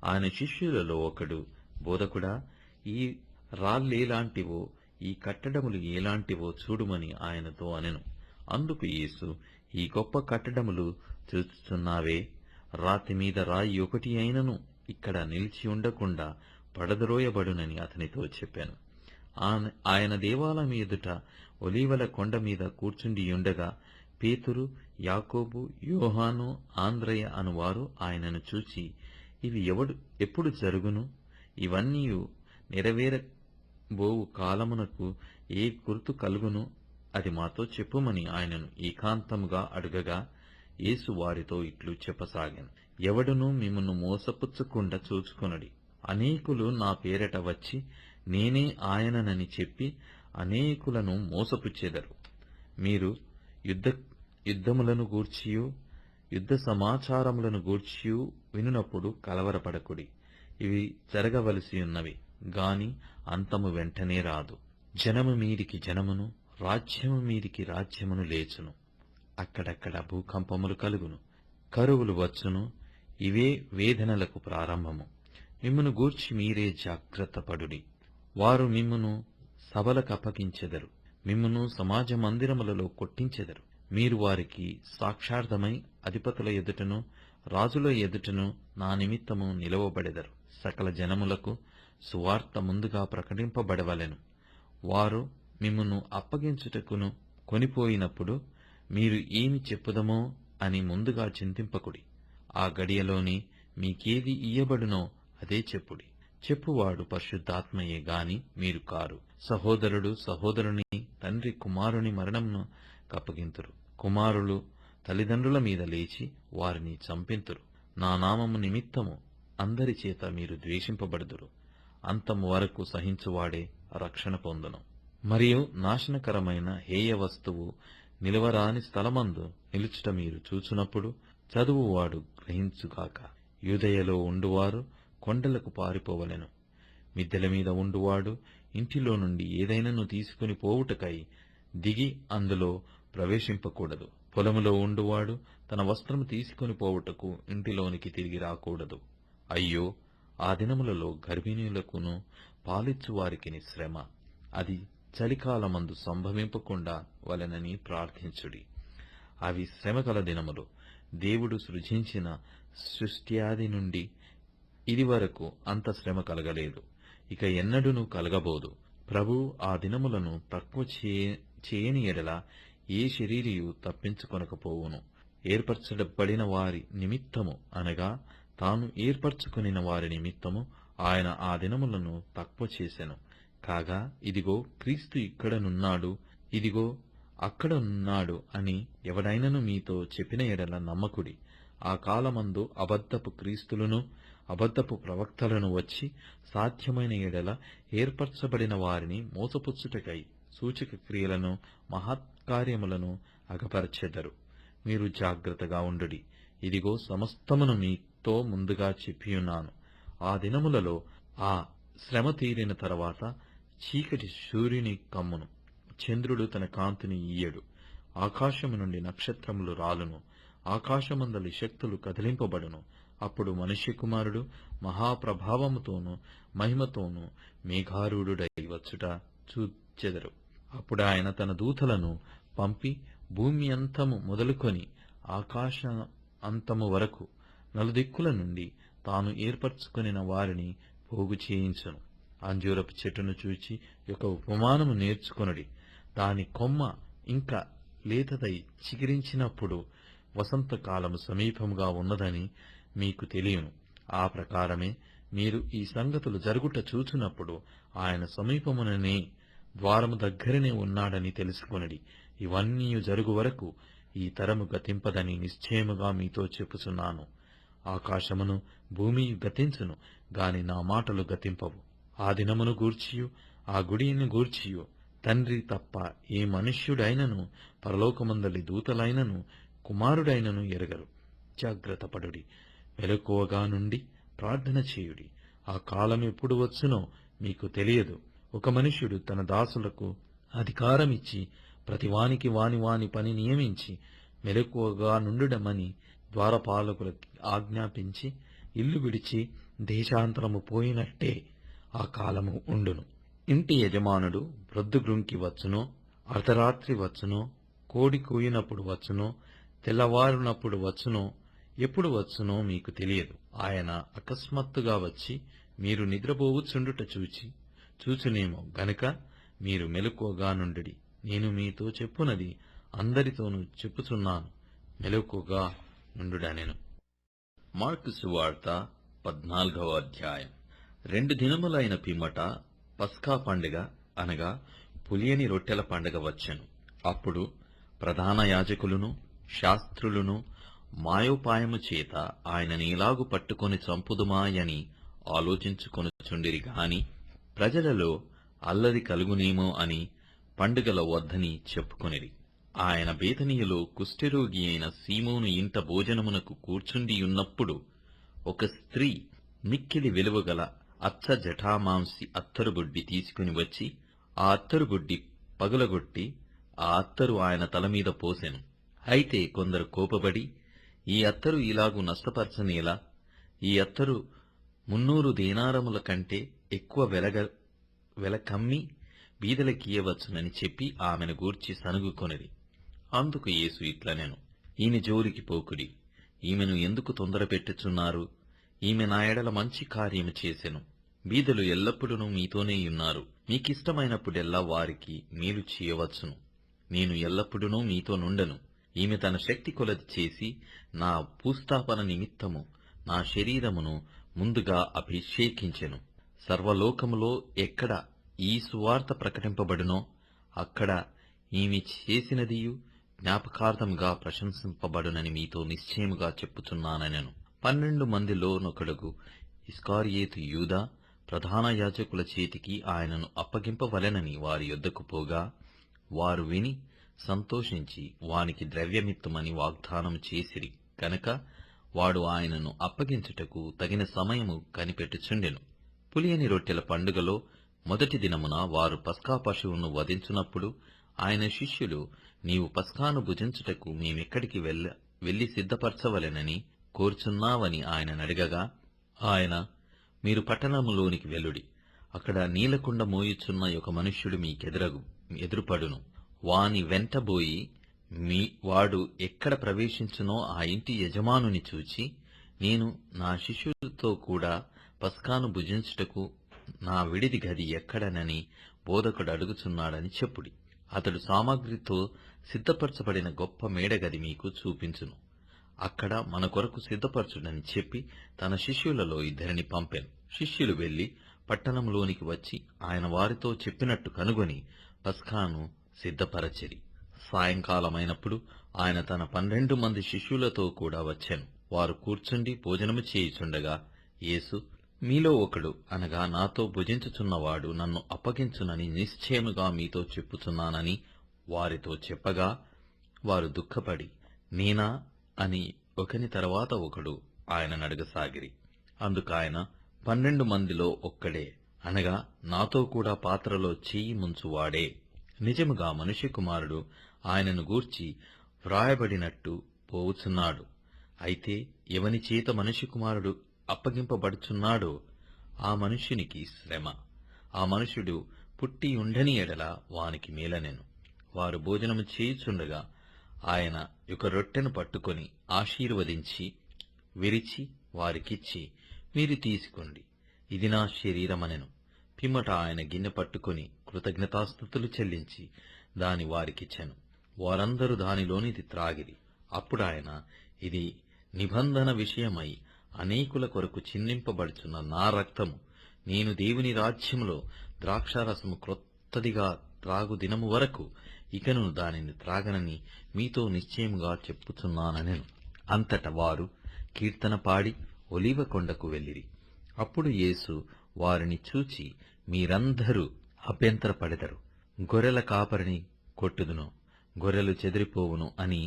Speaker 2: ఆయన శిష్యులలో ఒకడు, బోధకుడా, ఈ రాళ్ళేలాంటివో, ఈ కట్టడములు ఏలాంటివో చూడుమని ఆయనతో అనెను. అందుకు యేసు, ఈ గొప్ప కట్టడములు చూచుచున్నావే, రాతి మీద రాయి ఒకటి అయినను ఇక్కడ నిలిచి ఉండకుండా పడద్రోయబడునని అతనితో చెప్పాను. ఆయన దేవాలయం ఎదుట ఒలీవల కొండ మీద కూర్చుండియుండగా పేతురు, యాకోబు, యోహాను, ఆంద్రయ అనువారు ఆయనను చూచి, ఇవి ఎప్పుడు జరుగును? ఇవన్నీయు నెరవేరబోవు కాలమునకు ఏ గుర్తు కలుగును? అది మాతో చెప్పుమని ఆయనను ఏకాంతముగా అడుగగా, యేసు వారితో ఇట్లు చెప్పసాగాను. ఎవడునూ మిమ్మును మోసపుచ్చకుండా చూచుకొనుడి. అనేకులు నా పేరట వచ్చి నేనే ఆయననని చెప్పి అనేకులను మోసపుచ్చెదరు. మీరు యుద్ధములను గూర్చియు యుద్ధ సమాచారములను గూర్చియు వినునప్పుడు కలవరపడకుడి. ఇవి జరగవలసి ఉన్నవి గాని అంతము వెంటనే రాదు. జనము మీదికి జనమును, రాజ్యము మీదికి రాజ్యమును లేచును. అక్కడక్కడ భూకంపములు కలుగును, కరువులు వచ్చును. ఇవే వేదనలకు ప్రారంభము. మిమ్మును గూర్చి మీరే జాగ్రత్త పడుడి. వారు మిమ్మును సభలకప్పగించెదరు, మిమ్మును సమాజ మందిరములలో కొట్టించెదరు. మీరు వారికి సాక్షార్థమై అధిపతుల ఎదుటను రాజుల ఎదుటను నా నిమిత్తము నిలవబడెదరు. సకల జనములకు సువార్త ముందుగా ప్రకటింపబడవలెను. వారు మిమ్మును అప్పగించుటకును కొనిపోయినప్పుడు మీరు ఏమి చెప్పుదమో అని ముందుగా చింతింపకుడి. ఆ గడియలోని మీకేది ఇయ్యబడునో అదే చెప్పుడి. చెప్పువాడు పరిశుద్ధాత్మయే గాని మీరు కారు. సహోదరుడు సహోదరుని, తండ్రి కుమారుని మరణమును కప్పగింతురు. కుమారులు తల్లిదండ్రుల మీద లేచి వారిని చంపింతురు. నా నామము నిమిత్తము అందరి చేత మీరు ద్వేషింపబడుదురు. అంతము వరకు సహించువాడే రక్షణ పొందును. మరియు నాశనకరమైన హేయ వస్తువు నిలవరాని స్థలమందు నిలుచుట మీరు చూచునప్పుడు చదువువాడు గ్రహించుగాక. యూదయలో ఉండువారు కొండలకు పారిపోవలెను. మిద్దెల మీద ఉండువాడు ఇంటిలో నుండి ఏదైనాను తీసుకుని పోవుటకై దిగి అందులో ప్రవేశింపకూడదు. పొలములో ఉండువాడు తన వస్త్రము తీసుకుని పోవుటకు ఇంటిలోనికి తిరిగి రాకూడదు. అయ్యో, ఆ దినములలో గర్భిణీలకును పాలిచ్చు వారికి శ్రమ. అది చలికాలమందు సంభవింపకుండా వలెనని ప్రార్థించుడి. అవి శ్రమకల దినములు. దేవుడు సృజించిన సృష్ట్యాది నుండి ఇది వరకు అంత శ్రమ కలగలేదు, ఇక ఎన్నడూనూ కలగబోదు. ప్రభు ఆ దినములను తక్కువ చేయని ఎడల ఏ శరీరియు తప్పించుకొనకపోవును. ఏర్పరచబడిన వారి నిమిత్తము అనగా తాను ఏర్పరచుకునిన వారి నిమిత్తము ఆయన ఆ దినములను తక్కువ చేసెను. కాగా ఇదిగో క్రీస్తు ఇక్కడనున్నాడు, ఇదిగో అక్కడనున్నాడు అని ఎవడైనను మీతో చెప్పిన ఎడల నమ్మకుడి. ఆ కాలమందు అబద్ధపు క్రీస్తులను అబద్ధపు ప్రవక్తలను వచ్చి సాధ్యమైన ఎడల ఏర్పరచబడిన వారిని మోసపుచ్చుటకై సూచక క్రియలను మహత్కార్యములను అగపరచెదరు. మీరు జాగ్రత్తగా ఉండుడి. ఇదిగో సమస్తమును మీతో ముందుగా చెప్పియున్నాను. ఆ దినములలో ఆ శ్రమ తీరిన తర్వాత చీకటి సూర్యుని కమ్మును, చంద్రుడు తన కాంతిని ఇయ్యడు, ఆకాశము నుండి నక్షత్రములు రాలును, ఆకాశమందలి శక్తులు కదిలింపబడును. అప్పుడు మనుష్య కుమారుడు మహాప్రభావముతోనూ మహిమతోనూ మేఘారూఢుడై వచ్చుట చూచెదరు. అప్పుడు ఆయన తన దూతలను పంపి భూమి అంతము మొదలుకొని ఆకాశ అంతము వరకు నలుదిక్కుల నుండి తాను ఏర్పరచుకొనిన వారిని పోగు చేయించును. అంజూరపు చెట్టును చూచి ఒక ఉపమానము నేర్చుకొనుడి. దాని కొమ్మ ఇంకా లేతదై చిగిరించినప్పుడు వసంతకాలము సమీపముగా ఉన్నదని మీకు తెలియను. ఆ ప్రకారమే మీరు ఈ సంగతులు జరుగుట చూచునప్పుడు ఆయన సమీపముననే, ద్వారము దగ్గరనే ఉన్నాడని తెలుసుకొనుడి. ఇవన్నీ జరుగు వరకు ఈ తరము గతింపదని నిశ్చయముగా మీతో చెప్పుచున్నాను. ఆకాశమును భూమియు గతించును గాని నా మాటలు గతింపవు. ఆ దినమును గూర్చియు ఆ గుడిని గూర్చియు తండ్రి తప్ప ఏ మనుష్యుడైనను పరలోకమందలి దూతలైనను కుమారుడైనను ఎరగరు. జాగ్రత్త పడుడి, మెలకువగా నుండి ప్రార్థన చేయుడి. ఆ కాలం ఎప్పుడు వచ్చునో మీకు తెలియదు. ఒక మనుష్యుడు తన దాసులకు అధికారమిచ్చి ప్రతివానికి వాని వాని పని నియమించి మెలకువగా నుండుడమని ద్వారపాలకులకి ఆజ్ఞాపించి ఇల్లు విడిచి దేశాంతరము పోయినట్టే ఆ కాలము ఉండును. ఇంటి యజమానుడు ప్రొద్దుగ్రుంకి వచ్చునో, అర్ధరాత్రి వచ్చునో, కోడి కూయినప్పుడు వచ్చునో, తెల్లవారునప్పుడు వచ్చునో, ఎప్పుడు వచ్చునో మీకు తెలియదు. ఆయన అకస్మాత్తుగా వచ్చి మీరు నిద్రపోవచ్చుండుట చూచునేమో గనుక మీరు మెలకువగా నుండుడి. నేను మీతో చెప్పునది అందరితోనూ చెప్పుచున్నాను, మెలకువగా నుండుడనెను. మార్కు సువార్త 14వ అధ్యాయం. 2 దినములైన పిమ్మట పస్కా పండుగ అనగా పులియని రొట్టెల పండుగ వచ్చెను. అప్పుడు ప్రధాన యాజకులును శాస్త్రులును మాయోపాయము చేత ఆయనని ఎలాగు పట్టుకొని చంపుదుమాయని ఆలోచించుకొనుచుండిరి గాని ప్రజలలో అల్లరి కలుగునేమో అని పండుగల వద్దని చెప్పుకొనిరి. ఆయన బేతనీయులో కుష్ఠరోగి అయిన సీమోను ఇంట భోజనమునకు కూర్చుండియున్నప్పుడు ఒక స్త్రీ మిక్కిలి విలువగల అచ్చ జటామాంసి అత్తరుబుడ్డి తీసుకుని వచ్చి ఆ అత్తరుబుడ్డి పగులగొట్టి ఆ అత్తరు ఆయన తలమీద పోసెను. అయితే కొందరు కోపబడి, ఈ అత్తరు ఇలాగు నష్టపరచనేలా? ఈ అత్తరు 300 దేనారముల కంటే ఎక్కువ వెల కమ్మి బీదలకియ్యవచ్చునని చెప్పి ఆమెను గూర్చి సనుగుకొనిరి. అందుకు యేసు ఇట్లనెను, ఈమె జోలికి పోకుడి. ఈమెను ఎందుకు తొందరపెట్టుచున్నారు? ఈమె నా ఎడల మంచి కార్యము చేసెను. బీదలు ఎల్లప్పుడూ మీతోనేయున్నారు. మీకిష్టమైనప్పుడెల్లా వారికి మేలు చేయవచ్చును. నేను ఎల్లప్పుడూ మీతో నుండను. ఈమె తన శక్తి కొలది చేసి నా భూస్థాపన నిమిత్తము నా శరీరమును ముందుగా అభిషేకించెను. సర్వలోకములో ఎక్కడ ఈ సువార్త ప్రకటింపబడునో అక్కడ ఈమె చేసినదియు జ్ఞాపకార్థముగా ప్రశంసింపబడునని మీతో నిశ్చయముగా చెప్పుచున్నానెను. 12 మందిలోనొకడుగు ఇస్కారియేతు యూదా ప్రధాన యాజకుల చేతికి ఆయనను అప్పగింపవలెనని వారి యొద్దకు పోగా వారు విని సంతోషించి వానికి ద్రవ్యమిత్తుమని వాగ్దానము చేసిరి కనుక వాడు ఆయనను అప్పగించుటకు తగిన సమయము కనిపెట్టుచుండెను. పులియని రొట్టెల పండుగలో మొదటి దినమున వారు పస్కా పశువును వధించునప్పుడు ఆయన శిష్యులు, నీవు పస్కాను భుజించుటకు మేమెక్కడికి వెళ్లి సిద్ధపరచవలెనని కోరుచున్నావని ఆయన నడిగగా ఆయన, మీరు పట్టణములోనికి వెళ్ళుడి. అక్కడ నీలకుండ మోయుచున్న ఒక మనుష్యుడు ఎదురుపడును. వాని వెంటబోయి వాడు ఎక్కడ ప్రవేశించునో ఆ ఇంటి యజమానుని చూచి, నేను నా శిష్యులతో కూడా పస్కాను భుజించుటకు నా విడిది గది ఎక్కడనని బోధకుడు అడుగుచున్నాడని చెప్పుడి. అతడు సామగ్రితో సిద్ధపరచబడిన గొప్ప మేడగది మీకు చూపించును. అక్కడ మన కొరకు సిద్ధపరచుడని చెప్పి తన శిష్యులలో 2 పంపెను. శిష్యులు వెళ్లి పట్టణంలోనికి వచ్చి ఆయన వారితో చెప్పినట్టు కనుగొని పస్కాను సిద్ధపరచిరి. సాయంకాలమైనప్పుడు ఆయన తన 12 మంది శిష్యులతో కూడా వచ్చెను. వారు కూర్చుండి భోజనము చేయుచుండగా యేసు, మీలో ఒకడు అనగా నాతో భుజించుచున్నవాడు నన్ను అప్పగించునని నిశ్చయముగా మీతో చెప్పుచున్నానని వారితో చెప్పగా వారు దుఃఖపడి, నేనా అని ఒకని తర్వాత ఒకడు ఆయనను అడగసాగిరి. అందుకాయన, 12 మందిలో ఒక్కడే అనగా నాతో కూడా పాత్రలో చెయ్యి ముంచువాడే. నిజముగా మనుష్య కుమారుడు ఆయనను గూర్చి వ్రాయబడినట్టు పోవుచున్నాడు. అయితే ఎవని చేత మనుష్య కుమారుడు అప్పగింపబడుచున్నాడో ఆ మనుష్యునికి శ్రమ. ఆ మనుష్యుడు పుట్టి ఉండని ఎడల వానికి మేలనెను. వారు భోజనము చేయుచుండగా ఆయన ఒక రొట్టెను పట్టుకొని ఆశీర్వదించి విరిచి వారికిచ్చి, మీరు తీసుకోండి, ఇది నా శరీరమనెను. పిమ్మట ఆయన గిన్నె పట్టుకొని కృతజ్ఞతాస్తుతులు చెల్లించి దాని వారికిచ్చెను. వారందరూ దానిలోనిది త్రాగిరి. అప్పుడాయన, ఇది నిబంధన విషయమై అనేకుల కొరకు చిందింపబడుచున్న నా రక్తము. నేను దేవుని రాజ్యములో ద్రాక్షారసము క్రొత్తదిగా త్రాగు దినము వరకు ఇకను దానిని త్రాగనని మీతో నిశ్చయముగా చెప్పుచున్నానెను. అంతట వారు కీర్తన పాడి ఒలీవ కొండకు వెళ్ళిరి. అప్పుడు యేసు వారిని చూచి, మీరందరూ అభ్యంతరపడెదరు. గొర్రెల కాపరిని కొట్టుదును, గొర్రెలు చెదిరిపోవును అని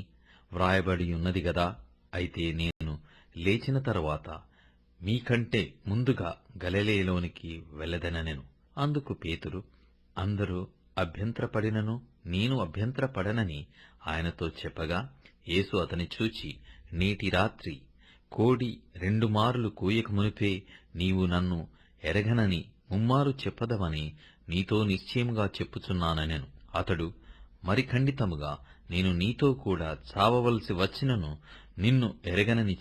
Speaker 2: వ్రాయబడియున్నది గదా. అయితే నేను లేచిన తరువాత మీకంటే ముందుగా గలిలయలోనికి వెళ్ళదనెను. అందుకు పేతురు, అందరూ అభ్యంతరపడినను నేను అభ్యంతరపడనని ఆయనతో చెప్పగా యేసు అతని చూచి, నేటి రాత్రి కోడి 2 మార్లు కూయక మునిపే నీవు నన్ను ఎరగనని 3 మారు చెప్పదవని నీతో నిశ్చయముగా చెప్పుచున్నానెను. అతడు మరి ఖండితముగా, నేను నీతో కూడా చావవలసి వచ్చినను నిన్ను ఎరగనని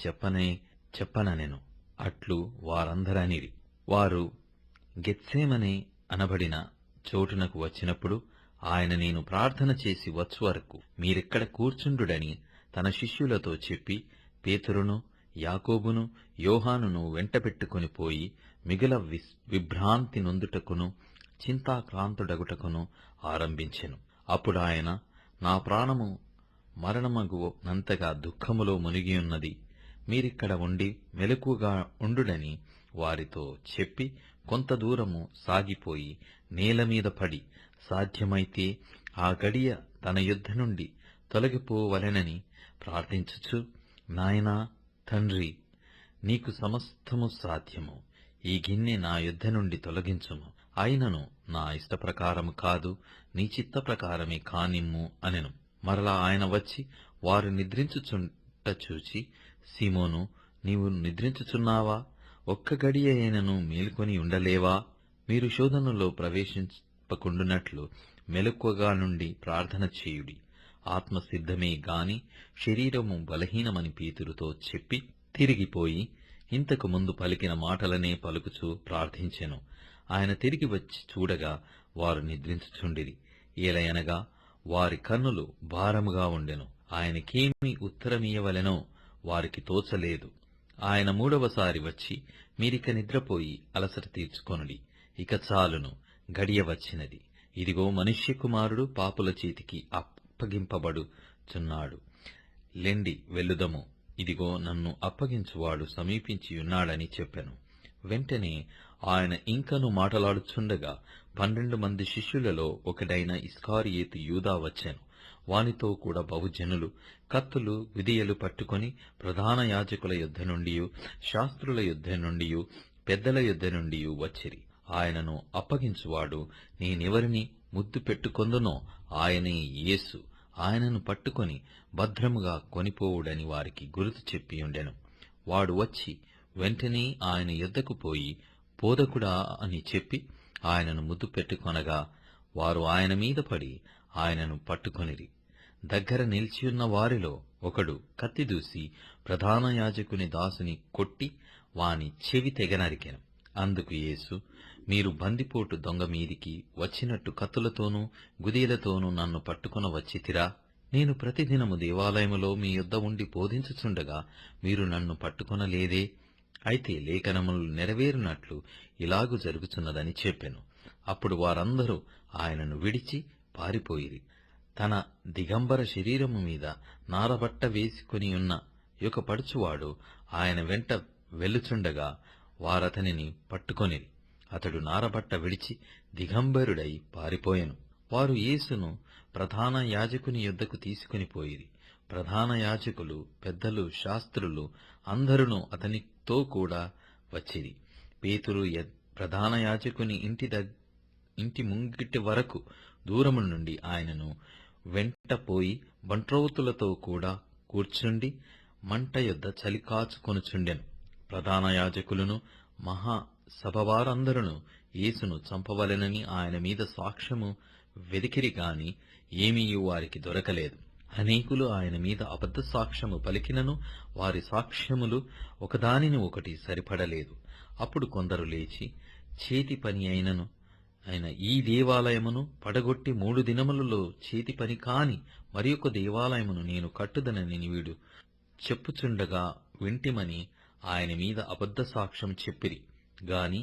Speaker 2: చెప్పననెను. అట్లు వారందరనిరి.
Speaker 1: వారు గెత్సేమనే అనబడిన చోటునకు వచ్చినప్పుడు ఆయన నేను ప్రార్థన చేసి వచ్చు వరకు మీరిక్కడ కూర్చుండుడని తన శిష్యులతో చెప్పి పేతురును యాకోబును యోహానును వెంటబెట్టుకుని పోయి మిగుల విభ్రాంతి నొందుటకును చింతాక్రాంతుడగుటకును ఆరంభించెను. అప్పుడు ఆయన, నా ప్రాణము మరణమగునంతగా దుఃఖములో మునిగియున్నది, మీరిక్కడ ఉండి మెలకుగా ఉండుడని వారితో చెప్పి కొంత దూరము సాగిపోయి నేలమీద పడి సాధ్యమైతే ఆ గడియ తన యుద్ధ నుండి తొలగిపోవలెనని ప్రార్థించుచు, నాయనా తండ్రి, నీకు సమస్తము సాధ్యము, ఈ గిన్నె నా యుద్ధ నుండి తొలగించుము, అయినను నా ఇష్టప్రకారము కాదు, నీ చిత్త ప్రకారమే కానిమ్ము అనెను. మరలా ఆయన వచ్చి వారు నిద్రించుచుంట చూచి, సీమోను, నీవు నిద్రించుచున్నావా? ఒక్క గడియ అయినను మేలుకొని ఉండలేవా? మీరు శోధనలో ప్రవేశింపకుండునట్లు మెలకువగా నుండి ప్రార్థన చేయుడి. ఆత్మ సిద్ధమే గాని శరీరము బలహీనమని పేతురుతో చెప్పి తిరిగిపోయి ఇంతకు ముందు పలికిన మాటలనే పలుకుచూ ప్రార్థించెను. ఆయన తిరిగి వచ్చి చూడగా వారు నిద్రించుచుండిరి. ఏలయనగా వారి కన్నులు భారముగా ఉండెను. ఆయనకేమి ఉత్తరమియ్యవలెనో వారికి తోచలేదు. ఆయన మూడవసారి వచ్చి, మీరిక నిద్రపోయి అలసట తీర్చుకొనుడి, ఇక చాలును, గడియ వచ్చినది. ఇదిగో మనుష్య కుమారుడు పాపుల చేతికి అప్పగింపబడుచున్నాడు. లెండి వెళ్ళుదము, ఇదిగో నన్ను అప్పగించువాడు సమీపించియున్నాడని చెప్పెను. వెంటనే ఆయన ఇంకను మాటలాడుచుండగా 12 మంది శిష్యులలో ఒకడైన ఇస్కారియేతు యూదా వచ్చెను. వానితో కూడా బహుజనులు కత్తులు విదియలు పట్టుకొని ప్రధాన యాజకుల యుద్ధ నుండియు శాస్త్రుల యుద్ధ నుండియు పెద్దల యుద్ధ నుండియు వచ్చిరి. ఆయనను అప్పగించువాడు నేనెవరిని ముద్దు పెట్టుకొందునో ఆయనే యేసు, ఆయనను పట్టుకొని భద్రముగా కొనిపోవుడని వారికి గురుతు చెప్పియుండెను. వాడు వచ్చి వెంటనే ఆయన యుద్ధకు పోయి, బోధకుడా అని చెప్పి ఆయనను ముద్దు పెట్టుకొనగా వారు ఆయన మీద పడి ఆయనను పట్టుకొనిరి. దగ్గర నిలిచియున్న వారిలో ఒకడు కత్తి దూసి ప్రధాన యాజకుని దాసుని కొట్టి వాని చెవి తెగనరికెను. అందుకు యేసు, మీరు బందిపోటు దొంగ మీదికి వచ్చినట్టు కత్తులతోనూ గుదీలతోనూ నన్ను పట్టుకొన వచ్చితిరా? నేను ప్రతిదినము దేవాలయములో మీ యొద్ద ఉండి బోధించుచుండగా మీరు నన్ను పట్టుకొనలేదే? అయితే లేఖనములు నెరవేరునట్లు ఇలాగు జరుగుచున్నదని చెప్పెను. అప్పుడు వారందరూ ఆయనను విడిచి పారిపోయిరి. తన దిగంబర శరీరము మీద నారబట్ట వేసుకొనియున్న ఒక పడుచువాడు ఆయన వెంట వెళ్ళుచుండగా వారతనిని పట్టుకొనిరి. అతడు నారబట్ట విడిచి దిగంబరుడై పారిపోయెను. వారు యేసును ప్రధాన యాజకుని యొద్దకు తీసుకుని పోయిరి. ప్రధాన యాజకులు, పెద్దలు, శాస్త్రులు అందరూ అతనితో కూడా వచ్చిరి. పేతురు ప్రధాన యాజకుని ఇంటి ముంగిటి వరకు దూరము నుండి ఆయనను వెంట పోయి బంట్రోతులతో కూడా కూర్చుండి మంట యొద్ద చలి కాచుకొనుచుండెను. ప్రధాన యాజకులను మహాసభవారందరూ యేసును చంపవలెనని ఆయన మీద సాక్ష్యము వెదికిరి గాని ఏమీయూ వారికి దొరకలేదు. అనేకులు ఆయన మీద అబద్ధ సాక్ష్యము పలికినను వారి సాక్ష్యములు ఒకదానిని ఒకటి సరిపడలేదు. అప్పుడు కొందరు లేచి, చేతి పని అయిన ఈ దేవాలయమును పడగొట్టి 3 దినములలో చేతి పని కాని మరి ఒక దేవాలయమును నేను కట్టుదనని వీడు చెప్పుచుండగా వింటిమని ఆయన మీద అబద్ధ సాక్ష్యం చెప్పిరి గాని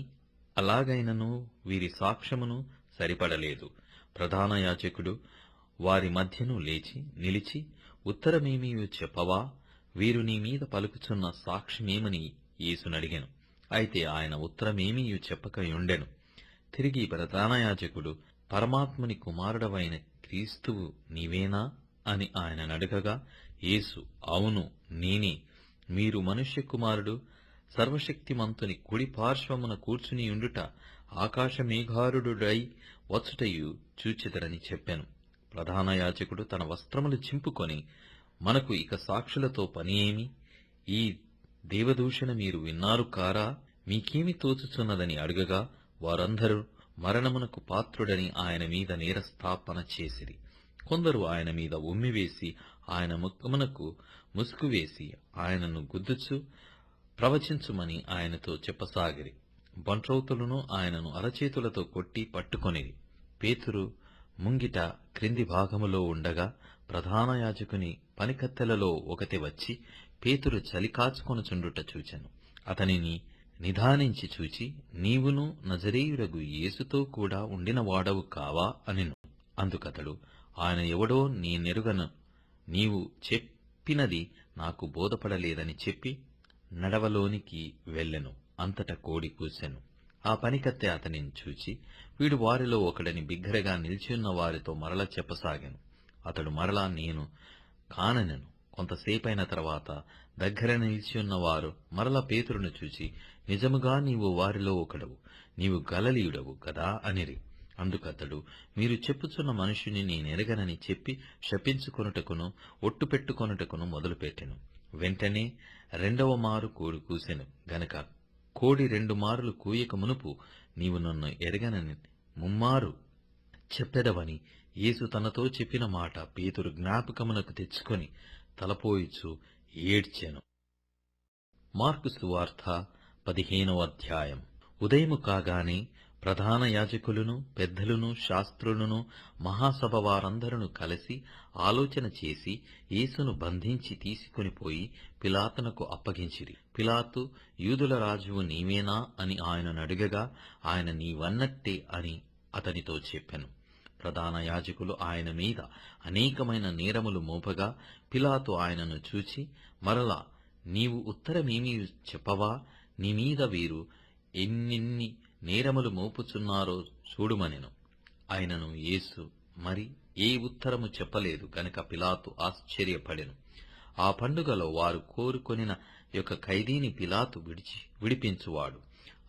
Speaker 1: అలాగైనను వీరి సాక్ష్యమును సరిపడలేదు. ప్రధాన యాజకుడు వారి మధ్యను లేచి నిలిచి, ఉత్తరమేమీ చెప్పవా? వీరు నీ మీద పలుకుచున్న సాక్ష్యమేమని యేసునడిగెను. అయితే ఆయన ఉత్తరమేమీ చెప్పకయుండెను. తిరిగి ప్రధాన యాజకుడు, పరమాత్ముని కుమారుడవైన క్రీస్తువు నీవేనా అని ఆయననడగగా యేసు, అవును నేనే. మీరు మనుష్య కుమారుడు సర్వశక్తిమంతుని కుడి పార్శ్వమున కూర్చునియుండుట ఆకాశమేఘారుడై వచ్చుటయు చూచెదరని చెప్పెను. ప్రధాన యాజకుడు తన వస్త్రములు చింపుకొని, మనకు ఇక సాక్షులతో పని ఏమి? ఈ దేవదూషణ మీరు విన్నారు కారా? మీకేమి తోచుచున్నదని అడుగగా వారందరూ మరణమునకు పాత్రుడని ఆయన మీద నేరస్థాపన చేసిరి. కొందరు ఆయన మీద ఉమ్మివేసి ఆయన ముఖమునకు ముసుగు వేసి ఆయనను గుద్దుచు ప్రవచించుమని ఆయనతో చెప్పసాగిరి.
Speaker 2: బంట్రౌతులను ఆయనను అరచేతులతో కొట్టి పట్టుకొనిరి. పేతురు ముంగిట క్రింది భాగములో ఉండగా ప్రధాన యాజకుని పనికత్తెలలో ఒకటి వచ్చి పేతురు చలి కాచుకొనుచుండుట చూచెను. అతనిని నిదానించి చూచి, నీవును నజరేయుడగు యేసుతో కూడా ఉండిన వాడవు కావా అనెను. అందుకతడు, ఆయన ఎవడో నేనెరుగను, నీవు చెప్పినది నాకు బోధపడలేదని చెప్పి నడవలోనికి వెళ్ళెను. అంతట కోడి కూసెను. ఆ పనికత్తె అతనిని చూచి, వీడు వారిలో ఒకడని బిగ్గరగా నిలిచియున్న వారితో మరల చెప్పసాగాను. అతడు మరలా నేను కాననెను. కొంతసేపైన తర్వాత దగ్గర నిలిచియున్న వారు మరల పేతురును చూచి, నిజముగా నీవు వారిలో ఒకడవు, నీవు గలిలయుడవు గదా అనిరి. అందుకతడు, మీరు చెప్పుచున్న మనుష్యుని నేనెరగనని చెప్పి శపించుకొనుటకును ఒట్టు పెట్టుకొనుటకును మొదలుపెట్టెను. వెంటనే రెండవ మారు కోడి కూసెను గనక కోడి 2 మారులు కూయక మునుపు నీవు నన్ను ఎరగనని ముమ్మారు చెప్పెదవని యేసు తనతో చెప్పిన మాట పేతురు జ్ఞాపకమునకు తెచ్చుకొని తలపోయిచు ఏడ్చెను. మార్కు సువార్త 15వ అధ్యాయం. ఉదయము కాగానే ప్రధాన యాజకులను, పెద్దలను, శాస్త్రులను, మహాసభ వారందరూ కలిసి ఆలోచన చేసి యేసును బంధించి తీసుకొనిపోయి పిలాతునకు అప్పగించిరి. పిలాతు, యూదుల రాజువు నీవేనా అని ఆయనను అడుగగా, ఆయన నీవన్నట్టే అని అతనితో చెప్పెను. ప్రధాన యాజకులు ఆయన మీద అనేకమైన నేరములు మోపగా పిలాతు ఆయనను చూచి, మరలా నీవు ఉత్తరమేమీ చెప్పవా? నీ మీద వీరు ఎన్నెన్ని నేరములు మోపుచున్నారో చూడుమనెను. ఆయనను యేసు మరి ఏ ఉత్తరము చెప్పలేదు గనుక పిలాతు ఆశ్చర్యపడెను. ఆ పండుగలో వారు కోరుకొనిన యొక్క ఖైదీని పిలాతు విడిపించువాడు.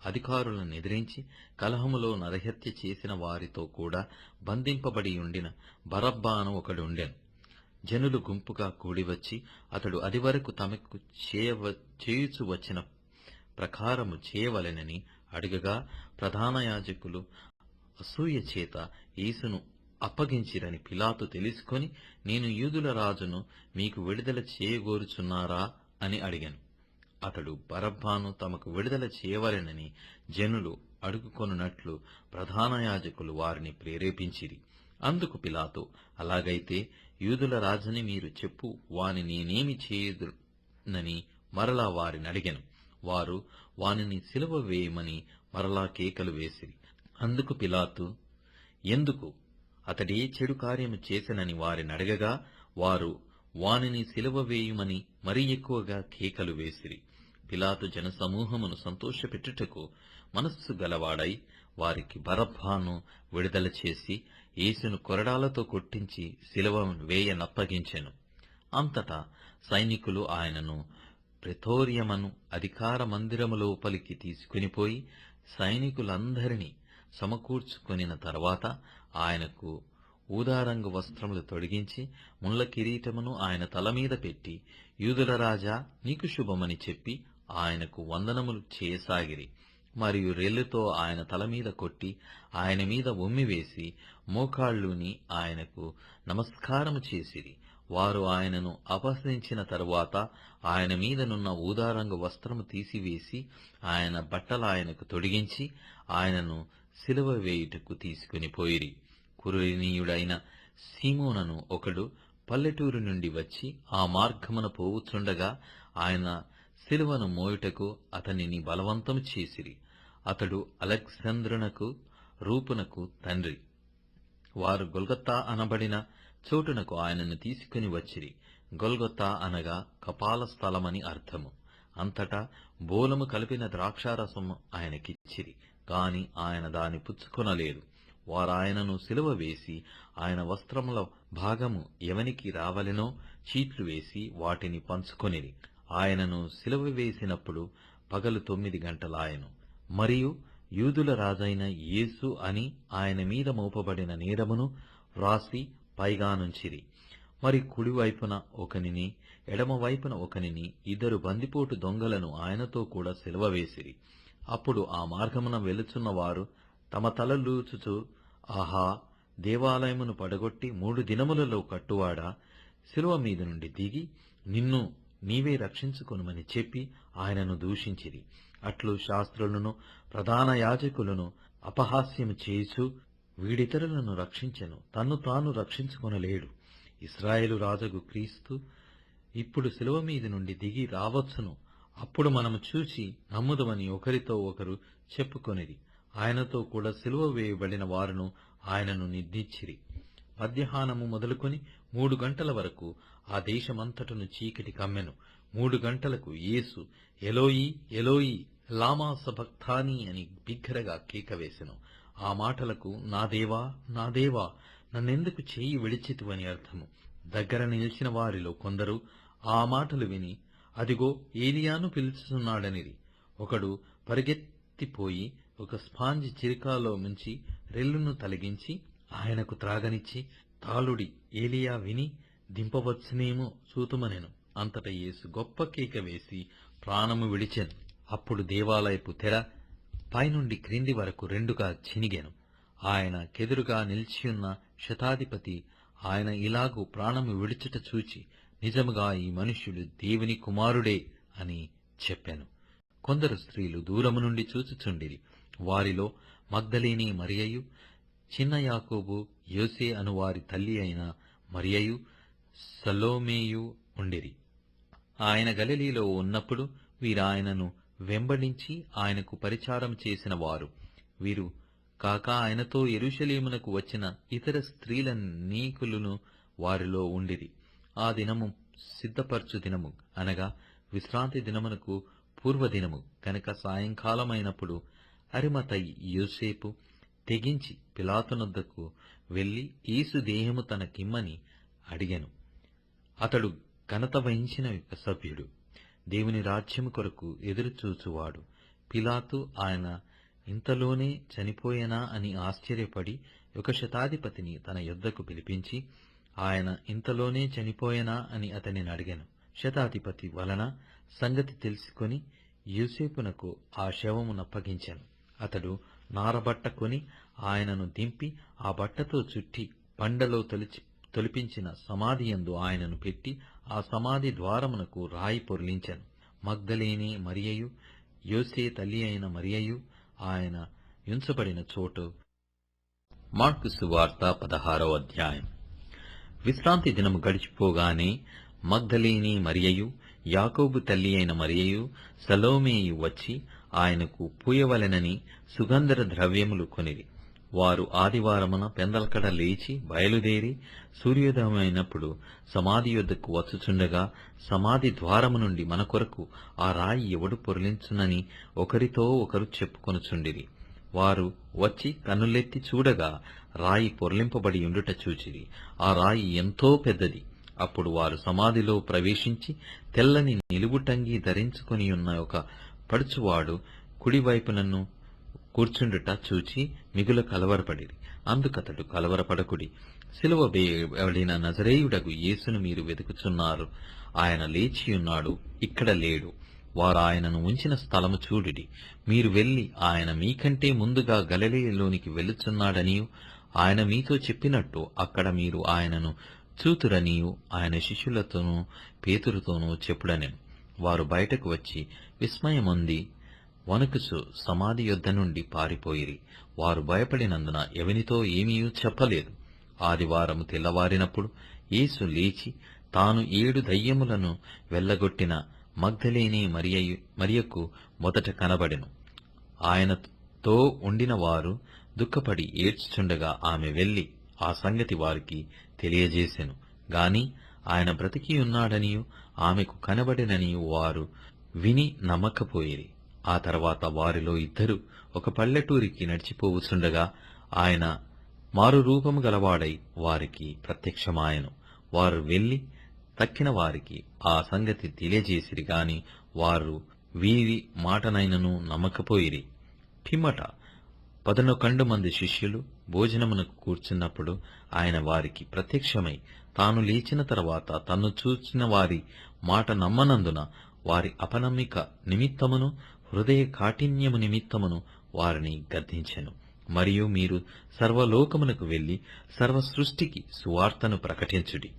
Speaker 2: అధికారులను ఎదిరించి కలహములో నరహత్య చేసిన వారితో కూడా బంధింపబడి ఉండిన బరబ్బా అని ఒకడుండెను. జనులు గుంపుగా కూడివచ్చి అతడు అదివరకు తమకు చేయుచు వచ్చిన ప్రకారము చేయవలెనని అడుగగా, ప్రధాన యాజకులు అసూయ చేత యేసును అప్పగించిరని పిలాతు తెలుసుకొని, నేను యూదుల రాజును మీకు విడుదల చేయగోరుచున్నారా అని అడిగాను. అతడు బరబ్బాను తమకు విడుదల చేయవలెనని జనులు అడుగుకొనున్నట్లు ప్రధాన యాజకులు వారిని ప్రేరేపించిరి. అందుకు పిలాతు, అలాగైతే యూదుల రాజుని మీరు చెప్పు, వాని నేనేమి చేయుదునని మరలా వారిని అడిగాను. వారు వానిని సిలువ వేయమని మరలా కేకలు వేసిరి. అందుకు పిలాతు, ఎందుకు అతడే చెడు కార్యము చేసెనని వారిని అడగగా, వారు వానిని సిలువ వేయుమని మరీ ఎక్కువగా కేకలు వేసిరి. పిలాతు జనసమూహమును సంతోషపెట్టుటకు మనస్సు గలవాడై వారికి బరబ్బాను విడుదల చేసి యేసును కొరడాలతో కొట్టించి సిలువ వేయనప్పగించెను. అంతటా సైనికులు ఆయనను ప్రెతోరియమను అధికార మందిరము లోపలికి తీసుకునిపోయి సైనికులందరినీ సమకూర్చుకొనిన తర్వాత ఆయనకు ఊదారంగు వస్త్రములు తొడిగించి ముళ్ళ కిరీటమును ఆయన తలమీద పెట్టి, యూదుల రాజా నీకు శుభమని చెప్పి ఆయనకు వందనములు చేయసాగిరి. మరియు రెల్లుతో ఆయన తలమీద కొట్టి ఆయన మీద ఉమ్మివేసి మోకాళ్ళుని ఆయనకు నమస్కారము చేసిరి. వారు ఆయనను అపహసించిన తరువాత ఆయన మీదనున్న ఊదారంగు వస్త్రము తీసివేసి ఆయన బట్టలు ఆయనకు తొడిగించి ఆయనను సిలువ వేయుటకు తీసుకుని పోయిరి. కురేనీయుడైన సీమోనను ఒకడు పల్లెటూరు నుండి వచ్చి ఆ మార్గమున పోవుచుండగా ఆయన సిలువను మోయుటకు అతనిని బలవంతము చేసిరి. అతడు అలెగ్జాంద్రునకు రూపునకు తండ్రి. వారు గొల్గొతా అనబడిన చోటునకు ఆయనను తీసుకుని వచ్చిరి. గొల్గొతా అనగా కపాల స్థలమని అర్థము. అంతటా బోలము కలిపిన ద్రాక్షారసము ఆయనకిచ్చిరి, కాని ఆయన దాని పుచ్చుకొనలేదు. వారాయనను సిలువ వేసి ఆయన వస్త్రముల భాగము ఎవనికి రావలెనో చీట్లు వేసి వాటిని పంచుకొనిరి. ఆయనను సిలువ వేసినప్పుడు పగలు 9 గంటలాయెను. మరియు యూదుల రాజైన యేసు అని ఆయన మీద మోపబడిన నేరమును వ్రాసి పైగానుంచిరి. మరి కుడివైపున ఒకనిని, ఎడమవైపున ఒకనిని, 2 బందిపోటు దొంగలను ఆయనతో కూడా సిలువ వేసిరి. అప్పుడు ఆ మార్గమున వెలుచున్న వారు తమ తలలూచుచు, ఆహా, దేవాలయమును పడగొట్టి 3 దినములలో కట్టువాడా, సిలువ మీద నుండి దిగి నిన్ను నీవే రక్షించుకొనుమని చెప్పి ఆయనను దూషించిరి. అట్లు శాస్త్రులను ప్రధాన యాజకులను అపహాస్యము చేయుచు, వీడితరులను రక్షించెను, తన్ను తాను రక్షించుకొనలేడు. ఇశ్రాయేలు రాజుగు క్రీస్తు ఇప్పుడు శిలువ మీది నుండి దిగి రావచ్చును, అప్పుడు మనము చూచి నమ్ముదమని ఒకరితో ఒకరు చెప్పుకొనిరి. ఆయనతో కూడా శిలువ వేయబడిన వారును ఆయనను నిందించిరి. మధ్యాహ్నము మొదలుకొని 3 గంటల వరకు ఆ దేశమంతటను చీకటి కమ్మెను. 3 గంటలకు యేసు ఎలోయి ఎలోయి లామా సబక్తానీ అని బిగ్గరగా కేకవేసెను. ఆ మాటలకు నా దేవా నా దేవా నన్నెందుకు చేయి విడిచితివని అర్థము. దగ్గర నిలిచిన వారిలో కొందరు ఆ మాటలు విని, అదిగో ఏలియాను పిలుచుతున్నాడనిరి. ఒకడు పరిగెత్తిపోయి ఒక స్పాంజి చిరికాలో ముంచి రెల్లును తొలగించి ఆయనకు త్రాగనిచ్చి, తాళుడి, ఏలియా విని దింపవచ్చునేమో చూతుమనెను. అంతట యేసు గొప్ప కేక వేసి ప్రాణము విడిచెను. అప్పుడు దేవాలయపు తెర పైనుండి క్రింది వరకు రెండుగా చినిగెను. ఆయన కెదురుగా నిలిచియున్న శతాధిపతి ఆయన ఇలాగు ప్రాణము విడుచుట చూచి, నిజముగా ఈ మనుష్యుడు దేవుని కుమారుడే అని చెప్పెను. కొందరు స్త్రీలు దూరము నుండి చూచుచుండిరి. వారిలో మగ్దలేనే మరియయు, చిన్న యాకోబు, యోసే అను వారి తల్లి అయిన మరియయు, సలోమేయు ఉండిరి. ఆయన గలిలీలో ఉన్నప్పుడు వీరాయనను వెంబడించి ఆయనకు పరిచారం చేసిన వారు. వీరు కాక ఆయనతో యెరూషలేమునకు వచ్చిన ఇతర స్త్రీలనేకులును వారిలో ఉండిరి. ఆ దినము సిద్ధపరచు దినము, అనగా విశ్రాంతి దినమునకు పూర్వదినము కనుక సాయంకాలమైనప్పుడు అరిమతయి యోసేపు తెగించి పిలాతునొద్దకు వెళ్లి యేసు దేహము తనకిమ్మని అడిగెను. అతడు ఘనత వహించిన సభ్యుడు, దేవుని రాజ్యము కొరకు ఎదురుచూచువాడు. పిలాతు ఆయన ఇంతలోనే చనిపోయేనా అని ఆశ్చర్యపడి ఒక శతాధిపతిని తన యొద్దకు పిలిపించి, ఆయన ఇంతలోనే చనిపోయేనా అని అతనిని అడిగాను. శతాధిపతి వలన సంగతి తెలుసుకొని యోసేపునకు ఆ శవమునప్పగించాను. అతడు నారబట్ట కొని ఆయనను దింపి ఆ బట్టతో చుట్టి బండలో తొలిపించిన సమాధియందు ఆయనను పెట్టి ఆ సమాధి ద్వారమునకు రాయి పొర్లించాను. మగ్దలేనే మరియయు, యోసే తల్లి అయిన మరియయు ఆయన ఉంచబడిన చోటు. మార్కు సువార్త 16వ అధ్యాయం. విశ్రాంతి దినము గడిచిపోగానే మగ్దలేనే మరియయు, యాకోబు తల్లి అయిన మరియయు, సలోమేయు వచ్చి ఆయనకు పూయవలెనని సుగంధర ద్రవ్యములు కొనిరి. వారు ఆదివారమున పెందలకడ లేచి బయలుదేరి సూర్యోదయమైనప్పుడు సమాధి యొద్దకు వచ్చుచుండగా, సమాధి ద్వారము నుండి మన కొరకు ఆ రాయి ఎవడు పొర్లించునని ఒకరితో ఒకరు చెప్పుకొనుచుండిరి. వారు వచ్చి కన్నులెత్తి చూడగా రాయి పొర్లింపబడి ఉండుట చూచిరి. ఆ రాయి ఎంతో పెద్దది. అప్పుడు వారు సమాధిలో ప్రవేశించి తెల్లని నిలువుటంగి ధరించుకొని ఉన్న ఒక పడుచువాడు కుడివైపునను కూర్చుండుట చూచి మిగుల కలవరపడిరి. అందుకతడు, కలవరపడకుడి, సిలువ వేయబడిన నజరేయుడగు యేసును మీరు వెతుకుచున్నారు. ఆయన లేచియున్నాడు, ఇక్కడ లేడు. వారు ఆయనను ఉంచిన స్థలము చూడుడి. మీరు వెళ్లి ఆయన మీకంటే ముందుగా గలిలయలోనికి వెళ్ళుచున్నాడనియు ఆయన మీతో చెప్పినట్టు అక్కడ మీరు ఆయనను చూతురనియు ఆయన శిష్యులతోనూ పేతురుతోనూ చెప్పుడనెను. వారు బయటకు వచ్చి విస్మయమొంది వణుకుచు సమాధి యొద్ద నుండి పారిపోయిరి. వారు భయపడినందున ఎవనితో ఏమీ చెప్పలేదు. ఆదివారము తెల్లవారినప్పుడు యేసు లేచి తాను 7 దయ్యములను వెళ్లగొట్టిన మగ్దలేనే మరియకు మొదట కనబడెను. ఆయనతో ఉండిన వారు దుఃఖపడి ఏడ్చుచుండగా ఆమె వెళ్లి ఆ సంగతి వారికి తెలియజేసెను. గాని ఆయన బ్రతికియున్నాడనియు ఆమెకు కనబడిననియు వారు విని నమ్మకపోయిరి. ఆ తర్వాత వారిలో 2 ఒక పల్లెటూరికి నడిచిపోవుచుండగా ఆయన మారు రూపము గలవాడై వారికి ప్రత్యక్షమాయెను. వారు వెళ్లి తక్కిన వారికి ఆ సంగతి తెలియజేసిరి గాని వారు వీరి మాటనైనను నమ్మకపోయిరి. పిమ్మట 11 మంది శిష్యులు భోజనమునకు కూర్చున్నప్పుడు ఆయన వారికి ప్రత్యక్షమై తాను లేచిన తర్వాత తన్ను చూచిన వారి మాట నమ్మనందున వారి అపనమ్మిక నిమిత్తమును హృదయ కాఠిన్యము నిమిత్తమును వారిని గద్దించెను. మరియు మీరు సర్వలోకమునకు వెళ్లి సర్వ సృష్టికి సువార్తను ప్రకటించుడి.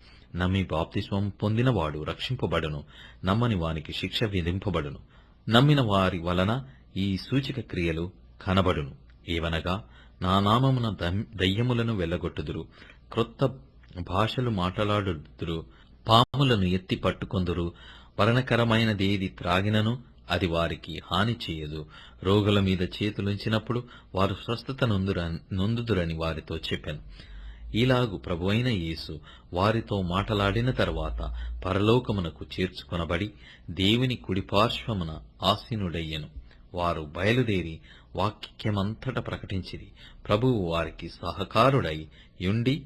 Speaker 2: నమ్మి బాప్తిస్మం పొందినవాడు రక్షింపబడును, నమ్మని వానికి శిక్ష విధింపబడును. నమ్మిన వారి వలన ఈ సూచక క్రియలు కనబడును. ఏవనగా, నా నామమున దయ్యములను వెళ్లగొట్టుదురు, క్రొత్త భాషలు మాట్లాడుదురు, పాములను ఎత్తి పట్టుకొందురు, మరణకరమైనదేది త్రాగినను అది వారికి హాని చేయదు, రోగుల మీద చేతులుంచినప్పుడు వారు స్వస్థత నొందుదురని వారితో చెప్పాను. ఈలాగు ప్రభువైన యేసు వారితో మాటలాడిన తరువాత పరలోకమునకు చేర్చుకొనబడి దేవుని కుడిపార్శ్వమున ఆసీనుడయ్యెను. వారు బయలుదేరి వాక్యమంతట ప్రకటించిరి. ప్రభువు వారికి సహకారుడై యుండి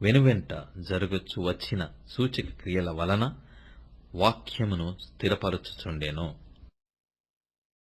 Speaker 2: వెనువెంట జరగచ్చు వచ్చిన సూచక క్రియల వలన వాక్యమును స్థిరపరచుచుండెను.